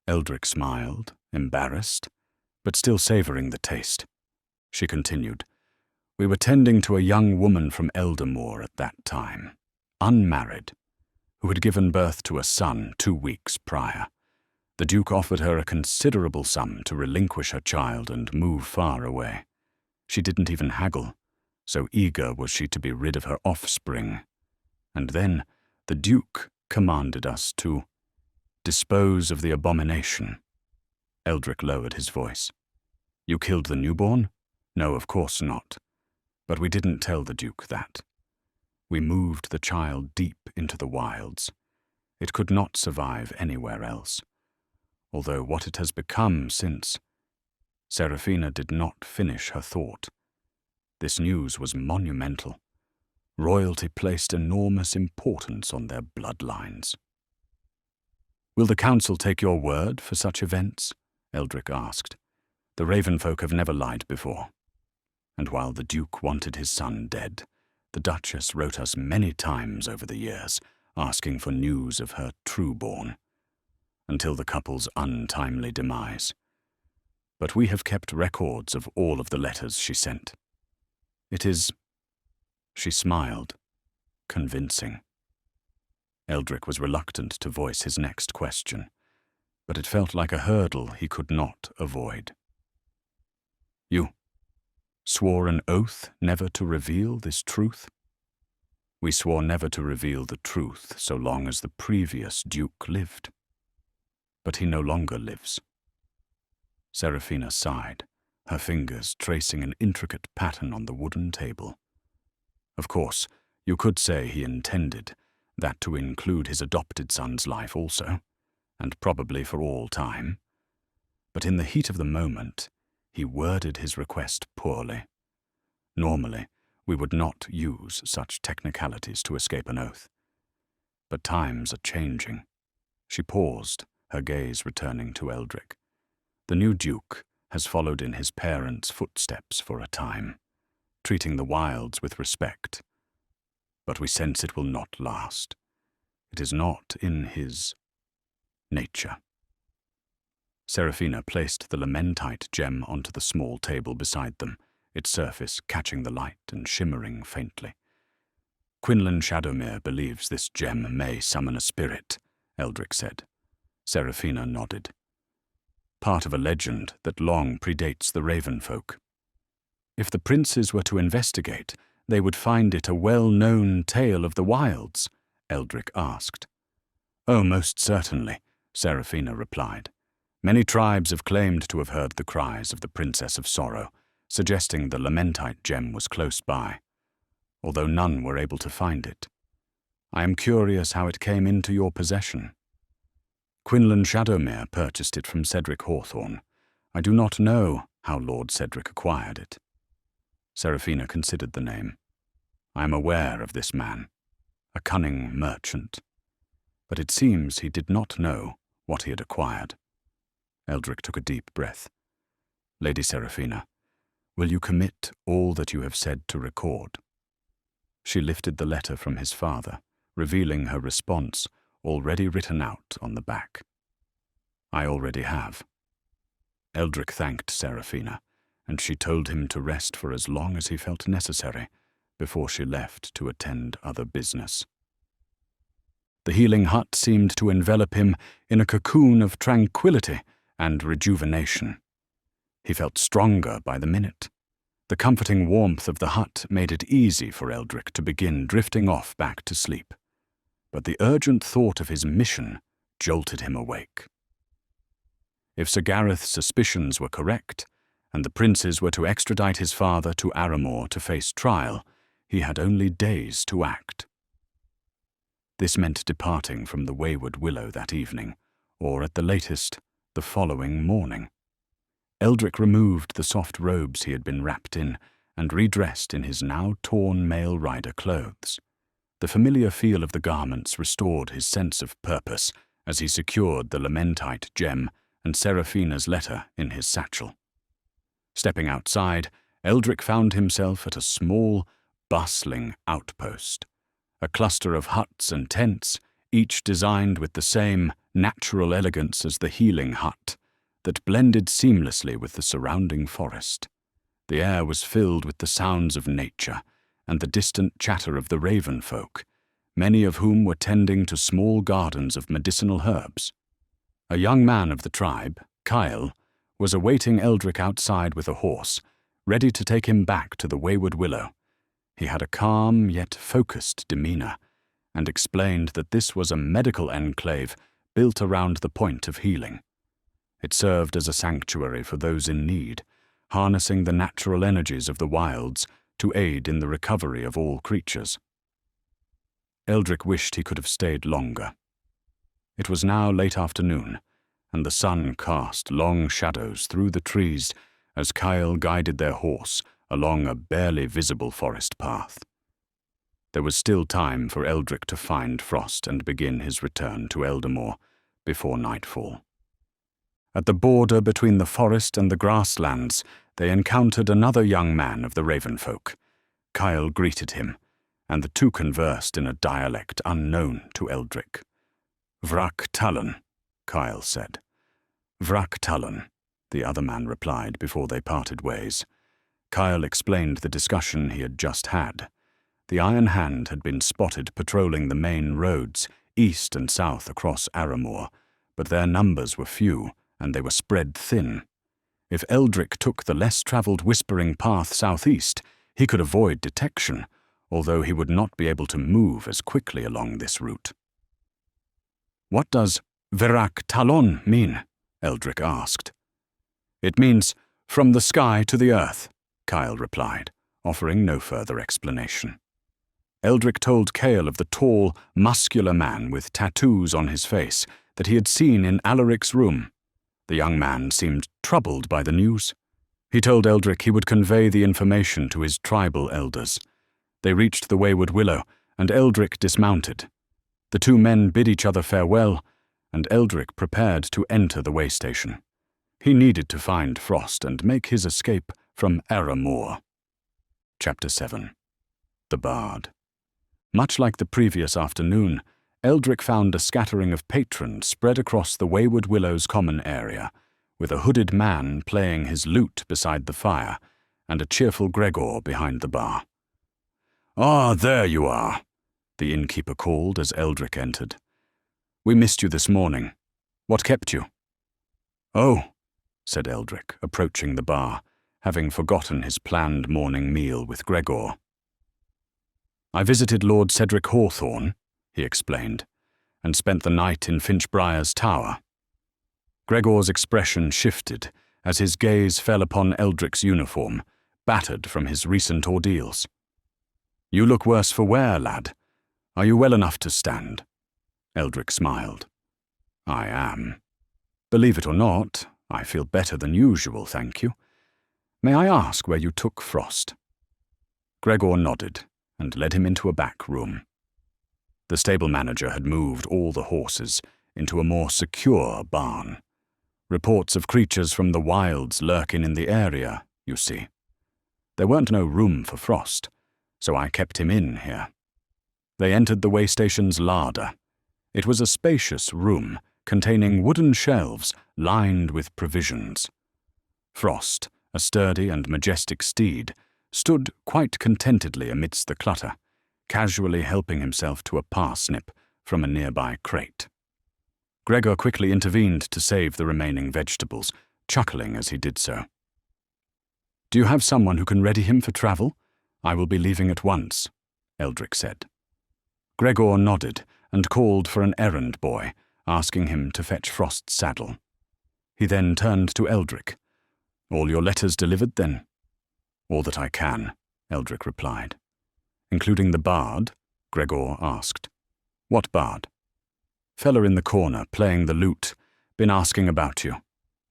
Eldric smiled, embarrassed, but still savoring the taste. She continued, "We were tending to a young woman from Eldermoor at that time, unmarried, who had given birth to a son 2 weeks prior. The Duke offered her a considerable sum to relinquish her child and move far away. She didn't even haggle, so eager was she to be rid of her offspring. And then the Duke commanded us to dispose of the abomination." Eldric lowered his voice. "You killed the newborn? No, of course not. But we didn't tell the Duke that. We moved the child deep into the Wylds. It could not survive anywhere else. Although what it has become since..." Seraphina did not finish her thought. This news was monumental. Royalty placed enormous importance on their bloodlines. "Will the Council take your word for such events?" Eldric asked. "The Ravenfolk have never lied before. And while the Duke wanted his son dead, the Duchess wrote us many times over the years, asking for news of her true-born, until the couple's untimely demise. But we have kept records of all of the letters she sent. It is..." She smiled, convincing. Eldric was reluctant to voice his next question, but it felt like a hurdle he could not avoid. "You swore an oath never to reveal this truth?" "We swore never to reveal the truth so long as the previous Duke lived. But he no longer lives." Seraphina sighed, her fingers tracing an intricate pattern on the wooden table. "Of course, you could say he intended that to include his adopted son's life also, and probably for all time. But in the heat of the moment, he worded his request poorly. Normally, we would not use such technicalities to escape an oath. But times are changing." She paused, her gaze returning to Eldric. "The new Duke has followed in his parents' footsteps for a time, treating the Wylds with respect. But we sense it will not last. It is not in his nature." Seraphina placed the lamentite gem onto the small table beside them, its surface catching the light and shimmering faintly. "Quinlan Shadowmere believes this gem may summon a spirit," Eldric said. Seraphina nodded. "Part of a legend that long predates the Ravenfolk. If the princes were to investigate, they would find it a well-known tale of the Wylds?" Eldric asked. "Oh, most certainly," Seraphina replied. "Many tribes have claimed to have heard the cries of the Princess of Sorrow, suggesting the lamentite gem was close by, although none were able to find it. I am curious how it came into your possession." "Quinlan Shadowmere purchased it from Cedric Hawthorne. I do not know how Lord Cedric acquired it. Seraphina considered the name. I am aware of this man, a cunning merchant. But it seems he did not know what he had acquired. Eldric took a deep breath. Lady Seraphina, will you commit all that you have said to record? She lifted the letter from his father, revealing her response already written out on the back. I already have. Eldric thanked Seraphina, and she told him to rest for as long as he felt necessary before she left to attend other business. The healing hut seemed to envelop him in a cocoon of tranquility and rejuvenation. He felt stronger by the minute. The comforting warmth of the hut made it easy for Eldric to begin drifting off back to sleep. But the urgent thought of his mission jolted him awake. If Sir Gareth's suspicions were correct, and the princes were to extradite his father to Eldermoor to face trial, he had only days to act. This meant departing from the Wayward Willow that evening, or at the latest, the following morning. Eldric removed the soft robes he had been wrapped in and redressed in his now torn male rider clothes. The familiar feel of the garments restored his sense of purpose as he secured the lamentite gem and Seraphina's letter in his satchel. Stepping outside, Eldric found himself at a small, bustling outpost. A cluster of huts and tents, each designed with the same natural elegance as the healing hut, that blended seamlessly with the surrounding forest. The air was filled with the sounds of nature and the distant chatter of the raven folk, many of whom were tending to small gardens of medicinal herbs. A young man of the tribe, Kyle, was awaiting Eldric outside with a horse, ready to take him back to the Wayward Willow. He had a calm yet focused demeanor, and explained that this was a medical enclave built around the point of healing. It served as a sanctuary for those in need, harnessing the natural energies of the Wylds to aid in the recovery of all creatures. Eldric wished he could have stayed longer. It was now late afternoon, and the sun cast long shadows through the trees as Kyle guided their horse along a barely visible forest path. There was still time for Eldric to find Frost and begin his return to Eldermoor before nightfall. At the border between the forest and the grasslands, they encountered another young man of the Ravenfolk. Kyle greeted him, and the two conversed in a dialect unknown to Eldric. "Vrak Talon," Kyle said. "Vrak Talon," the other man replied before they parted ways. Kyle explained the discussion he had just had. The Iron Hand had been spotted patrolling the main roads, east and south across Eldermoor, but their numbers were few, and they were spread thin. If Eldric took the less-travelled whispering path southeast, he could avoid detection, although he would not be able to move as quickly along this route. "What does Vrak Talon mean?" Eldric asked. "It means from the sky to the earth," Kyle replied, offering no further explanation. Eldric told Kyle of the tall, muscular man with tattoos on his face that he had seen in Alaric's room. The young man seemed troubled by the news. He told Eldric he would convey the information to his tribal elders. They reached the Wayward Willow, and Eldric dismounted. The two men bid each other farewell, and Eldric prepared to enter the way station. He needed to find Frost and make his escape from Eldermoor. Chapter 7. The Bard. Much like the previous afternoon, Eldric found a scattering of patrons spread across the Wayward Willow's common area, with a hooded man playing his lute beside the fire, and a cheerful Gregor behind the bar. "Ah, there you are," the innkeeper called as Eldric entered. "We missed you this morning. What kept you?" "Oh," said Eldric, approaching the bar, having forgotten his planned morning meal with Gregor. "I visited Lord Cedric Hawthorne," he explained, "and spent the night in Finchbriar's tower." Gregor's expression shifted as his gaze fell upon Eldric's uniform, battered from his recent ordeals. "You look worse for wear, lad. Are you well enough to stand?" Eldric smiled. "I am. Believe it or not, I feel better than usual, thank you. May I ask where you took Frost?" Gregor nodded and led him into a back room. The stable manager had moved all the horses into a more secure barn. Reports of creatures from the Wylds lurking in the area, you see. There weren't no room for Frost, so I kept him in here. They entered the waystation's larder. It was a spacious room containing wooden shelves lined with provisions. Frost, a sturdy and majestic steed, stood quite contentedly amidst the clutter, casually helping himself to a parsnip from a nearby crate. Gregor quickly intervened to save the remaining vegetables, chuckling as he did so. "Do you have someone who can ready him for travel? I will be leaving at once," Eldric said. Gregor nodded and called for an errand boy, asking him to fetch Frost's saddle. He then turned to Eldric. "All your letters delivered, then?" "All that I can," Eldric replied. "Including the bard?" Gregor asked. "What bard?" "Fella in the corner, playing the lute. Been asking about you,"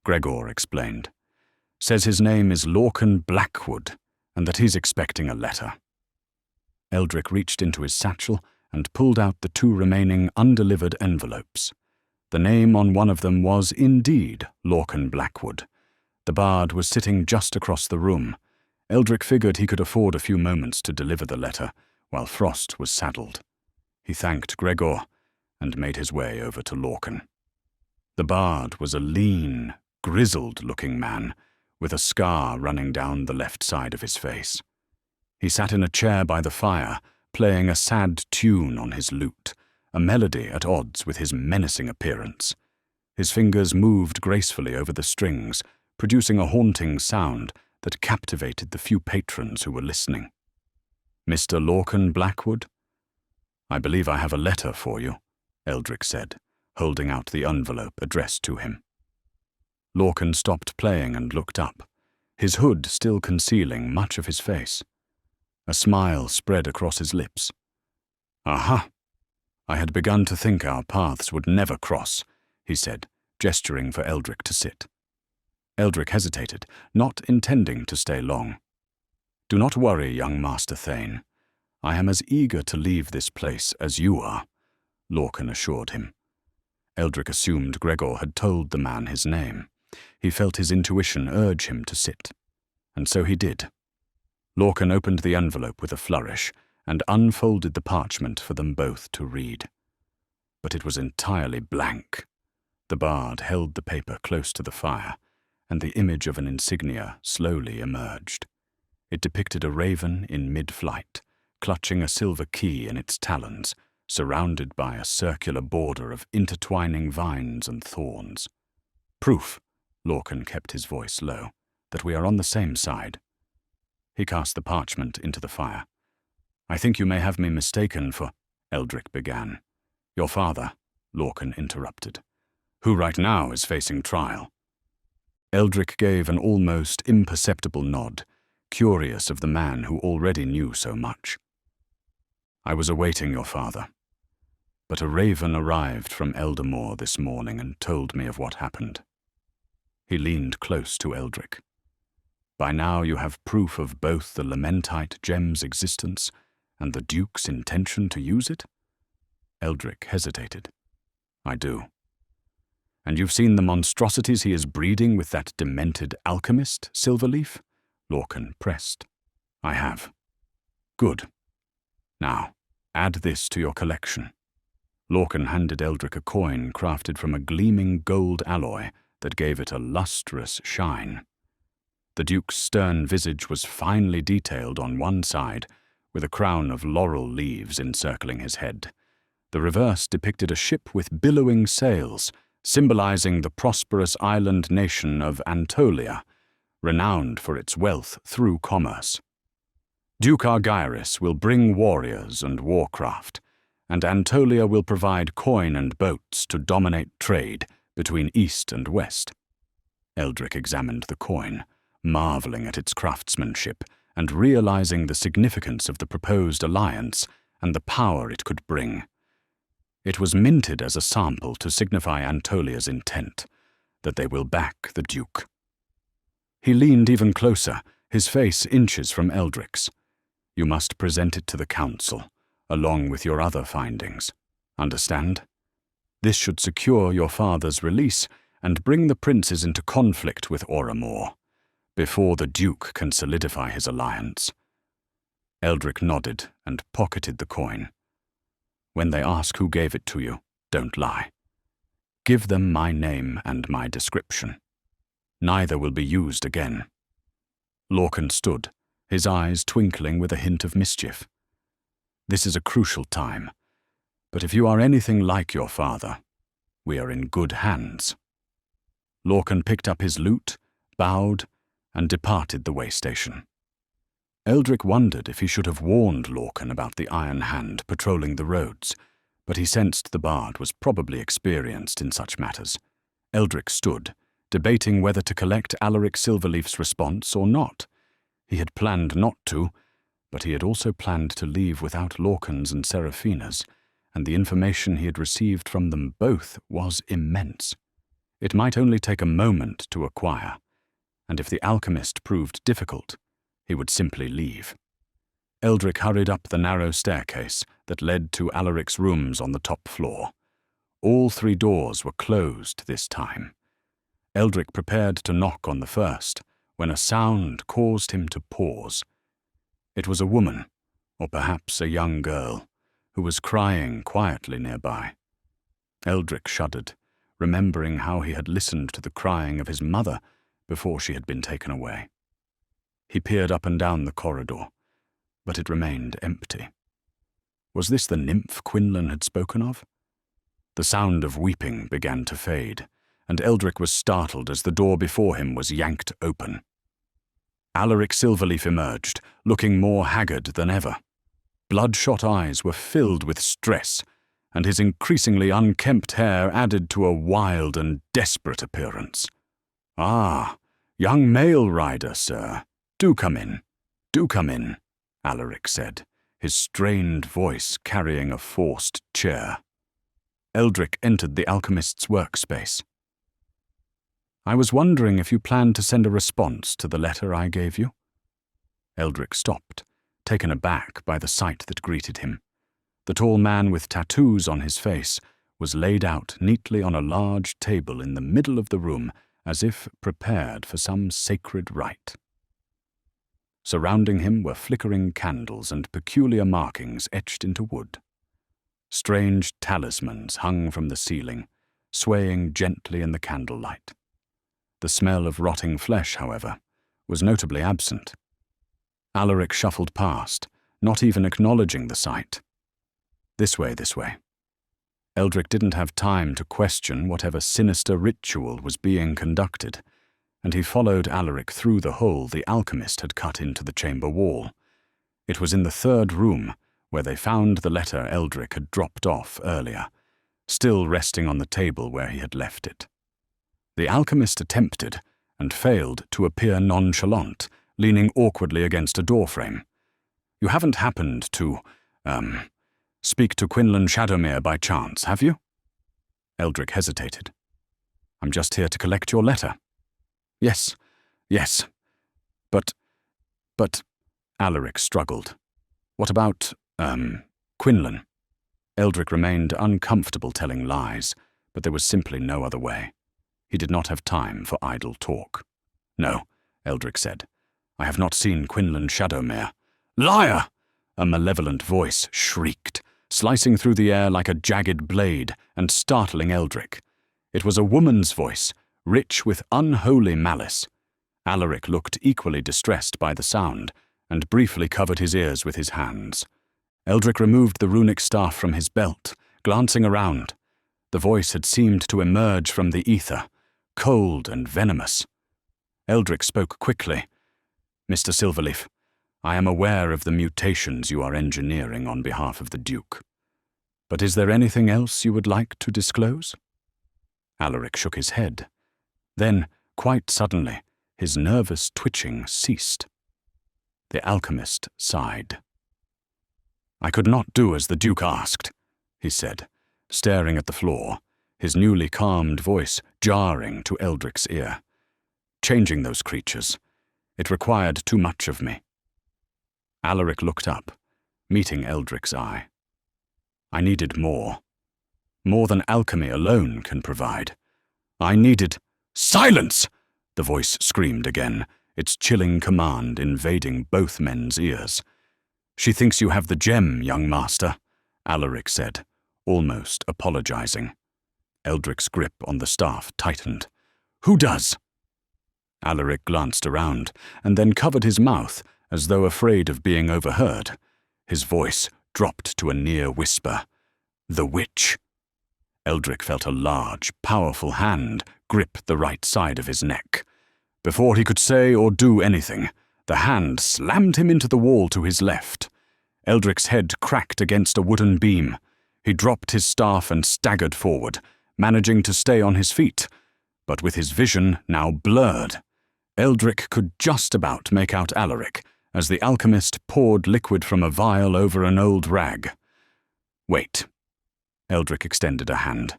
Gregor explained. "Says his name is Lorcan Blackwood, and that he's expecting a letter." Eldric reached into his satchel and pulled out the 2 remaining undelivered envelopes. The name on one of them was indeed Lorcan Blackwood. The bard was sitting just across the room. Eldric figured he could afford a few moments to deliver the letter, while Frost was saddled. He thanked Gregor and made his way over to Lorcan. The bard was a lean, grizzled-looking man, with a scar running down the left side of his face. He sat in a chair by the fire, playing a sad tune on his lute, a melody at odds with his menacing appearance. His fingers moved gracefully over the strings, producing a haunting sound that captivated the few patrons who were listening. "Mr. Lorcan Blackwood?" "I believe I have a letter for you," Eldric said, holding out the envelope addressed to him. Lorcan stopped playing and looked up, his hood still concealing much of his face. A smile spread across his lips. "Aha! I had begun to think our paths would never cross," he said, gesturing for Eldric to sit. Eldric hesitated, not intending to stay long. "Do not worry, young Master Thane. I am as eager to leave this place as you are," Lorcan assured him. Eldric assumed Gregor had told the man his name. He felt his intuition urge him to sit, and so he did. Lorcan opened the envelope with a flourish and unfolded the parchment for them both to read. But it was entirely blank. The bard held the paper close to the fire, and the image of an insignia slowly emerged. It depicted a raven in mid-flight, clutching a silver key in its talons, surrounded by a circular border of intertwining vines and thorns. "Proof," Lorcan kept his voice low, "that we are on the same side." He cast the parchment into the fire. "I think you may have me mistaken for—" Eldric began. "Your father," Lorcan interrupted, "who right now is facing trial." Eldric gave an almost imperceptible nod, curious of the man who already knew so much. "I was awaiting your father, but a raven arrived from Eldermoor this morning and told me of what happened." He leaned close to Eldric. "By now you have proof of both the Lamentite gem's existence and the Duke's intention to use it?" Eldric hesitated. "I do." "And you've seen the monstrosities he is breeding with that demented alchemist, Silverleaf?" Lorcan pressed. "I have." "Good. Now, add this to your collection." Lorcan handed Eldric a coin crafted from a gleaming gold alloy that gave it a lustrous shine. The Duke's stern visage was finely detailed on one side, with a crown of laurel leaves encircling his head. The reverse depicted a ship with billowing sails, symbolizing the prosperous island nation of Antolia, renowned for its wealth through commerce. "Duke Argyris will bring warriors and warcraft, and Antolia will provide coin and boats to dominate trade between East and West." Eldric examined the coin, marveling at its craftsmanship and realizing the significance of the proposed alliance and the power it could bring. It was minted as a sample to signify Antolia's intent, that they will back the Duke. He leaned even closer, his face inches from Eldric's. "You must present it to the council, along with your other findings. Understand? This should secure your father's release and bring the princes into conflict with Eldermoor, before the Duke can solidify his alliance." Eldric nodded and pocketed the coin. "When they ask who gave it to you, don't lie. Give them my name and my description. Neither will be used again." Lorcan stood, his eyes twinkling with a hint of mischief. "This is a crucial time, but if you are anything like your father, we are in good hands." Lorcan picked up his lute, bowed, and departed the way station. Eldric wondered if he should have warned Lorcan about the Iron Hand patrolling the roads, but he sensed the bard was probably experienced in such matters. Eldric stood, debating whether to collect Alaric Silverleaf's response or not. He had planned not to, but he had also planned to leave without Lorcan's and Seraphina's, and the information he had received from them both was immense. It might only take a moment to acquire, and if the alchemist proved difficult, he would simply leave. Eldric hurried up the narrow staircase that led to Alaric's rooms on the top floor. All 3 doors were closed this time. Eldric prepared to knock on the first, when a sound caused him to pause. It was a woman, or perhaps a young girl, who was crying quietly nearby. Eldric shuddered, remembering how he had listened to the crying of his mother before she had been taken away. He peered up and down the corridor, but it remained empty. Was this the nymph Quinlan had spoken of? The sound of weeping began to fade, and Eldric was startled as the door before him was yanked open. Alaric Silverleaf emerged, looking more haggard than ever. Bloodshot eyes were filled with stress, and his increasingly unkempt hair added to a wild and desperate appearance. "Ah, young mail rider, sir. Do come in. Do come in," Alaric said, his strained voice carrying a forced chair. Eldric entered the alchemist's workspace. "I was wondering if you planned to send a response to the letter I gave you." Eldric stopped, taken aback by the sight that greeted him. The tall man with tattoos on his face was laid out neatly on a large table in the middle of the room, as if prepared for some sacred rite. Surrounding him were flickering candles and peculiar markings etched into wood. Strange talismans hung from the ceiling, swaying gently in the candlelight. The smell of rotting flesh, however, was notably absent. Alaric shuffled past, not even acknowledging the sight. This way, this way. Eldric didn't have time to question whatever sinister ritual was being conducted, and he followed Alaric through the hole the alchemist had cut into the chamber wall. It was in the 3rd room, where they found the letter Eldric had dropped off earlier, still resting on the table where he had left it. The alchemist attempted, and failed to appear nonchalant, leaning awkwardly against a doorframe. "You haven't happened to, speak to Quinlan Shadowmere by chance, have you?" Eldric hesitated. "I'm just here to collect your letter." Yes. But, Alaric struggled. "What about, Quinlan?" Eldric remained uncomfortable telling lies, but there was simply no other way. He did not have time for idle talk. "No," Eldric said. "I have not seen Quinlan Shadowmere." "Liar!" a malevolent voice shrieked, slicing through the air like a jagged blade and startling Eldric. It was a woman's voice, rich with unholy malice. Alaric looked equally distressed by the sound, and briefly covered his ears with his hands. Eldric removed the runic staff from his belt, glancing around. The voice had seemed to emerge from the ether, cold and venomous. Eldric spoke quickly. "Mr. Silverleaf, I am aware of the mutations you are engineering on behalf of the Duke. But is there anything else you would like to disclose?" Alaric shook his head. Then, quite suddenly, his nervous twitching ceased. The alchemist sighed. "I could not do as the Duke asked," he said, staring at the floor, his newly calmed voice jarring to Eldric's ear. changing those creatures. It required too much of me. Alaric looked up, meeting Eldric's eye. I needed more. More than alchemy alone can provide. I needed— Silence! The voice screamed again, its chilling command invading both men's ears. She thinks you have the gem, young master, Alaric said, almost apologizing. Eldric's grip on the staff tightened. Who does? Alaric glanced around, and then covered his mouth, as though afraid of being overheard. His voice dropped to a near whisper. The witch. Eldric felt a large, powerful hand grip the right side of his neck. Before he could say or do anything, the hand slammed him into the wall to his left. Eldric's head cracked against a wooden beam. He dropped his staff and staggered forward, managing to stay on his feet, but with his vision now blurred. Eldric could just about make out Alaric, as the alchemist poured liquid from a vial over an old rag. Wait. Eldric extended a hand.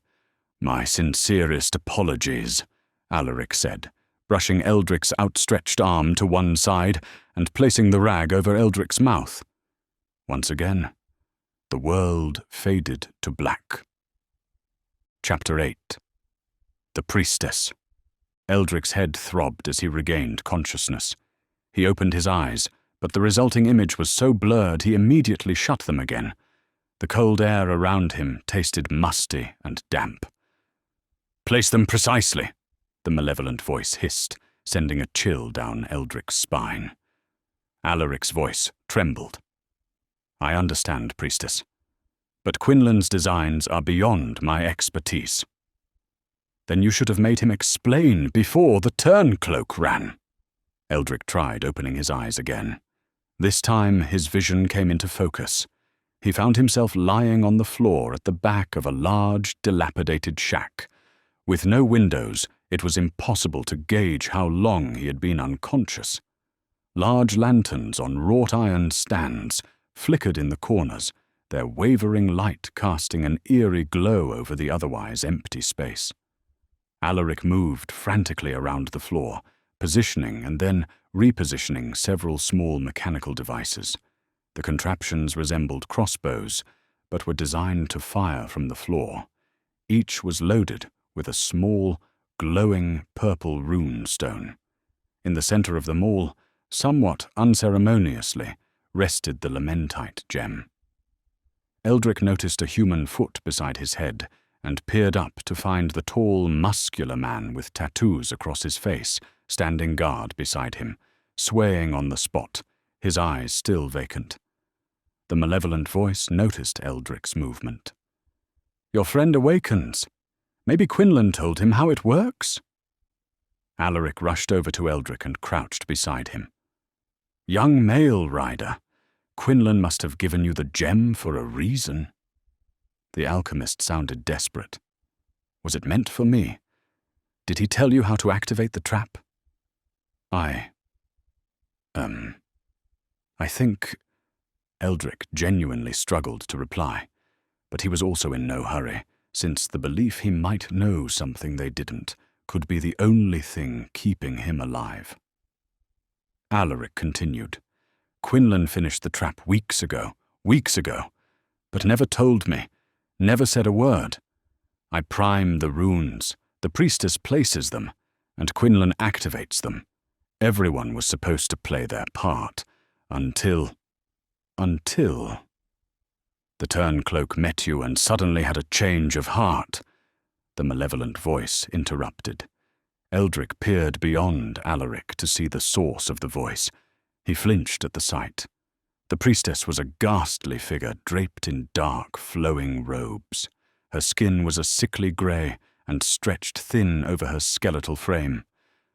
My sincerest apologies, Alaric said, brushing Eldric's outstretched arm to one side and placing the rag over Eldric's mouth. Once again, the world faded to black. Chapter 8. The Priestess. Eldric's head throbbed as he regained consciousness. He opened his eyes, but the resulting image was so blurred he immediately shut them again. The cold air around him tasted musty and damp. Place them precisely, the malevolent voice hissed, sending a chill down Eldric's spine. Alaric's voice trembled. I understand, Priestess, but Quinlan's designs are beyond my expertise. Then you should have made him explain before the turncloak ran. Eldric tried opening his eyes again. This time his vision came into focus. He found himself lying on the floor at the back of a large, dilapidated shack. With no windows, it was impossible to gauge how long he had been unconscious. Large lanterns on wrought iron stands flickered in the corners, their wavering light casting an eerie glow over the otherwise empty space. Alaric moved frantically around the floor, positioning and then repositioning several small mechanical devices. The contraptions resembled crossbows, but were designed to fire from the floor. Each was loaded with a small, glowing purple rune stone. In the center of them all, somewhat unceremoniously, rested the lamentite gem. Eldric noticed a human foot beside his head and peered up to find the tall, muscular man with tattoos across his face standing guard beside him, swaying on the spot, his eyes still vacant. The malevolent voice noticed Eldric's movement. Your friend awakens. Maybe Quinlan told him how it works? Alaric rushed over to Eldric and crouched beside him. Young male rider, Quinlan must have given you the gem for a reason. The alchemist sounded desperate. Was it meant for me? Did he tell you how to activate the trap? I think— Eldric genuinely struggled to reply, but he was also in no hurry, since the belief he might know something they didn't could be the only thing keeping him alive. Alaric continued. Quinlan finished the trap weeks ago, but never told me, never said a word. I prime the runes, the priestess places them, and Quinlan activates them. Everyone was supposed to play their part, until the turncloak met you and suddenly had a change of heart. The malevolent voice interrupted. Eldric peered beyond Alaric to see the source of the voice. He flinched at the sight. The priestess was a ghastly figure draped in dark, flowing robes. Her skin was a sickly grey and stretched thin over her skeletal frame.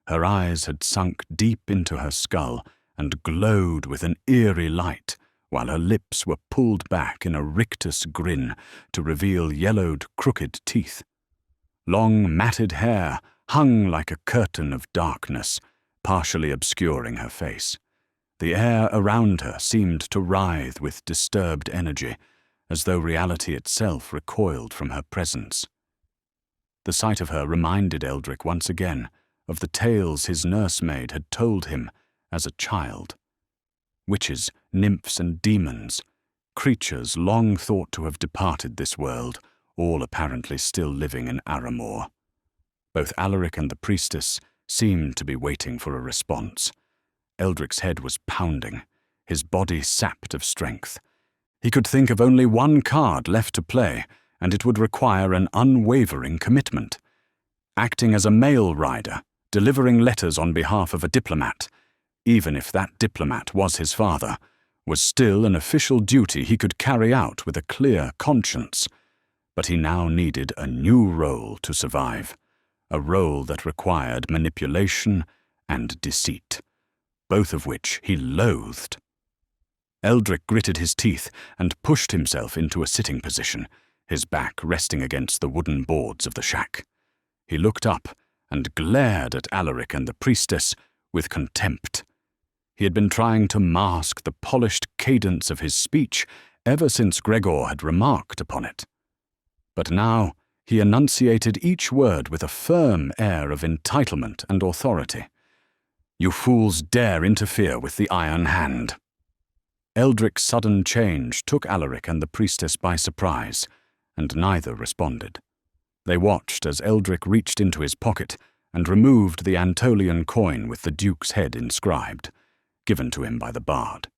Her eyes had sunk deep into her skull and glowed with an eerie light, while her lips were pulled back in a rictus grin to reveal yellowed, crooked teeth. Long, matted hair hung like a curtain of darkness, partially obscuring her face. The air around her seemed to writhe with disturbed energy, as though reality itself recoiled from her presence. The sight of her reminded Eldric once again of the tales his nursemaid had told him as a child. Witches, nymphs, and demons, creatures long thought to have departed this world, all apparently still living in Eldermoor. Both Alaric and the Priestess seemed to be waiting for a response. Eldric's head was pounding, his body sapped of strength. He could think of only one card left to play, and it would require an unwavering commitment. Acting as a mail rider, delivering letters on behalf of a diplomat, even if that diplomat was his father, was still an official duty he could carry out with a clear conscience. But he now needed a new role to survive, a role that required manipulation and deceit, both of which he loathed. Eldric gritted his teeth and pushed himself into a sitting position, his back resting against the wooden boards of the shack. He looked up and glared at Alaric and the Priestess with contempt. He had been trying to mask the polished cadence of his speech ever since Gregor had remarked upon it. But now he enunciated each word with a firm air of entitlement and authority. "You fools dare interfere with the Iron Hand." Eldric's sudden change took Alaric and the Priestess by surprise, and neither responded. They watched as Eldric reached into his pocket and removed the Antolian coin with the Duke's head inscribed, given to him by the bard.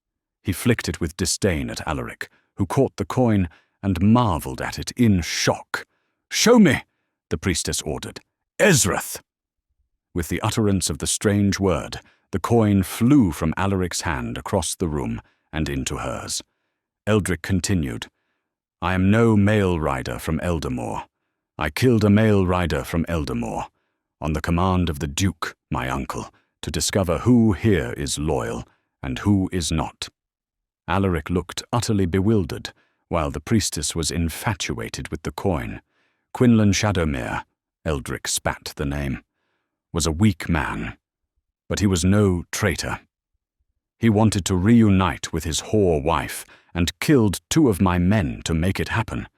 He flicked it with disdain at Alaric, who caught the coin and marveled at it in shock. "Show me," the Priestess ordered. "Ezrath!" With the utterance of the strange word, the coin flew from Alaric's hand across the room and into hers. Eldric continued, "I am no mail rider from Eldermoor. I killed a mail rider from Eldermoor, on the command of the Duke, my uncle, to discover who here is loyal and who is not." Alaric looked utterly bewildered, while the Priestess was infatuated with the coin. Quinlan Shadowmere, Eldric spat the name, was a weak man, but he was no traitor. He wanted to reunite with his whore wife and killed 2 of my men to make it happen.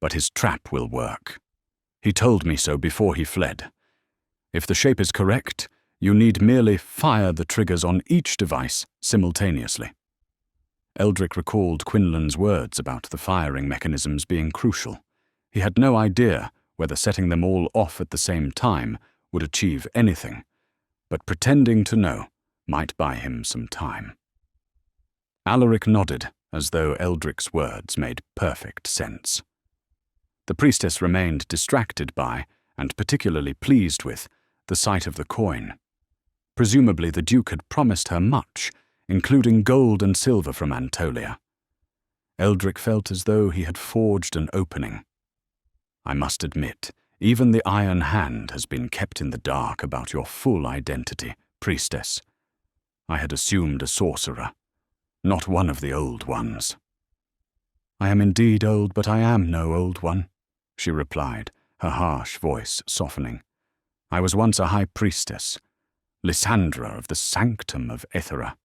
But his trap will work. He told me so before he fled. If the shape is correct, you need merely fire the triggers on each device simultaneously. Eldric recalled Quinlan's words about the firing mechanisms being crucial. He had no idea whether setting them all off at the same time would achieve anything, but pretending to know might buy him some time. Alaric nodded, as though Eldric's words made perfect sense. The Priestess remained distracted by, and particularly pleased with, the sight of the coin. Presumably the Duke had promised her much, including gold and silver from Anatolia. Eldric felt as though he had forged an opening. "I must admit, even the Iron Hand has been kept in the dark about your full identity, Priestess. I had assumed a sorcerer, not one of the old ones." "I am indeed old, but I am no old one," she replied, her harsh voice softening. "I was once a high priestess, Lysandra of the Sanctum of Ethera."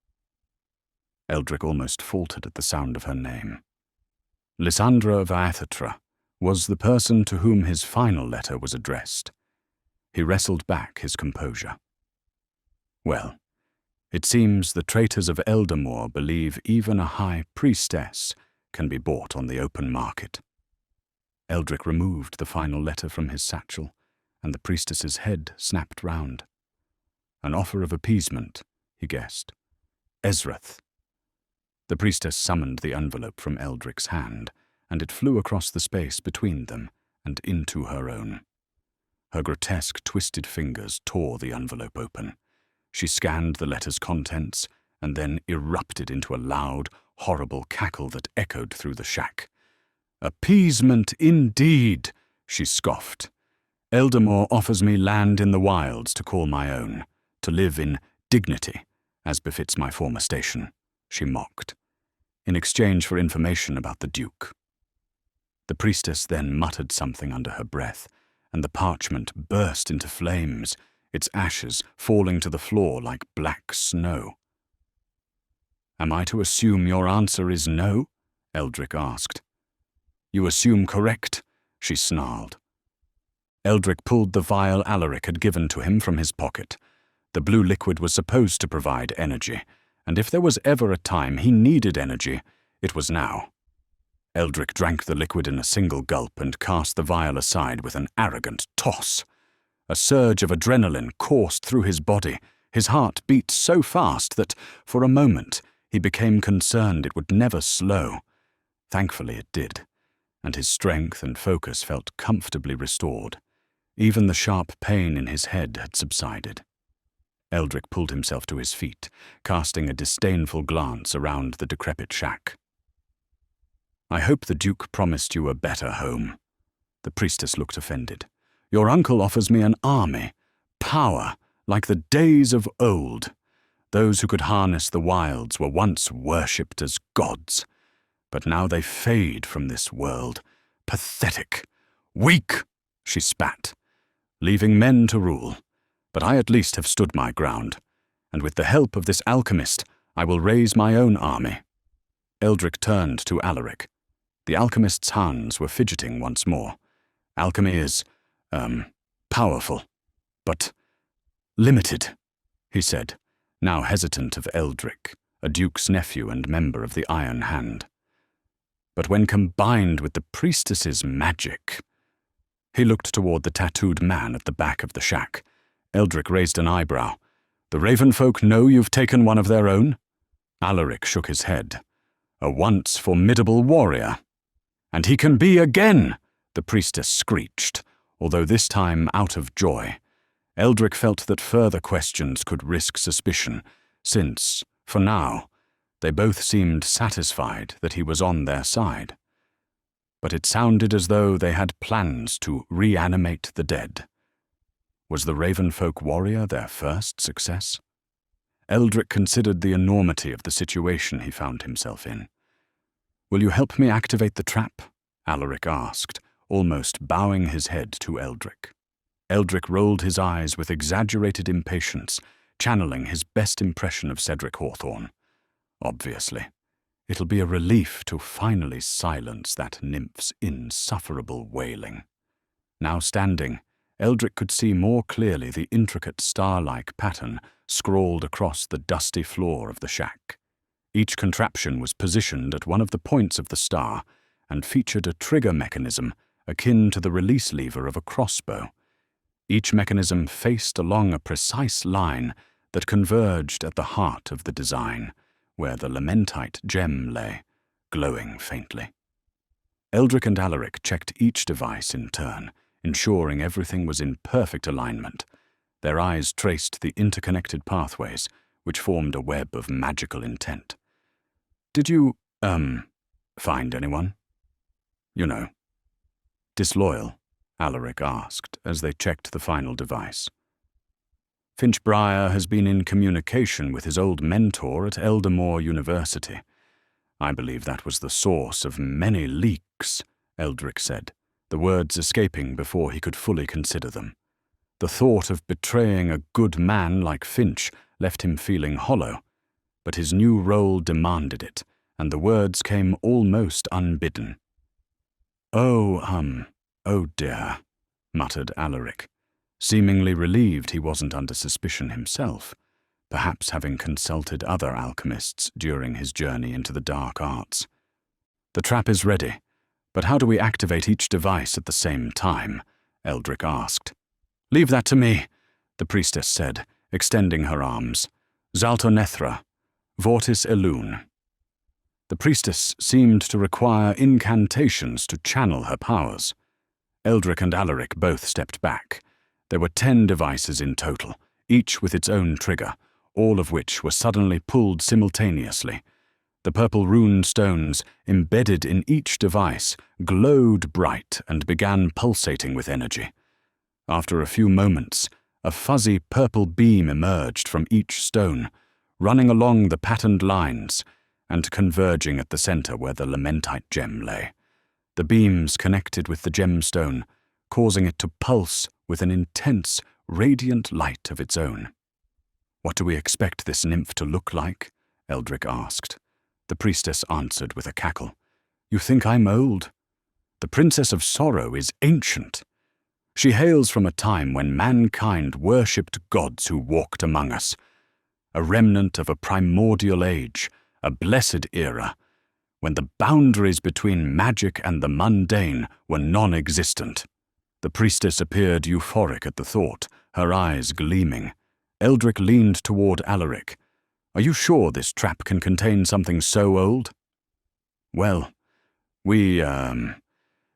Eldric almost faltered at the sound of her name. Lysandra of Aethatra was the person to whom his final letter was addressed. He wrestled back his composure. "Well, it seems the traitors of Eldermoor believe even a high priestess can be bought on the open market." Eldric removed the final letter from his satchel, and the priestess's head snapped round. An offer of appeasement, he guessed. Ezrath. The priestess summoned the envelope from Eldric's hand, and it flew across the space between them and into her own. Her grotesque, twisted fingers tore the envelope open. She scanned the letter's contents and then erupted into a loud, horrible cackle that echoed through the shack. "Appeasement indeed," she scoffed. "Eldermoor offers me land in the Wylds to call my own, to live in dignity, as befits my former station," she mocked, "in exchange for information about the Duke." The priestess then muttered something under her breath, and the parchment burst into flames, its ashes falling to the floor like black snow. "Am I to assume your answer is no?" Eldric asked. "You assume correct," she snarled. Eldric pulled the vial Alaric had given to him from his pocket. The blue liquid was supposed to provide energy, and if there was ever a time he needed energy, it was now. Eldric drank the liquid in a single gulp and cast the vial aside with an arrogant toss. A surge of adrenaline coursed through his body. His heart beat so fast that, for a moment, he became concerned it would never slow. Thankfully it did, and his strength and focus felt comfortably restored. Even the sharp pain in his head had subsided. Eldric pulled himself to his feet, casting a disdainful glance around the decrepit shack. "I hope the Duke promised you a better home." The priestess looked offended. "Your uncle offers me an army, power, like the days of old. Those who could harness the Wylds were once worshipped as gods, but now they fade from this world. Pathetic. Weak," she spat. "Leaving men to rule. But I at least have stood my ground, and with the help of this alchemist, I will raise my own army." Eldric turned to Alaric. The alchemist's hands were fidgeting once more. "Alchemy is, powerful, but limited," he said, now hesitant of Eldric, a duke's nephew and member of the Iron Hand. "But when combined with the priestess's magic—" He looked toward the tattooed man at the back of the shack. Eldric raised an eyebrow. "The Ravenfolk know you've taken one of their own?" Alaric shook his head. "A once formidable warrior." "And he can be again!" the priestess screeched, although this time out of joy. Eldric felt that further questions could risk suspicion, since, for now, they both seemed satisfied that he was on their side. But it sounded as though they had plans to reanimate the dead. Was the Ravenfolk warrior their first success? Eldric considered the enormity of the situation he found himself in. "Will you help me activate the trap?" Alaric asked, almost bowing his head to Eldric. Eldric rolled his eyes with exaggerated impatience, channeling his best impression of Cedric Hawthorne. "Obviously. It'll be a relief to finally silence that nymph's insufferable wailing." Now standing, Eldric could see more clearly the intricate star-like pattern scrawled across the dusty floor of the shack. Each contraption was positioned at one of the points of the star and featured a trigger mechanism akin to the release lever of a crossbow. Each mechanism faced along a precise line that converged at the heart of the design, where the lamentite gem lay, glowing faintly. Eldric and Alaric checked each device in turn, ensuring everything was in perfect alignment. Their eyes traced the interconnected pathways, which formed a web of magical intent. "Did you, find anyone? You know." "Disloyal?" Alaric asked as they checked the final device. "Finchbriar has been in communication with his old mentor at Eldermoor University. I believe that was the source of many leaks," Eldric said, the words escaping before he could fully consider them. The thought of betraying a good man like Finch left him feeling hollow, but his new role demanded it, and the words came almost unbidden. Oh dear," muttered Alaric, seemingly relieved he wasn't under suspicion himself, perhaps having consulted other alchemists during his journey into the dark arts. "The trap is ready, but how do we activate each device at the same time?" Eldric asked. "Leave that to me," the priestess said, extending her arms. "Zaltonethra, Vortis Elune." The priestess seemed to require incantations to channel her powers. Eldric and Alaric both stepped back. There were 10 devices in total, each with its own trigger, all of which were suddenly pulled simultaneously. The purple rune stones, embedded in each device, glowed bright and began pulsating with energy. After a few moments, a fuzzy purple beam emerged from each stone, running along the patterned lines and converging at the center where the lamentite gem lay. The beams connected with the gemstone, causing it to pulse with an intense, radiant light of its own. "What do we expect this nymph to look like?" Eldric asked. The priestess answered with a cackle. "You think I'm old? The Princess of Sorrow is ancient." She hails from a time when mankind worshipped gods who walked among us, a remnant of a primordial age, a blessed era, when the boundaries between magic and the mundane were non-existent. The priestess appeared euphoric at the thought, her eyes gleaming. Eldric leaned toward Alaric. "Are you sure this trap can contain something so old?" "Well, we,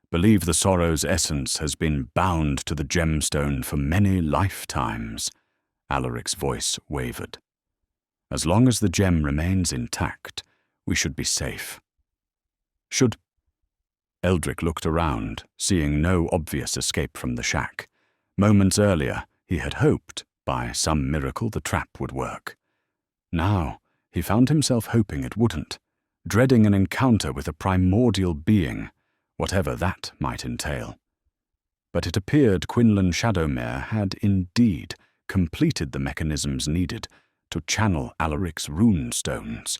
believe the sorrow's essence has been bound to the gemstone for many lifetimes." Alaric's voice wavered. "As long as the gem remains intact, we should be safe." "Should—" Eldric looked around, seeing no obvious escape from the shack. Moments earlier, he had hoped, by some miracle, the trap would work. Now, he found himself hoping it wouldn't, dreading an encounter with a primordial being, whatever that might entail. But it appeared Quinlan Shadowmere had indeed completed the mechanisms needed to channel Alaric's rune stones.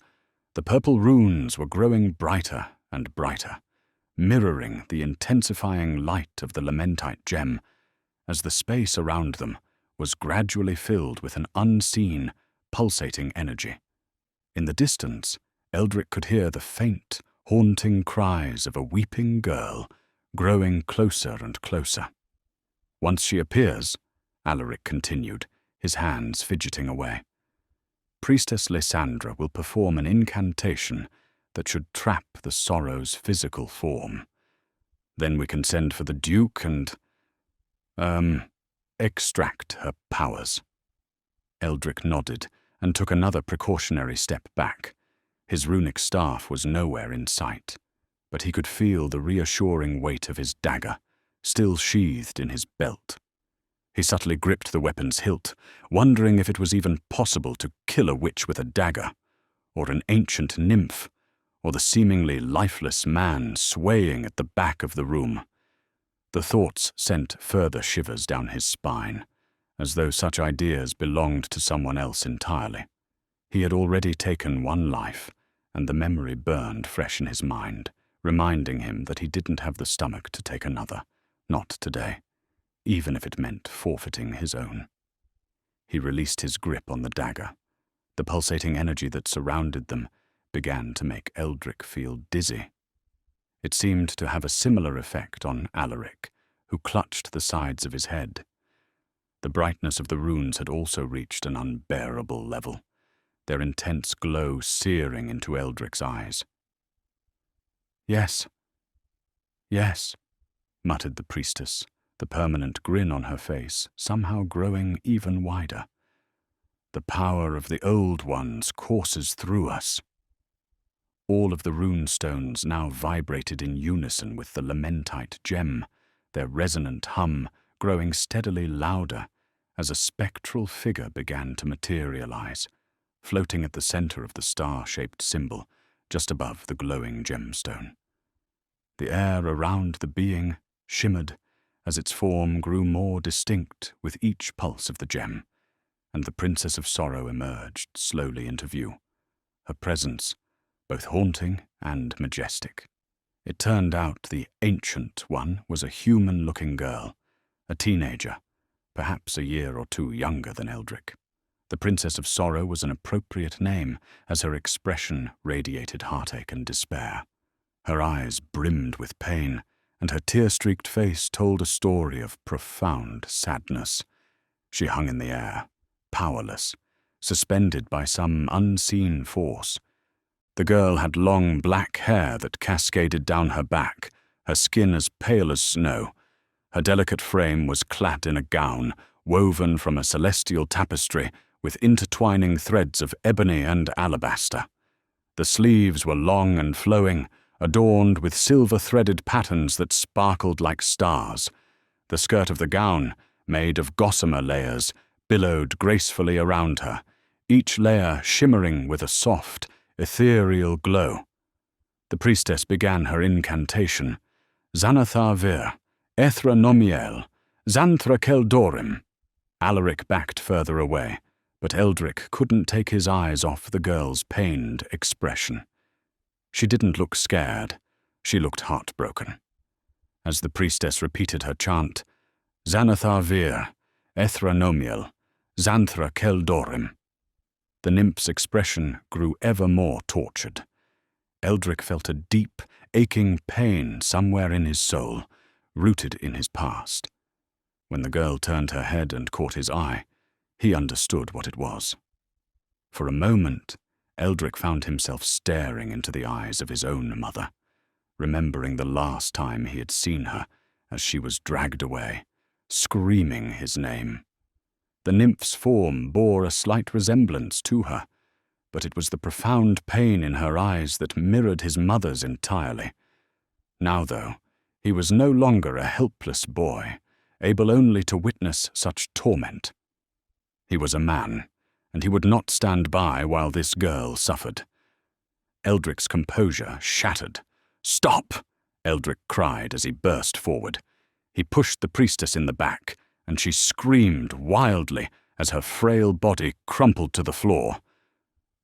The purple runes were growing brighter and brighter, mirroring the intensifying light of the lamentite gem, as the space around them was gradually filled with an unseen, pulsating energy. In the distance, Eldric could hear the faint, haunting cries of a weeping girl, growing closer and closer. "Once she appears," Alaric continued, his hands fidgeting away, "Priestess Lysandra will perform an incantation that should trap the sorrow's physical form. Then we can send for the Duke and, extract her powers." Eldric nodded and took another precautionary step back. His runic staff was nowhere in sight, but he could feel the reassuring weight of his dagger, still sheathed in his belt. He subtly gripped the weapon's hilt, wondering if it was even possible to kill a witch with a dagger, or an ancient nymph, or the seemingly lifeless man swaying at the back of the room. The thoughts sent further shivers down his spine, as though such ideas belonged to someone else entirely. He had already taken one life, and the memory burned fresh in his mind, reminding him that he didn't have the stomach to take another, not today, even if it meant forfeiting his own. He released his grip on the dagger. The pulsating energy that surrounded them began to make Eldric feel dizzy. It seemed to have a similar effect on Alaric, who clutched the sides of his head. The brightness of the runes had also reached an unbearable level, their intense glow searing into Eldric's eyes. "Yes, yes," muttered the priestess, the permanent grin on her face somehow growing even wider. "The power of the Old Ones courses through us." All of the rune stones now vibrated in unison with the lamentite gem, their resonant hum growing steadily louder as a spectral figure began to materialize, floating at the center of the star-shaped symbol just above the glowing gemstone. The air around the being shimmered as its form grew more distinct with each pulse of the gem, and the Princess of Sorrow emerged slowly into view, her presence both haunting and majestic. It turned out the Ancient One was a human-looking girl, a teenager, perhaps a year or two younger than Eldric. The Princess of Sorrow was an appropriate name, as her expression radiated heartache and despair. Her eyes brimmed with pain, and her tear-streaked face told a story of profound sadness. She hung in the air, powerless, suspended by some unseen force. The girl had long black hair that cascaded down her back, her skin as pale as snow. Her delicate frame was clad in a gown, woven from a celestial tapestry with intertwining threads of ebony and alabaster. The sleeves were long and flowing, adorned with silver-threaded patterns that sparkled like stars. The skirt of the gown, made of gossamer layers, billowed gracefully around her, each layer shimmering with a soft, ethereal glow. The priestess began her incantation, "Xanathar vir, Ethra nomiel, Xanthra keldorim." Alaric backed further away, but Eldric couldn't take his eyes off the girl's pained expression. She didn't look scared, she looked heartbroken. As the priestess repeated her chant, Xanathar vir, Ethra nomiel, Xanthra keldorim. The nymph's expression grew ever more tortured. Eldric felt a deep, aching pain somewhere in his soul, rooted in his past. When the girl turned her head and caught his eye, he understood what it was. For a moment, Eldric found himself staring into the eyes of his own mother, remembering the last time he had seen her as she was dragged away, screaming his name. The nymph's form bore a slight resemblance to her, but it was the profound pain in her eyes that mirrored his mother's entirely. Now, though, he was no longer a helpless boy, able only to witness such torment. He was a man, and he would not stand by while this girl suffered. Eldric's composure shattered. "Stop!" Eldric cried as he burst forward. He pushed the priestess in the back, and she screamed wildly as her frail body crumpled to the floor.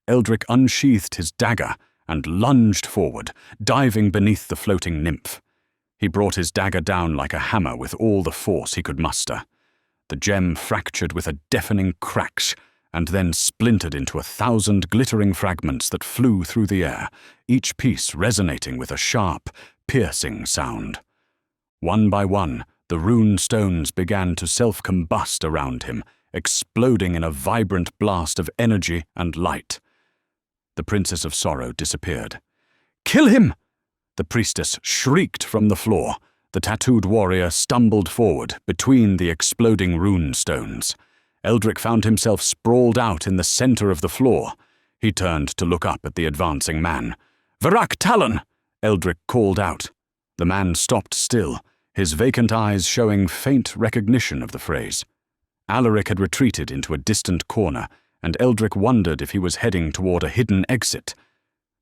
Eldric unsheathed his dagger and lunged forward, diving beneath the floating nymph. He brought his dagger down like a hammer with all the force he could muster. The gem fractured with a deafening crash and then splintered into 1,000 glittering fragments that flew through the air, each piece resonating with a sharp, piercing sound. One by one, the rune stones began to self-combust around him, exploding in a vibrant blast of energy and light. The Princess of Sorrow disappeared. "Kill him!" The priestess shrieked from the floor. The tattooed warrior stumbled forward between the exploding rune stones. Eldric found himself sprawled out in the center of the floor. He turned to look up at the advancing man. "Varak Talon!" Eldric called out. The man stopped still, his vacant eyes showing faint recognition of the phrase. Alaric had retreated into a distant corner, and Eldric wondered if he was heading toward a hidden exit.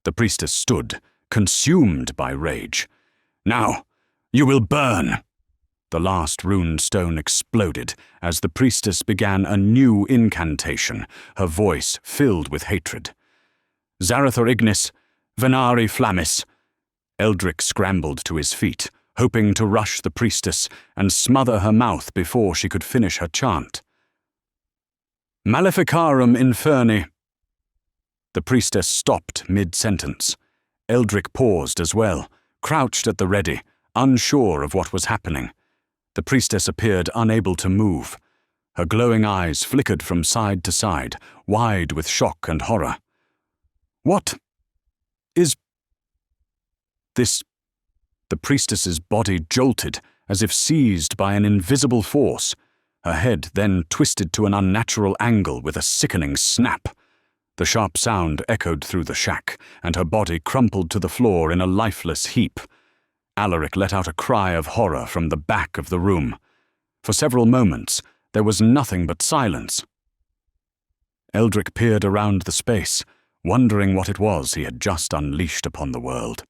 The priestess stood, consumed by rage. "Now, you will burn!" The last rune stone exploded as the priestess began a new incantation, her voice filled with hatred. "Zarathor ignis, venari flammis." Eldric scrambled to his feet, hoping to rush the priestess and smother her mouth before she could finish her chant. "Maleficarum inferni." The priestess stopped mid-sentence. Eldric paused as well, crouched at the ready, unsure of what was happening. The priestess appeared unable to move. Her glowing eyes flickered from side to side, wide with shock and horror. "What is this?" The priestess's body jolted, as if seized by an invisible force. Her head then twisted to an unnatural angle with a sickening snap. The sharp sound echoed through the shack, and her body crumpled to the floor in a lifeless heap. Alaric let out a cry of horror from the back of the room. For several moments, there was nothing but silence. Eldric peered around the space, wondering what it was he had just unleashed upon the world.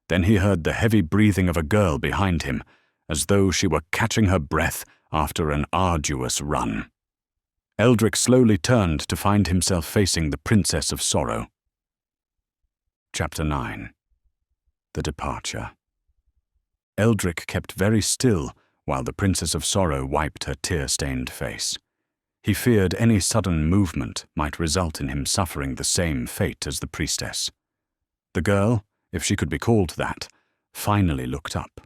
Then he heard the heavy breathing of a girl behind him, as though she were catching her breath after an arduous run. Eldric slowly turned to find himself facing the Princess of Sorrow. Chapter 9. The Departure. Eldric kept very still while the Princess of Sorrow wiped her tear-stained face. He feared any sudden movement might result in him suffering the same fate as the priestess. The girl, if she could be called that, finally looked up.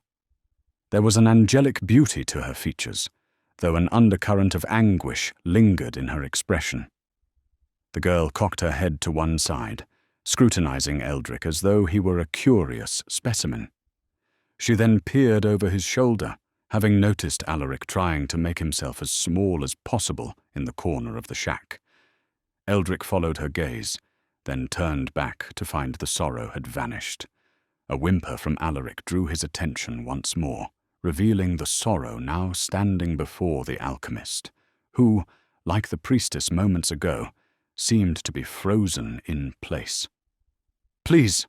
There was an angelic beauty to her features, though an undercurrent of anguish lingered in her expression. The girl cocked her head to one side, scrutinizing Eldric as though he were a curious specimen. She then peered over his shoulder, having noticed Alaric trying to make himself as small as possible in the corner of the shack. Eldric followed her gaze, then turned back to find the sorrow had vanished. A whimper from Alaric drew his attention once more, revealing the sorrow now standing before the alchemist, who, like the priestess moments ago, seemed to be frozen in place. "Please!"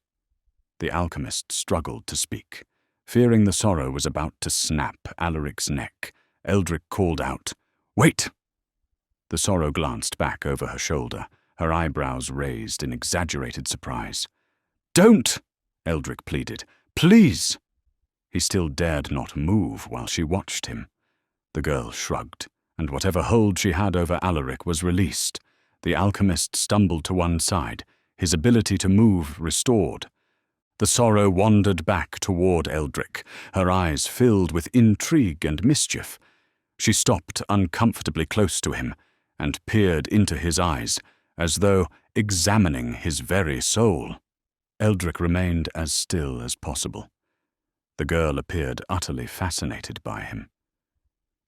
The alchemist struggled to speak. Fearing the sorrow was about to snap Alaric's neck, Eldric called out, "Wait!" The sorrow glanced back over her shoulder, her eyebrows raised in exaggerated surprise. "Don't!" Eldric pleaded. "Please!" He still dared not move while she watched him. The girl shrugged, and whatever hold she had over Alaric was released. The alchemist stumbled to one side, his ability to move restored. The sorrow wandered back toward Eldric, her eyes filled with intrigue and mischief. She stopped uncomfortably close to him and peered into his eyes, as though examining his very soul. Eldric remained as still as possible. The girl appeared utterly fascinated by him.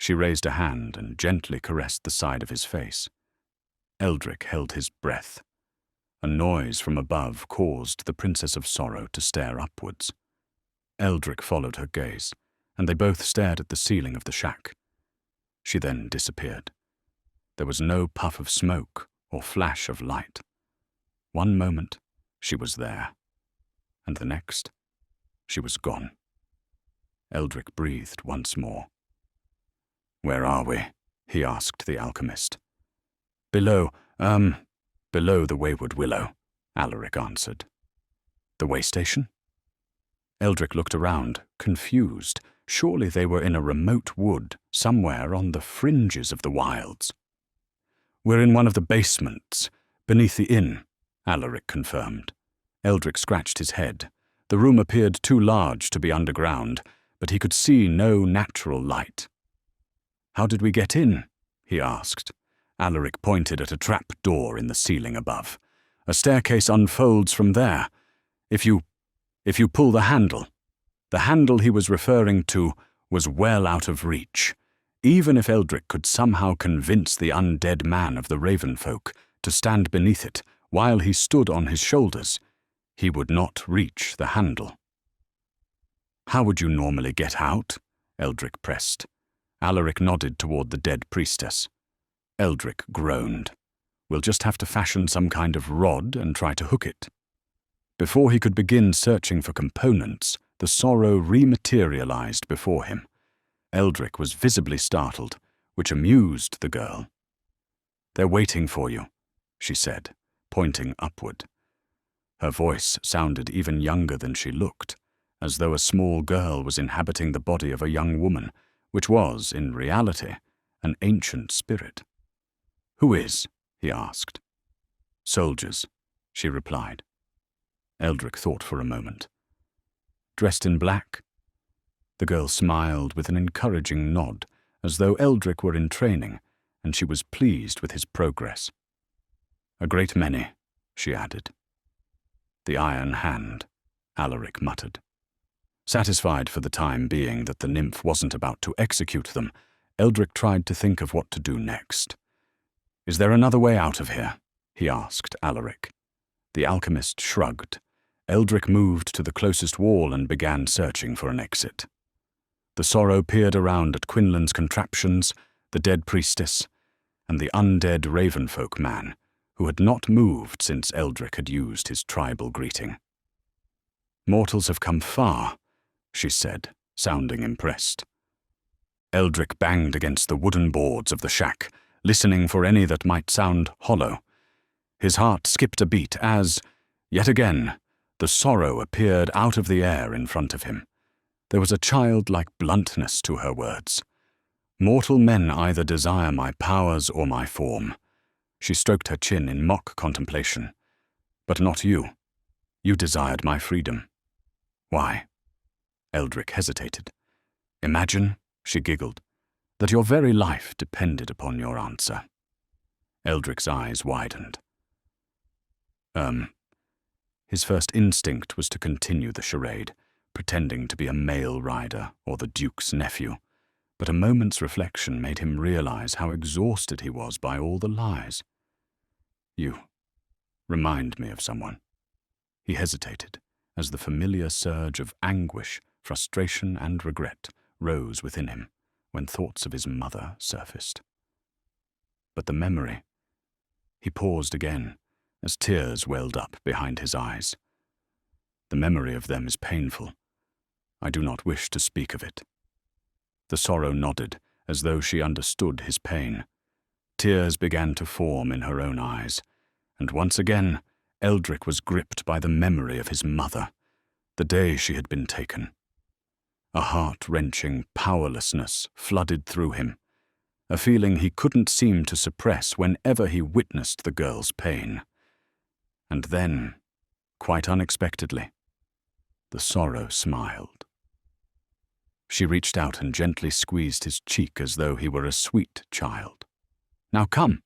She raised a hand and gently caressed the side of his face. Eldric held his breath. A noise from above caused the Princess of Sorrow to stare upwards. Eldric followed her gaze, and they both stared at the ceiling of the shack. She then disappeared. There was no puff of smoke or flash of light. One moment, she was there, and the next, she was gone. Eldric breathed once more. "Where are we?" he asked the alchemist. Below the Wayward Willow," Alaric answered. "The way station?" Eldric looked around, confused. Surely they were in a remote wood, somewhere on the fringes of the Wylds. "We're in one of the basements, beneath the inn," Alaric confirmed. Eldric scratched his head. The room appeared too large to be underground, but he could see no natural light. "How did we get in?" he asked. Alaric pointed at a trap door in the ceiling above. "A staircase unfolds from there. If you pull the handle." The handle he was referring to was well out of reach. Even if Eldric could somehow convince the undead man of the Ravenfolk to stand beneath it while he stood on his shoulders, he would not reach the handle. "How would you normally get out?" Eldric pressed. Alaric nodded toward the dead priestess. Eldric groaned. "We'll just have to fashion some kind of rod and try to hook it." Before he could begin searching for components, the sorrow rematerialized before him. Eldric was visibly startled, which amused the girl. "They're waiting for you," she said, pointing upward. Her voice sounded even younger than she looked, as though a small girl was inhabiting the body of a young woman, which was, in reality, an ancient spirit. "Who is?" he asked. "Soldiers," she replied. Eldric thought for a moment. "Dressed in black?" The girl smiled with an encouraging nod, as though Eldric were in training, and she was pleased with his progress. "A great many," she added. "The Iron Hand," Alaric muttered. Satisfied for the time being that the nymph wasn't about to execute them, Eldric tried to think of what to do next. "Is there another way out of here?" he asked Alaric. The alchemist shrugged. Eldric moved to the closest wall and began searching for an exit. The sorrow peered around at Quinlan's contraptions, the dead priestess, and the undead Ravenfolk man, who had not moved since Eldric had used his tribal greeting. "Mortals have come far," she said, sounding impressed. Eldric banged against the wooden boards of the shack, listening for any that might sound hollow. His heart skipped a beat as, yet again, the sorrow appeared out of the air in front of him. There was a childlike bluntness to her words. "Mortal men either desire my powers or my form." She stroked her chin in mock contemplation. "But not you. You desired my freedom." "Why?" Eldric hesitated. "Imagine," she giggled, "that your very life depended upon your answer." Eldric's eyes widened. His first instinct was to continue the charade, pretending to be a male rider or the Duke's nephew, but a moment's reflection made him realize how exhausted he was by all the lies. "You remind me of someone." He hesitated, as the familiar surge of anguish, frustration, and regret rose within him when thoughts of his mother surfaced. But the memory... He paused again, as tears welled up behind his eyes. "The memory of them is painful. I do not wish to speak of it." The sorrow nodded, as though she understood his pain. Tears began to form in her own eyes, and once again Eldric was gripped by the memory of his mother, the day she had been taken. A heart-wrenching powerlessness flooded through him, a feeling he couldn't seem to suppress whenever he witnessed the girl's pain. And then, quite unexpectedly, the sorrow smiled. She reached out and gently squeezed his cheek as though he were a sweet child. "Now come."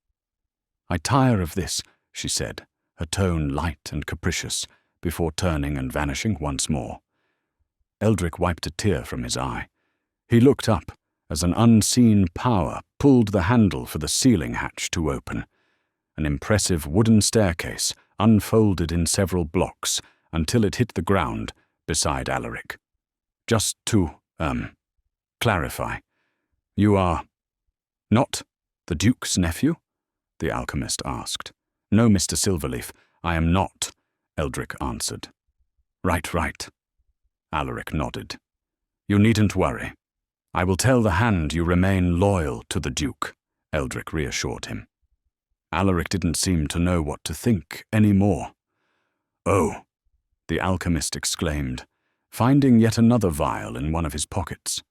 "I tire of this," she said, her tone light and capricious, before turning and vanishing once more. Eldric wiped a tear from his eye. He looked up as an unseen power pulled the handle for the ceiling hatch to open. An impressive wooden staircase unfolded in several blocks until it hit the ground beside Alaric. "Just to, clarify, you are not the Duke's nephew?" the alchemist asked. "No, Mr. Silverleaf, I am not," Eldric answered. Right. Alaric nodded. "You needn't worry. I will tell the Hand you remain loyal to the Duke," Eldric reassured him. Alaric didn't seem to know what to think any more. "Oh," the alchemist exclaimed, finding yet another vial in one of his pockets,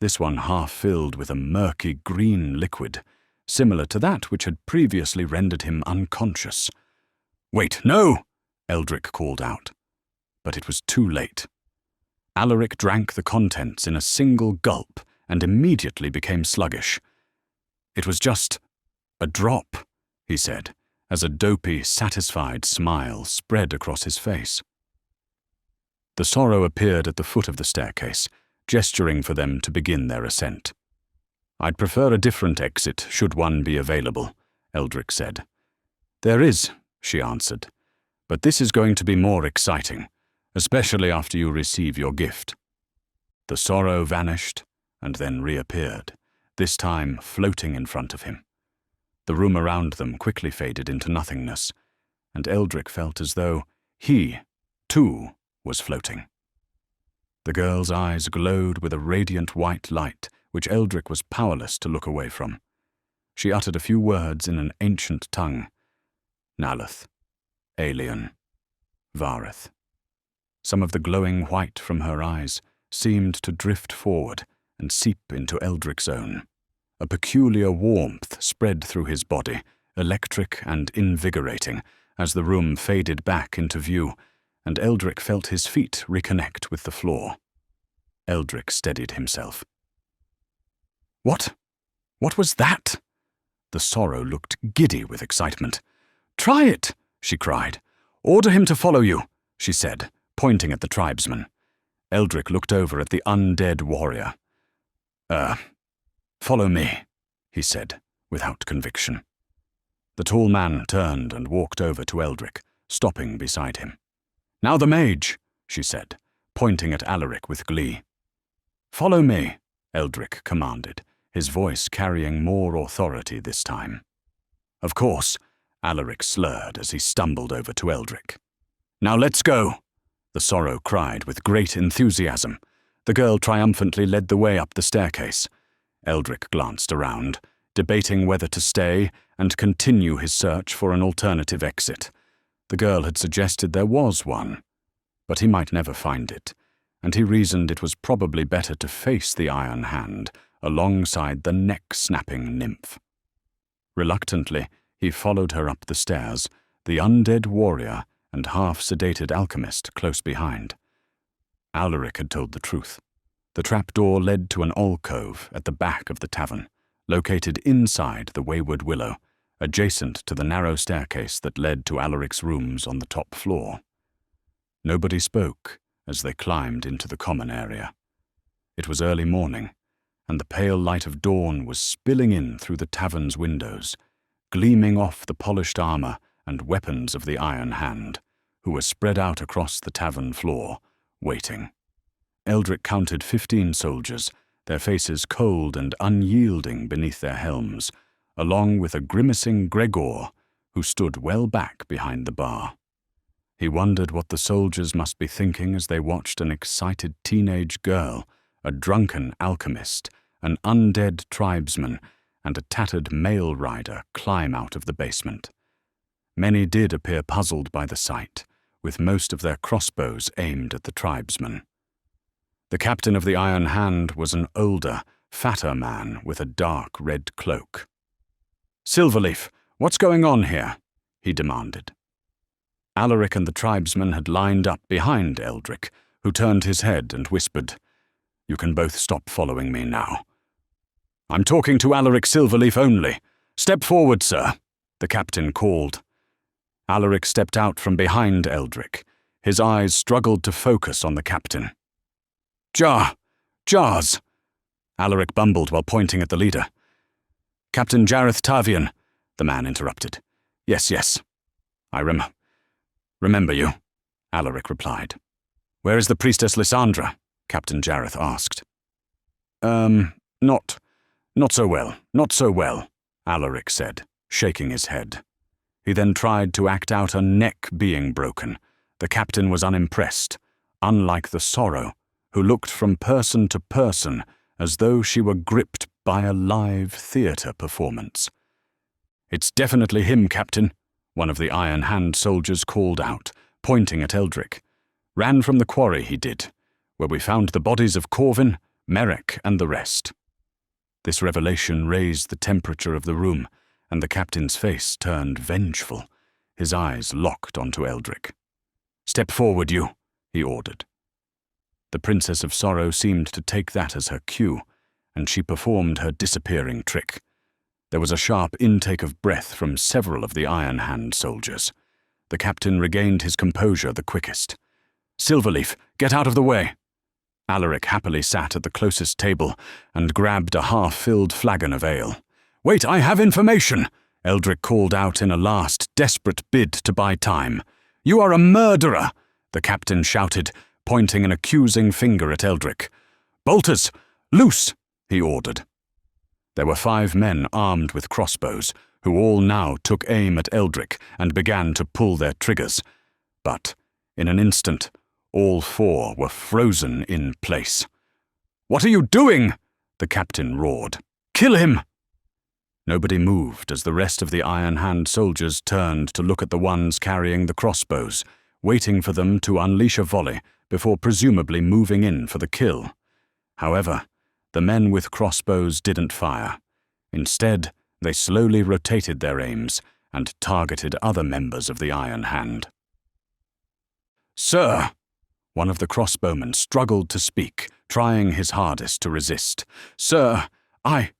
this one half filled with a murky green liquid, similar to that which had previously rendered him unconscious. "Wait, no!" Eldric called out. But it was too late. Alaric drank the contents in a single gulp and immediately became sluggish. "It was just a drop," he said, as a dopey, satisfied smile spread across his face. The sorrow appeared at the foot of the staircase, gesturing for them to begin their ascent. "I'd prefer a different exit, should one be available," Eldric said. "There is," she answered, "but this is going to be more exciting, especially after you receive your gift." The sorrow vanished and then reappeared, this time floating in front of him. The room around them quickly faded into nothingness, and Eldric felt as though he, too, was floating. The girl's eyes glowed with a radiant white light which Eldric was powerless to look away from. She uttered a few words in an ancient tongue. Nalath, Alien, Vareth. Some of the glowing white from her eyes seemed to drift forward and seep into Eldric's own. A peculiar warmth spread through his body, electric and invigorating, as the room faded back into view, and Eldric felt his feet reconnect with the floor. Eldric steadied himself. What was that?" The sorrow looked giddy with excitement. "Try it," she cried. "Order him to follow you," she said, pointing at the tribesman. Eldric looked over at the undead warrior. Follow me," he said, without conviction. The tall man turned and walked over to Eldric, stopping beside him. "Now the mage," she said, pointing at Alaric with glee. "Follow me," Eldric commanded, his voice carrying more authority this time. "Of course," Alaric slurred as he stumbled over to Eldric. "Now let's go," the sorrow cried with great enthusiasm. The girl triumphantly led the way up the staircase. Eldric glanced around, debating whether to stay and continue his search for an alternative exit. The girl had suggested there was one, but he might never find it, and he reasoned it was probably better to face the Iron Hand alongside the neck-snapping nymph. Reluctantly, he followed her up the stairs, the undead warrior and half-sedated alchemist close behind. Alaric had told the truth. The trapdoor led to an alcove at the back of the tavern, located inside the Wayward Willow, adjacent to the narrow staircase that led to Alaric's rooms on the top floor. Nobody spoke as they climbed into the common area. It was early morning, and the pale light of dawn was spilling in through the tavern's windows, gleaming off the polished armor and weapons of the Iron Hand, who were spread out across the tavern floor, waiting. Eldric counted 15 soldiers, their faces cold and unyielding beneath their helms, along with a grimacing Gregor, who stood well back behind the bar. He wondered what the soldiers must be thinking as they watched an excited teenage girl, a drunken alchemist, an undead tribesman, and a tattered mail rider climb out of the basement. Many did appear puzzled by the sight, with most of their crossbows aimed at the tribesman. The captain of the Iron Hand was an older, fatter man with a dark red cloak. "Silverleaf, what's going on here?" he demanded. Alaric and the tribesmen had lined up behind Eldric, who turned his head and whispered, "You can both stop following me now." "I'm talking to Alaric Silverleaf only. Step forward, sir," the captain called. Alaric stepped out from behind Eldric. His eyes struggled to focus on the captain. Jars, Alaric bumbled while pointing at the leader. "Captain Jareth Tavian," the man interrupted. Yes. I remember you," Alaric replied. "Where is the Priestess Lysandra?" Captain Jareth asked. Not so well, Alaric said, shaking his head. He then tried to act out a neck being broken. The captain was unimpressed, unlike the Sorrow, who looked from person to person as though she were gripped by a live theatre performance. "It's definitely him, Captain," one of the Iron Hand soldiers called out, pointing at Eldric. "Ran from the quarry, he did, where we found the bodies of Corvin, Merrick, and the rest." This revelation raised the temperature of the room, and the captain's face turned vengeful. His eyes locked onto Eldric. "Step forward, you," he ordered. The Princess of Sorrow seemed to take that as her cue, and she performed her disappearing trick. There was a sharp intake of breath from several of the Iron Hand soldiers. The captain regained his composure the quickest. "Silverleaf, get out of the way." Alaric happily sat at the closest table and grabbed a half-filled flagon of ale. "Wait, I have information," Eldric called out in a last, desperate bid to buy time. "You are a murderer," the captain shouted, pointing an accusing finger at Eldric. "Bolters, loose," he ordered. There were 5 men armed with crossbows, who all now took aim at Eldric and began to pull their triggers. But, in an instant, all 4 were frozen in place. "What are you doing?" the captain roared. "Kill him!" Nobody moved as the rest of the Iron Hand soldiers turned to look at the ones carrying the crossbows, waiting for them to unleash a volley before presumably moving in for the kill. However, the men with crossbows didn't fire. Instead, they slowly rotated their aims and targeted other members of the Iron Hand. "Sir!" One of the crossbowmen struggled to speak, trying his hardest to resist. "Sir, I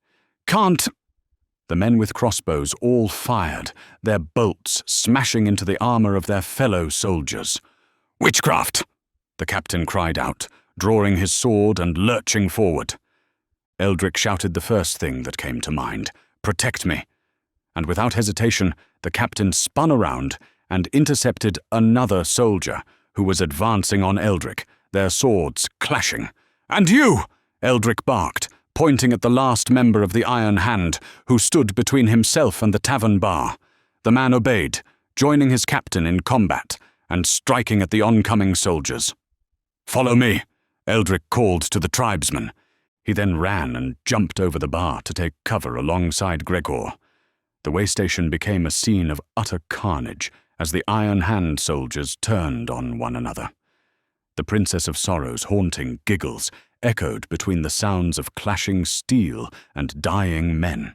can't—" The men with crossbows all fired, their bolts smashing into the armor of their fellow soldiers. "Witchcraft!" the captain cried out, drawing his sword and lurching forward. Eldric shouted the first thing that came to mind, "Protect me!" And without hesitation, the captain spun around and intercepted another soldier who was advancing on Eldric, their swords clashing. "And you!" Eldric barked, pointing at the last member of the Iron Hand, who stood between himself and the tavern bar. The man obeyed, joining his captain in combat and striking at the oncoming soldiers. "Follow me," Eldric called to the tribesmen. He then ran and jumped over the bar to take cover alongside Gregor. The way station became a scene of utter carnage as the Iron Hand soldiers turned on one another. The Princess of Sorrow's haunting giggles echoed between the sounds of clashing steel and dying men.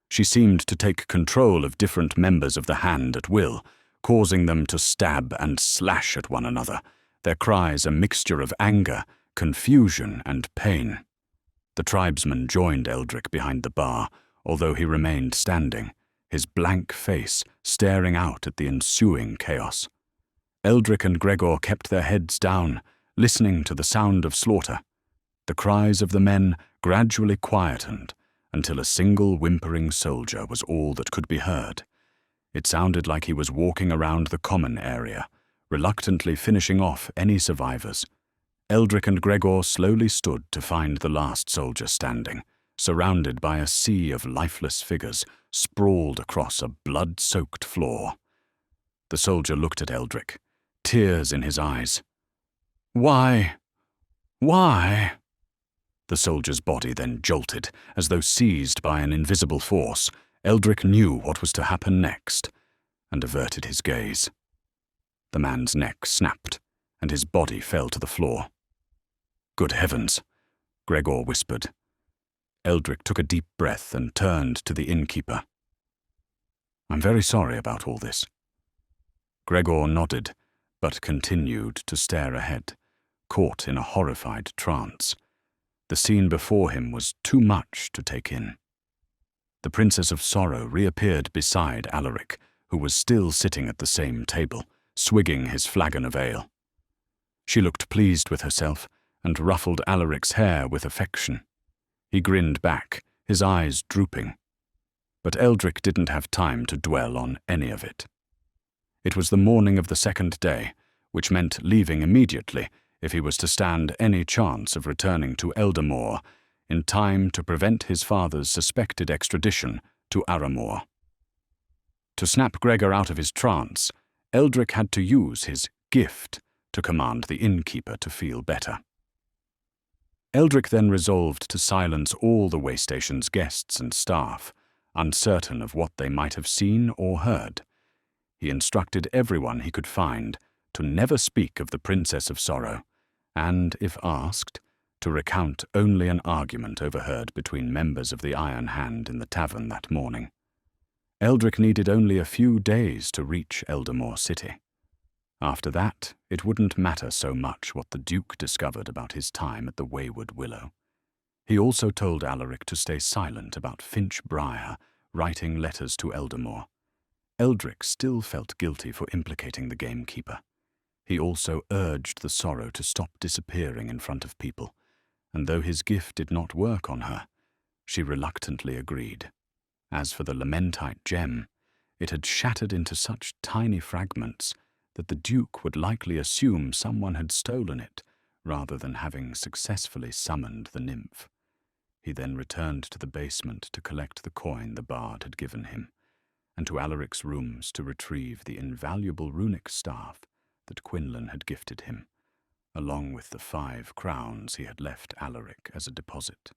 She seemed to take control of different members of the Hand at will, causing them to stab and slash at one another, their cries a mixture of anger, confusion, and pain. The tribesman joined Eldric behind the bar, although he remained standing, his blank face staring out at the ensuing chaos. Eldric and Gregor kept their heads down, listening to the sound of slaughter. The cries of the men gradually quietened until a single whimpering soldier was all that could be heard. It sounded like he was walking around the common area, reluctantly finishing off any survivors. Eldric and Gregor slowly stood to find the last soldier standing, surrounded by a sea of lifeless figures sprawled across a blood-soaked floor. The soldier looked at Eldric, tears in his eyes. "Why? Why?" The soldier's body then jolted, as though seized by an invisible force. Eldric knew what was to happen next, and averted his gaze. The man's neck snapped, and his body fell to the floor. Good heavens, Gregor whispered. Eldric took a deep breath and turned to the innkeeper. I'm very sorry about all this. Gregor nodded, but continued to stare ahead, caught in a horrified trance. The scene before him was too much to take in. The Princess of Sorrow reappeared beside Alaric, who was still sitting at the same table, swigging his flagon of ale. She looked pleased with herself and ruffled Alaric's hair with affection. He grinned back, his eyes drooping. But Eldric didn't have time to dwell on any of it. It was the morning of the second day, which meant leaving immediately if he was to stand any chance of returning to Eldermoor in time to prevent his father's suspected extradition to Arramoor. To snap Gregor out of his trance, Eldric had to use his gift to command the innkeeper to feel better. Eldric then resolved to silence all the waystation's guests and staff, uncertain of what they might have seen or heard. He instructed everyone he could find to never speak of the Princess of Sorrow, and, if asked, to recount only an argument overheard between members of the Iron Hand in the tavern that morning. Eldric needed only a few days to reach Eldermoor City. After that, it wouldn't matter so much what the Duke discovered about his time at the Wayward Willow. He also told Alaric to stay silent about Finch Briar writing letters to Eldermoor. Eldric still felt guilty for implicating the Gamekeeper. He also urged the Sorrow to stop disappearing in front of people, and though his gift did not work on her, she reluctantly agreed. As for the Lamentite gem, it had shattered into such tiny fragments that the Duke would likely assume someone had stolen it, rather than having successfully summoned the nymph. He then returned to the basement to collect the coin the bard had given him, and to Alaric's rooms to retrieve the invaluable runic staff that Quinlan had gifted him, along with the 5 crowns he had left Alaric as a deposit.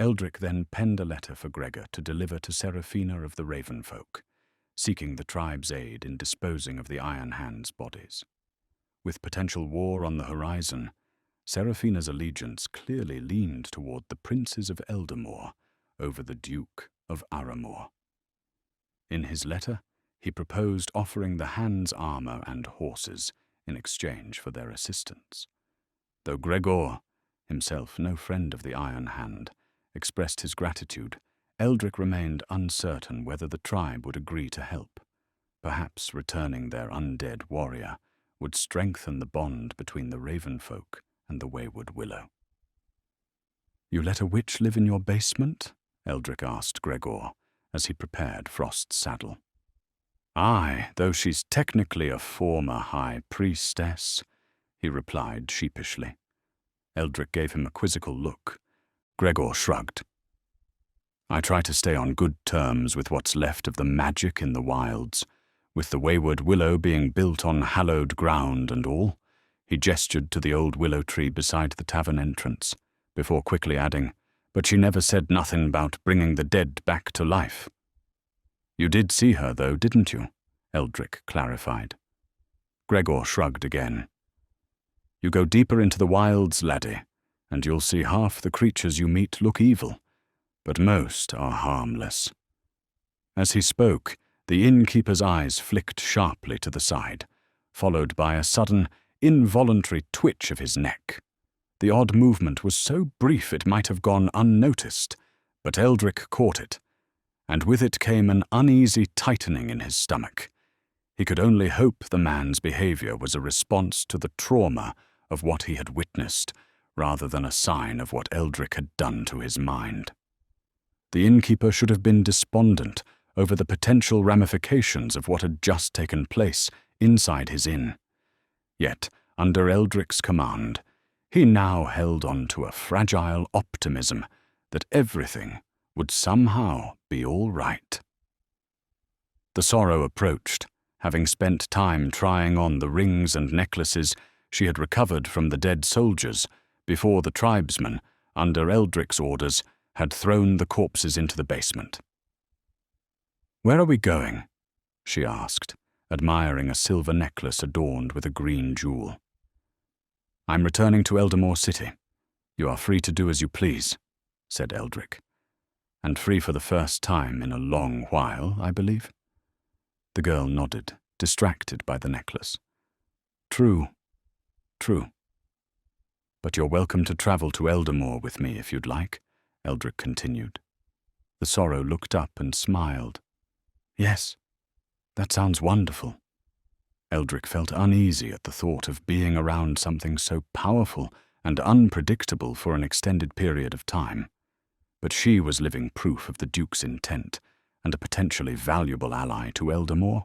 Eldric then penned a letter for Gregor to deliver to Seraphina of the Ravenfolk, seeking the tribe's aid in disposing of the Iron Hand's bodies. With potential war on the horizon, Seraphina's allegiance clearly leaned toward the princes of Eldermoor over the Duke of Arramoor. In his letter, he proposed offering the Hand's armor and horses in exchange for their assistance. Though Gregor, himself no friend of the Iron Hand, expressed his gratitude, Eldric remained uncertain whether the tribe would agree to help. Perhaps returning their undead warrior would strengthen the bond between the Ravenfolk and the Wayward Willow. You let a witch live in your basement? Eldric asked Gregor, as he prepared Frost's saddle. Aye, though she's technically a former high priestess, he replied sheepishly. Eldric gave him a quizzical look. Gregor shrugged. I try to stay on good terms with what's left of the magic in the Wylds, with the Wayward Willow being built on hallowed ground and all. He gestured to the old willow tree beside the tavern entrance, before quickly adding, but she never said nothing about bringing the dead back to life. You did see her, though, didn't you? Eldric clarified. Gregor shrugged again. You go deeper into the Wylds, laddie, and you'll see half the creatures you meet look evil, but most are harmless. As he spoke, the innkeeper's eyes flicked sharply to the side, followed by a sudden, involuntary twitch of his neck. The odd movement was so brief it might have gone unnoticed, but Eldric caught it, and with it came an uneasy tightening in his stomach. He could only hope the man's behavior was a response to the trauma of what he had witnessed, rather than a sign of what Eldric had done to his mind. The innkeeper should have been despondent over the potential ramifications of what had just taken place inside his inn. Yet, under Eldric's command, he now held on to a fragile optimism that everything would somehow be all right. The Sorrow approached, having spent time trying on the rings and necklaces she had recovered from the dead soldiers before the tribesmen, under Eldric's orders, had thrown the corpses into the basement. Where are we going? She asked, admiring a silver necklace adorned with a green jewel. I'm returning to Eldermoor City. You are free to do as you please, said Eldric. And free for the first time in a long while, I believe? The girl nodded, distracted by the necklace. True. But you're welcome to travel to Eldermoor with me if you'd like, Eldric continued. The Sorrow looked up and smiled. Yes, that sounds wonderful. Eldric felt uneasy at the thought of being around something so powerful and unpredictable for an extended period of time. But she was living proof of the Duke's intent, and a potentially valuable ally to Eldermoor.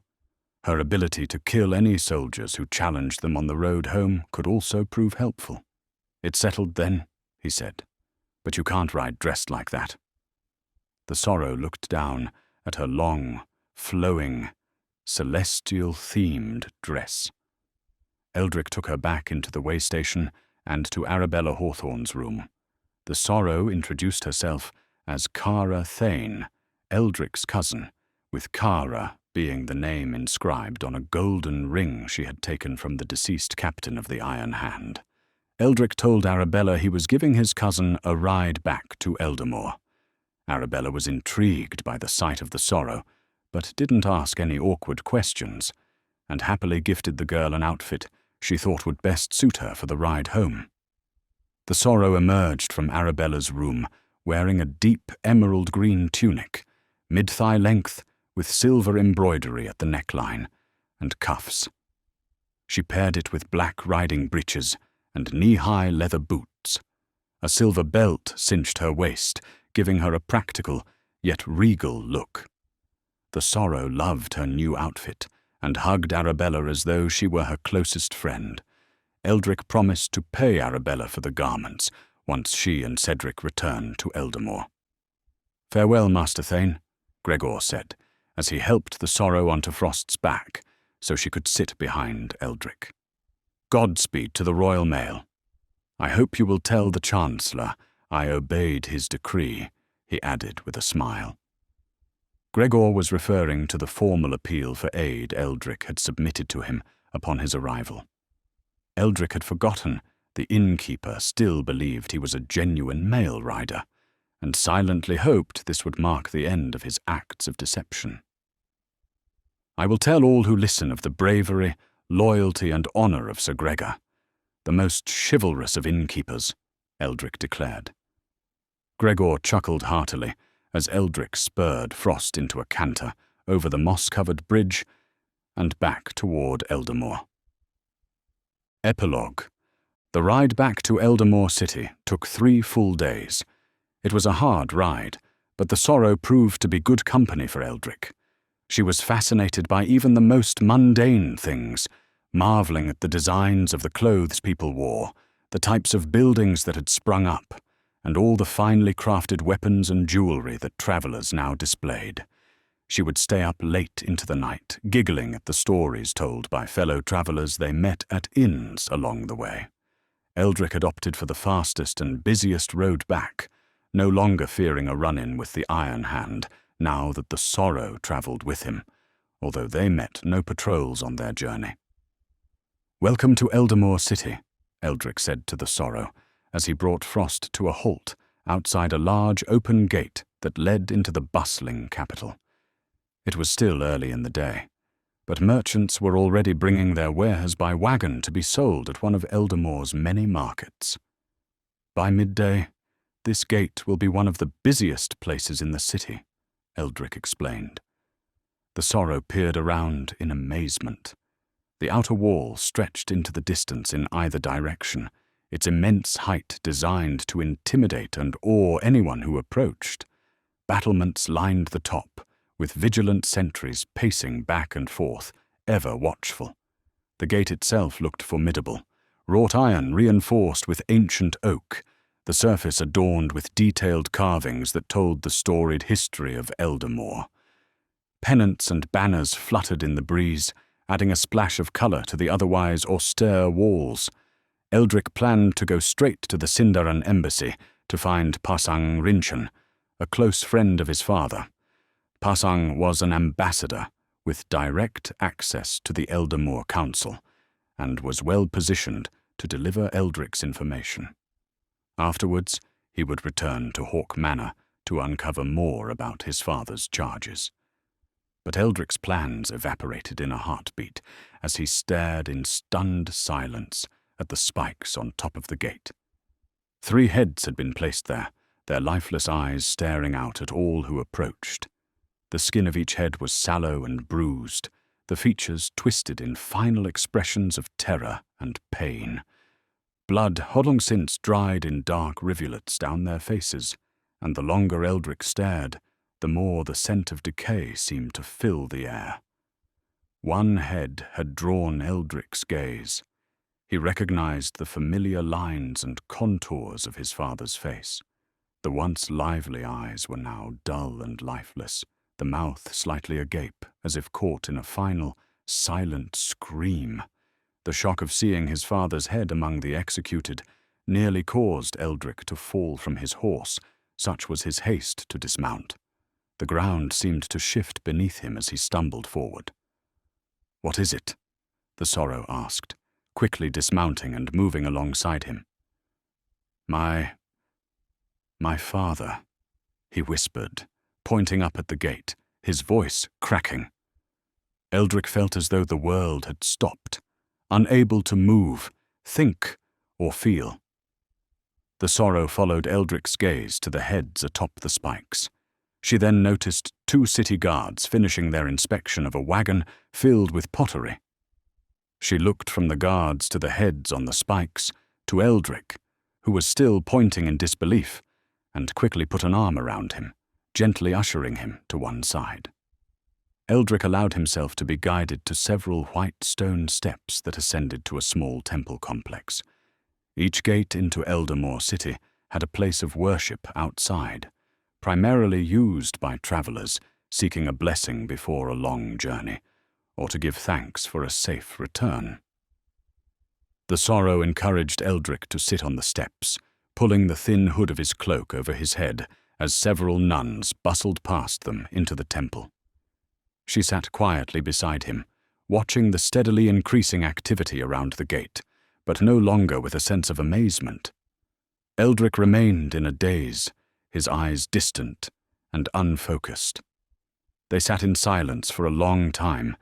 Her ability to kill any soldiers who challenged them on the road home could also prove helpful. It's settled then, he said, but you can't ride dressed like that. The Sorrow looked down at her long, flowing, celestial-themed dress. Eldric took her back into the way station and to Arabella Hawthorne's room. The Sorrow introduced herself as Cara Thane, Eldric's cousin, with Cara being the name inscribed on a golden ring she had taken from the deceased captain of the Iron Hand. Eldric told Arabella he was giving his cousin a ride back to Eldermoor. Arabella was intrigued by the sight of the Sorrow, but didn't ask any awkward questions, and happily gifted the girl an outfit she thought would best suit her for the ride home. The Sorrow emerged from Arabella's room wearing a deep emerald green tunic, mid-thigh length, with silver embroidery at the neckline, and cuffs. She paired it with black riding breeches and knee-high leather boots. A silver belt cinched her waist, giving her a practical, yet regal look. The Sorrow loved her new outfit, and hugged Arabella as though she were her closest friend. Eldric promised to pay Arabella for the garments once she and Cedric returned to Eldermoor. "Farewell, Master Thane," Gregor said, as he helped the Sorrow onto Frost's back so she could sit behind Eldric. "Godspeed to the Royal Mail. I hope you will tell the Chancellor I obeyed his decree," he added with a smile. Gregor was referring to the formal appeal for aid Eldric had submitted to him upon his arrival. Eldric had forgotten the innkeeper still believed he was a genuine mail rider, and silently hoped this would mark the end of his acts of deception. "I will tell all who listen of the bravery, loyalty, and honor of Sir Gregor, the most chivalrous of innkeepers," Eldric declared. Gregor chuckled heartily as Eldric spurred Frost into a canter over the moss-covered bridge and back toward Eldermoor. Epilogue. The ride back to Eldermoor City took 3 full days. It was a hard ride, but the Sorrow proved to be good company for Eldric. She was fascinated by even the most mundane things, marveling at the designs of the clothes people wore, the types of buildings that had sprung up, and all the finely crafted weapons and jewelry that travellers now displayed. She would stay up late into the night, giggling at the stories told by fellow travellers they met at inns along the way. Eldric had opted for the fastest and busiest road back, no longer fearing a run-in with the Iron Hand, now that the Sorrow travelled with him, although they met no patrols on their journey. "Welcome to Eldermoor City," Eldric said to the Sorrow, as he brought Frost to a halt outside a large open gate that led into the bustling capital. It was still early in the day, but merchants were already bringing their wares by wagon to be sold at one of Eldermoor's many markets. "By midday, this gate will be one of the busiest places in the city," Eldric explained. The Sorrow peered around in amazement. The outer wall stretched into the distance in either direction, its immense height designed to intimidate and awe anyone who approached. Battlements lined the top, with vigilant sentries pacing back and forth, ever watchful. The gate itself looked formidable, wrought iron reinforced with ancient oak, the surface adorned with detailed carvings that told the storied history of Eldermoor. Pennants and banners fluttered in the breeze, adding a splash of colour to the otherwise austere walls. Eldric planned to go straight to the Sindaran embassy to find Pasang Rinchen, a close friend of his father. Pasang was an ambassador with direct access to the Eldermoor Council, and was well positioned to deliver Eldric's information. Afterwards, he would return to Hawk Manor to uncover more about his father's charges. But Eldric's plans evaporated in a heartbeat as he stared in stunned silence at the spikes on top of the gate. 3 heads had been placed there, their lifeless eyes staring out at all who approached. The skin of each head was sallow and bruised, the features twisted in final expressions of terror and pain. Blood had long since dried in dark rivulets down their faces, and the longer Eldric stared, the more the scent of decay seemed to fill the air. One head had drawn Eldric's gaze. He recognized the familiar lines and contours of his father's face. The once lively eyes were now dull and lifeless, the mouth slightly agape, as if caught in a final, silent scream. The shock of seeing his father's head among the executed nearly caused Eldric to fall from his horse, such was his haste to dismount. The ground seemed to shift beneath him as he stumbled forward. "What is it?" the Sorrow asked, quickly dismounting and moving alongside him. My father," he whispered, pointing up at the gate, his voice cracking. Eldric felt as though the world had stopped, unable to move, think, or feel. The Sorrow followed Eldric's gaze to the heads atop the spikes. She then noticed 2 city guards finishing their inspection of a wagon filled with pottery. She looked from the guards to the heads on the spikes, to Eldric, who was still pointing in disbelief, and quickly put an arm around him, gently ushering him to one side. Eldric allowed himself to be guided to several white stone steps that ascended to a small temple complex. Each gate into Eldermoor city had a place of worship outside, primarily used by travelers seeking a blessing before a long journey, or to give thanks for a safe return. The Sorrow encouraged Eldric to sit on the steps, pulling the thin hood of his cloak over his head as several nuns bustled past them into the temple. She sat quietly beside him, watching the steadily increasing activity around the gate, but no longer with a sense of amazement. Eldric remained in a daze, his eyes distant and unfocused. They sat in silence for a long time,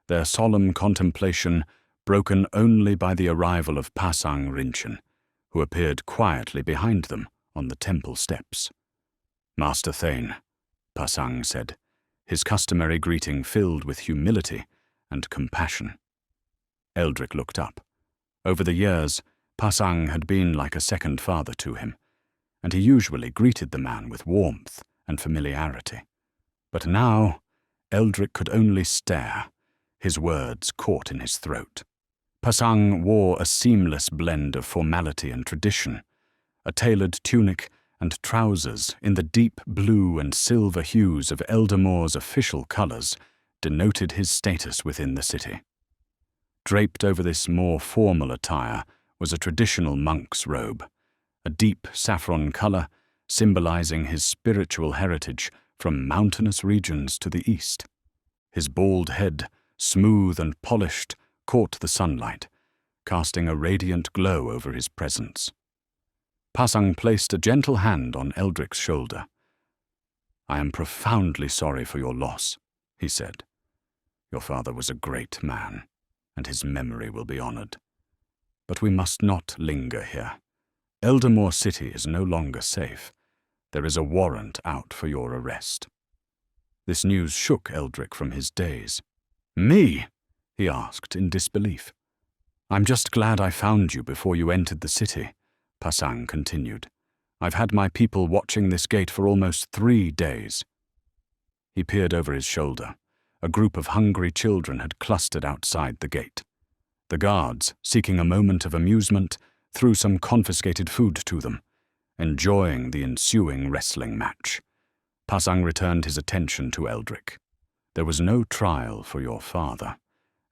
their solemn contemplation broken only by the arrival of Pasang Rinchen, who appeared quietly behind them on the temple steps. "Master Thane," Pasang said, his customary greeting filled with humility and compassion. Eldric looked up. Over the years, Pasang had been like a second father to him, and he usually greeted the man with warmth and familiarity. But now, Eldric could only stare, his words caught in his throat. Pasang wore a seamless blend of formality and tradition, a tailored tunic and trousers in the deep blue and silver hues of Eldermoor's official colors denoted his status within the city. Draped over this more formal attire was a traditional monk's robe, a deep saffron color symbolizing his spiritual heritage from mountainous regions to the east. His bald head, smooth and polished, caught the sunlight, casting a radiant glow over his presence. Pasang placed a gentle hand on Eldric's shoulder. "I am profoundly sorry for your loss," he said. "Your father was a great man, and his memory will be honored. But we must not linger here. Eldermoor City is no longer safe. There is a warrant out for your arrest." This news shook Eldric from his daze. "Me?" he asked in disbelief. "I'm just glad I found you before you entered the city," Pasang continued. "I've had my people watching this gate for almost 3 days. He peered over his shoulder. A group of hungry children had clustered outside the gate. The guards, seeking a moment of amusement, threw some confiscated food to them, enjoying the ensuing wrestling match. Pasang returned his attention to Eldric. "There was no trial for your father,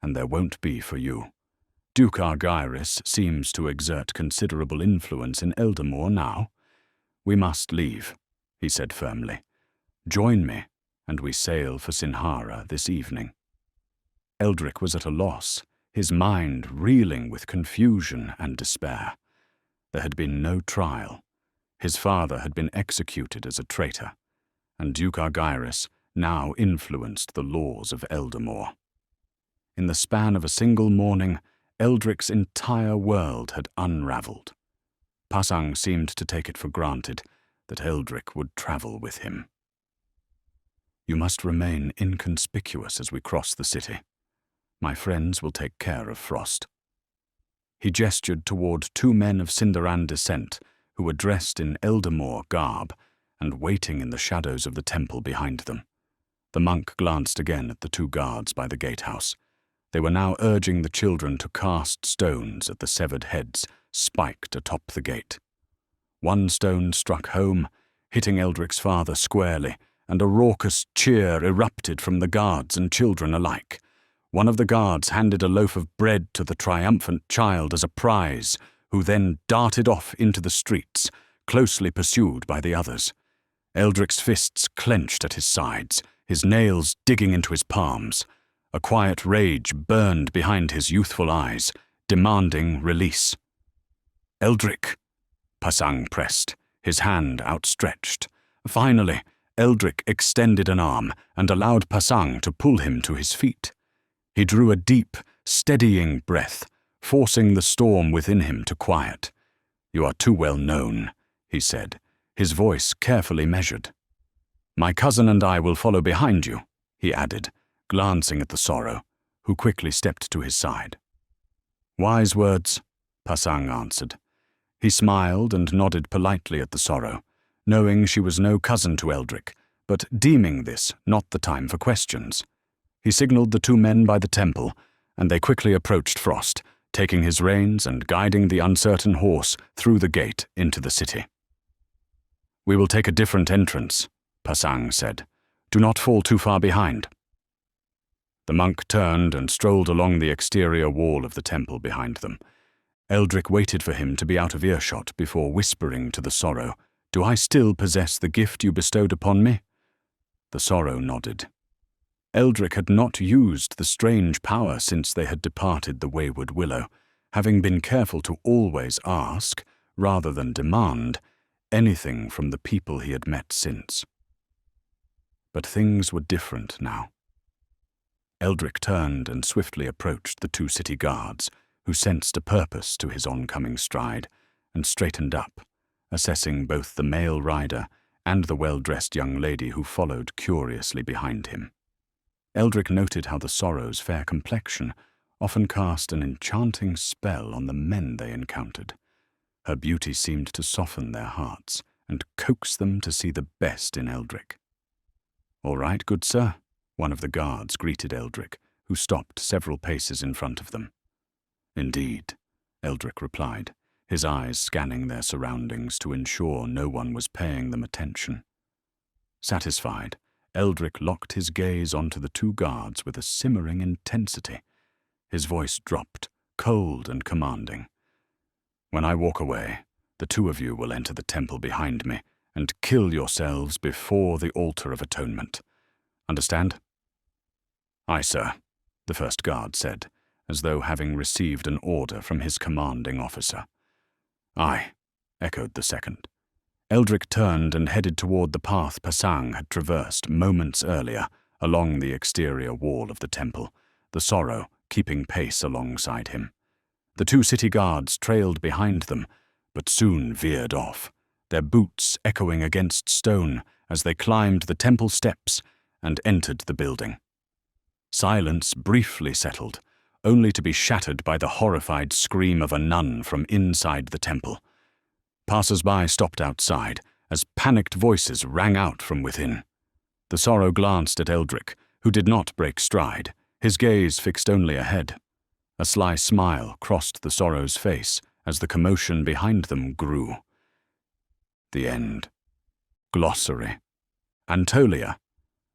and there won't be for you. Duke Argyris seems to exert considerable influence in Eldermoor now. We must leave," he said firmly. "Join me, and we sail for Sinhara this evening." Eldric was at a loss, his mind reeling with confusion and despair. There had been no trial. His father had been executed as a traitor, and Duke Argyris now influenced the laws of Eldermoor. In the span of a single morning, Eldric's entire world had unravelled. Pasang seemed to take it for granted that Eldric would travel with him. "You must remain inconspicuous as we cross the city. My friends will take care of Frost." He gestured toward two men of Sindaran descent who were dressed in Eldermoor garb and waiting in the shadows of the temple behind them. The monk glanced again at the two guards by the gatehouse. They were now urging the children to cast stones at the severed heads spiked atop the gate. One stone struck home, hitting Eldric's father squarely, and a raucous cheer erupted from the guards and children alike. One of the guards handed a loaf of bread to the triumphant child as a prize, who then darted off into the streets, closely pursued by the others. Eldric's fists clenched at his sides, his nails digging into his palms. A quiet rage burned behind his youthful eyes, demanding release. "Eldric!" Pasang pressed, his hand outstretched. Finally, Eldric extended an arm and allowed Pasang to pull him to his feet. He drew a deep, steadying breath, forcing the storm within him to quiet. "You are too well known," he said, his voice carefully measured. "My cousin and I will follow behind you," he added, glancing at the Sorrow, who quickly stepped to his side. "Wise words," Pasang answered. He smiled and nodded politely at the Sorrow, knowing she was no cousin to Eldric, but deeming this not the time for questions. He signaled the two men by the temple, and they quickly approached Frost, taking his reins and guiding the uncertain horse through the gate into the city. "We will take a different entrance," Pasang said. "Do not fall too far behind." The monk turned and strolled along the exterior wall of the temple behind them. Eldric waited for him to be out of earshot before whispering to the Sorrow, "Do I still possess the gift you bestowed upon me?" The Sorrow nodded. Eldric had not used the strange power since they had departed the Wayward Willow, having been careful to always ask, rather than demand, anything from the people he had met since. But things were different now. Eldric turned and swiftly approached the two city guards, who sensed a purpose to his oncoming stride, and straightened up, assessing both the male rider and the well-dressed young lady who followed curiously behind him. Eldric noted how the Sorrow's fair complexion often cast an enchanting spell on the men they encountered. Her beauty seemed to soften their hearts and coax them to see the best in Eldric. "All right, good sir," one of the guards greeted Eldric, who stopped several paces in front of them. "Indeed," Eldric replied, his eyes scanning their surroundings to ensure no one was paying them attention. Satisfied, Eldric locked his gaze onto the two guards with a simmering intensity. His voice dropped, cold and commanding. "When I walk away, the two of you will enter the temple behind me and kill yourselves before the altar of atonement. Understand?" "Aye, sir," the first guard said, as though having received an order from his commanding officer. "Aye," echoed the second. Eldric turned and headed toward the path Pasang had traversed moments earlier along the exterior wall of the temple, the Sorrow keeping pace alongside him. The two city guards trailed behind them, but soon veered off, their boots echoing against stone as they climbed the temple steps and entered the building. Silence briefly settled, only to be shattered by the horrified scream of a nun from inside the temple. Passers-by stopped outside as panicked voices rang out from within. The Sorrow glanced at Eldric, who did not break stride, his gaze fixed only ahead. A sly smile crossed the Sorrow's face as the commotion behind them grew. The end. Glossary. Anatolia,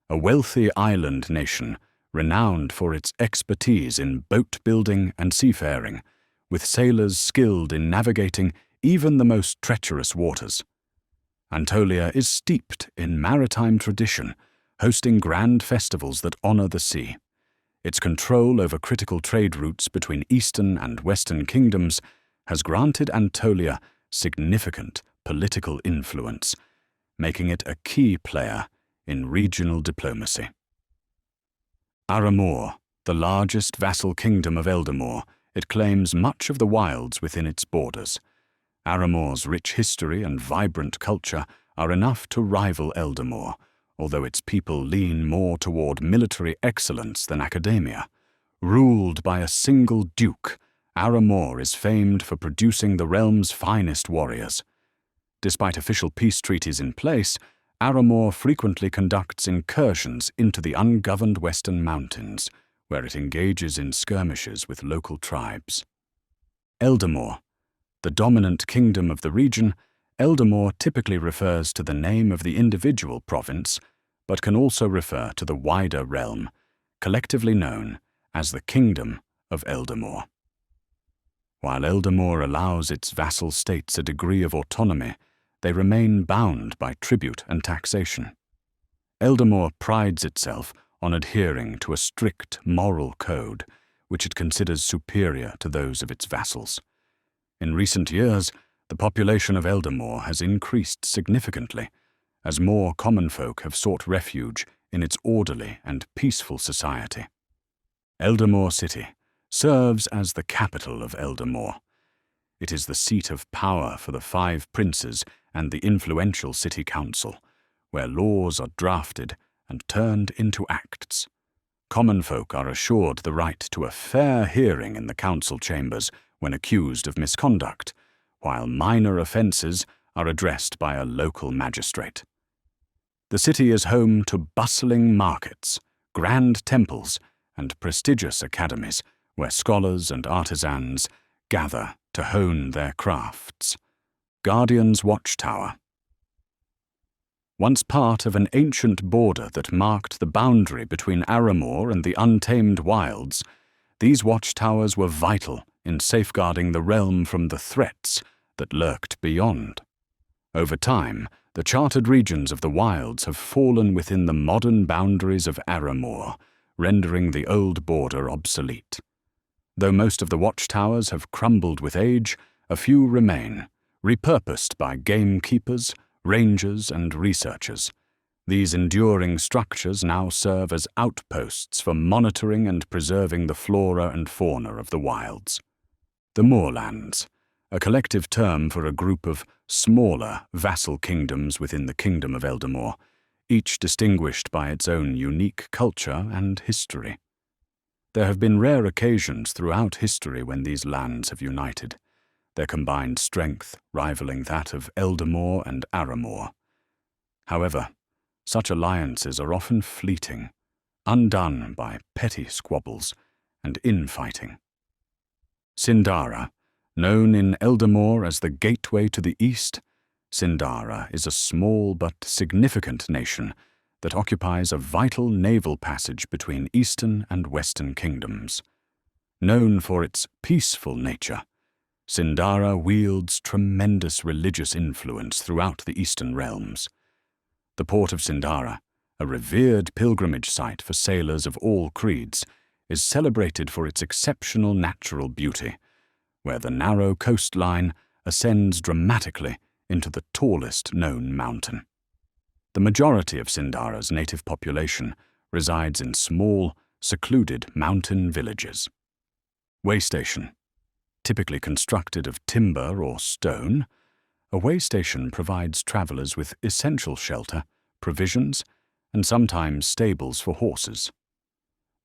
a wealthy island nation renowned for its expertise in boat building and seafaring, with sailors skilled in navigating even the most treacherous waters. Anatolia is steeped in maritime tradition, hosting grand festivals that honor the sea. Its control over critical trade routes between eastern and western kingdoms has granted Anatolia significant political influence, making it a key player in regional diplomacy. Eldermoor, the largest vassal kingdom of Eldermoor, it claims much of the Wylds within its borders. Eldermoor's rich history and vibrant culture are enough to rival Eldermoor, although its people lean more toward military excellence than academia. Ruled by a single duke, Eldermoor is famed for producing the realm's finest warriors. Despite official peace treaties in place, Eldermoor frequently conducts incursions into the ungoverned western mountains, where it engages in skirmishes with local tribes. Eldermoor, the dominant kingdom of the region, Eldermoor typically refers to the name of the individual province, but can also refer to the wider realm, collectively known as the Kingdom of Eldermoor. While Eldermoor allows its vassal states a degree of autonomy, they remain bound by tribute and taxation. Eldermoor prides itself on adhering to a strict moral code, which it considers superior to those of its vassals. In recent years, the population of Eldermoor has increased significantly, as more common folk have sought refuge in its orderly and peaceful society. Eldermoor City serves as the capital of Eldermoor. It is the seat of power for the 5 princes and the influential city council, where laws are drafted and turned into acts. Common folk are assured the right to a fair hearing in the council chambers when accused of misconduct, while minor offences are addressed by a local magistrate. The city is home to bustling markets, grand temples, and prestigious academies where scholars and artisans gather to hone their crafts. Guardian's Watchtower. Once part of an ancient border that marked the boundary between Eldermoor and the untamed Wylds, these watchtowers were vital in safeguarding the realm from the threats that lurked beyond. Over time, the chartered regions of the Wylds have fallen within the modern boundaries of Eldermoor, rendering the old border obsolete. Though most of the watchtowers have crumbled with age, a few remain, repurposed by gamekeepers, rangers, and researchers. These enduring structures now serve as outposts for monitoring and preserving the flora and fauna of the Wylds. The Moorlands, a collective term for a group of smaller vassal kingdoms within the Kingdom of Eldermoor, each distinguished by its own unique culture and history. There have been rare occasions throughout history when these lands have united, their combined strength rivaling that of Eldermoor and Eldermoor. However, such alliances are often fleeting, undone by petty squabbles and infighting. Sindara, known in Eldermoor as the Gateway to the East, Sindara is a small but significant nation that occupies a vital naval passage between eastern and western kingdoms. Known for its peaceful nature, Sindara wields tremendous religious influence throughout the eastern realms. The port of Sindara, a revered pilgrimage site for sailors of all creeds, is celebrated for its exceptional natural beauty, where the narrow coastline ascends dramatically into the tallest known mountain. The majority of Sindara's native population resides in small, secluded mountain villages. Waystation. Typically constructed of timber or stone, a waystation provides travelers with essential shelter, provisions, and sometimes stables for horses.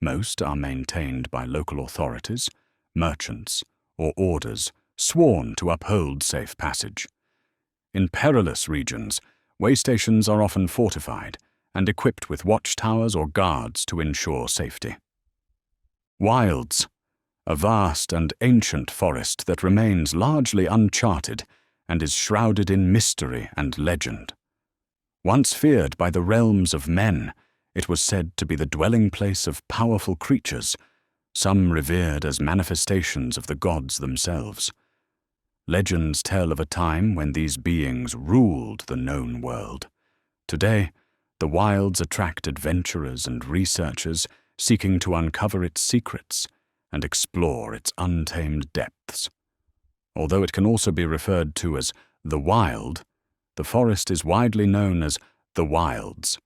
Most are maintained by local authorities, merchants, or orders sworn to uphold safe passage. In perilous regions, waystations are often fortified and equipped with watchtowers or guards to ensure safety. Wylds, a vast and ancient forest that remains largely uncharted and is shrouded in mystery and legend. Once feared by the realms of men, it was said to be the dwelling place of powerful creatures, some revered as manifestations of the gods themselves. Legends tell of a time when these beings ruled the known world. Today, the Wylds attract adventurers and researchers seeking to uncover its secrets and explore its untamed depths. Although it can also be referred to as the Wild, the forest is widely known as the Wylds,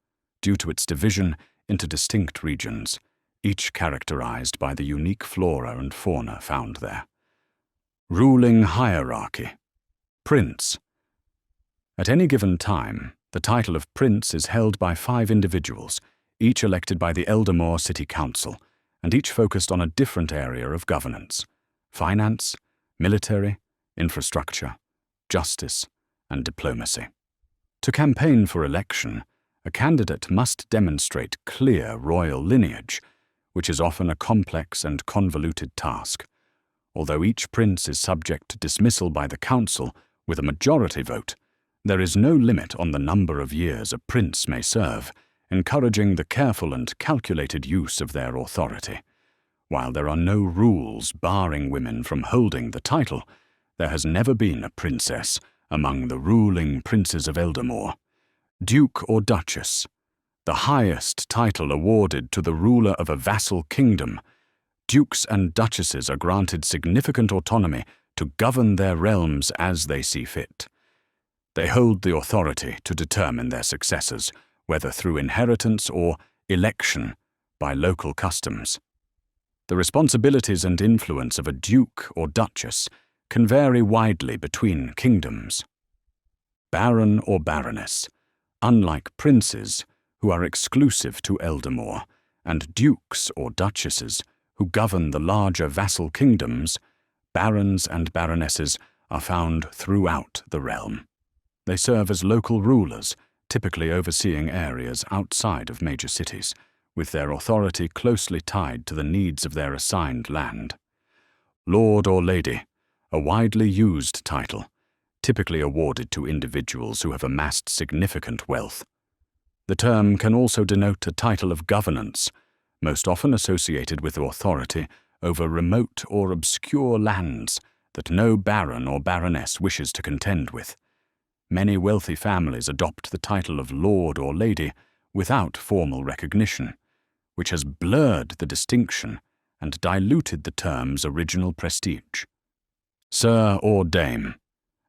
due to its division into distinct regions, each characterized by the unique flora and fauna found there. Ruling hierarchy. Prince. At any given time, the title of Prince is held by 5 individuals, each elected by the Eldermoor City Council, and each focused on a different area of governance: finance, military, infrastructure, justice, and diplomacy. To campaign for election, a candidate must demonstrate clear royal lineage, which is often a complex and convoluted task. Although each prince is subject to dismissal by the council with a majority vote, there is no limit on the number of years a prince may serve, encouraging the careful and calculated use of their authority. While there are no rules barring women from holding the title, there has never been a princess among the ruling princes of Eldermoor. Duke or Duchess, the highest title awarded to the ruler of a vassal kingdom. Dukes and duchesses are granted significant autonomy to govern their realms as they see fit. They hold the authority to determine their successors, whether through inheritance or election by local customs. The responsibilities and influence of a duke or duchess can vary widely between kingdoms. Baron or baroness. Unlike princes, who are exclusive to Eldermoor, and dukes or duchesses, who govern the larger vassal kingdoms, barons and baronesses are found throughout the realm. They serve as local rulers, typically overseeing areas outside of major cities, with their authority closely tied to the needs of their assigned land. Lord or Lady, a widely used title, typically awarded to individuals who have amassed significant wealth. The term can also denote a title of governance, most often associated with authority over remote or obscure lands that no baron or baroness wishes to contend with. Many wealthy families adopt the title of Lord or Lady without formal recognition, which has blurred the distinction and diluted the term's original prestige. Sir or Dame,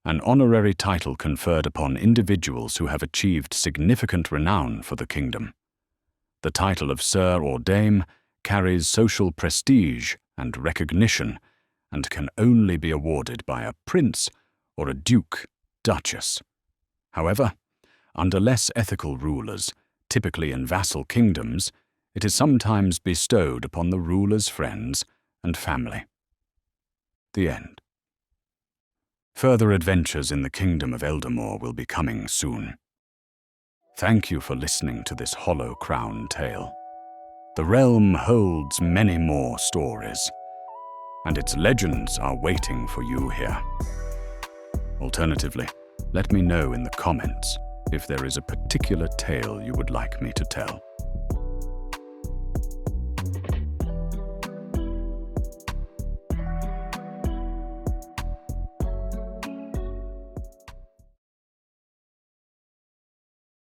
an honorary title conferred upon individuals who have achieved significant renown for the kingdom. The title of Sir or Dame carries social prestige and recognition and can only be awarded by a prince or a duke, duchess. However, under less ethical rulers, typically in vassal kingdoms, it is sometimes bestowed upon the ruler's friends and family. The end. Further adventures in the kingdom of Eldermoor will be coming soon. Thank you for listening to this Hollow Crown tale. The realm holds many more stories, and its legends are waiting for you here. Alternatively, let me know in the comments if there is a particular tale you would like me to tell.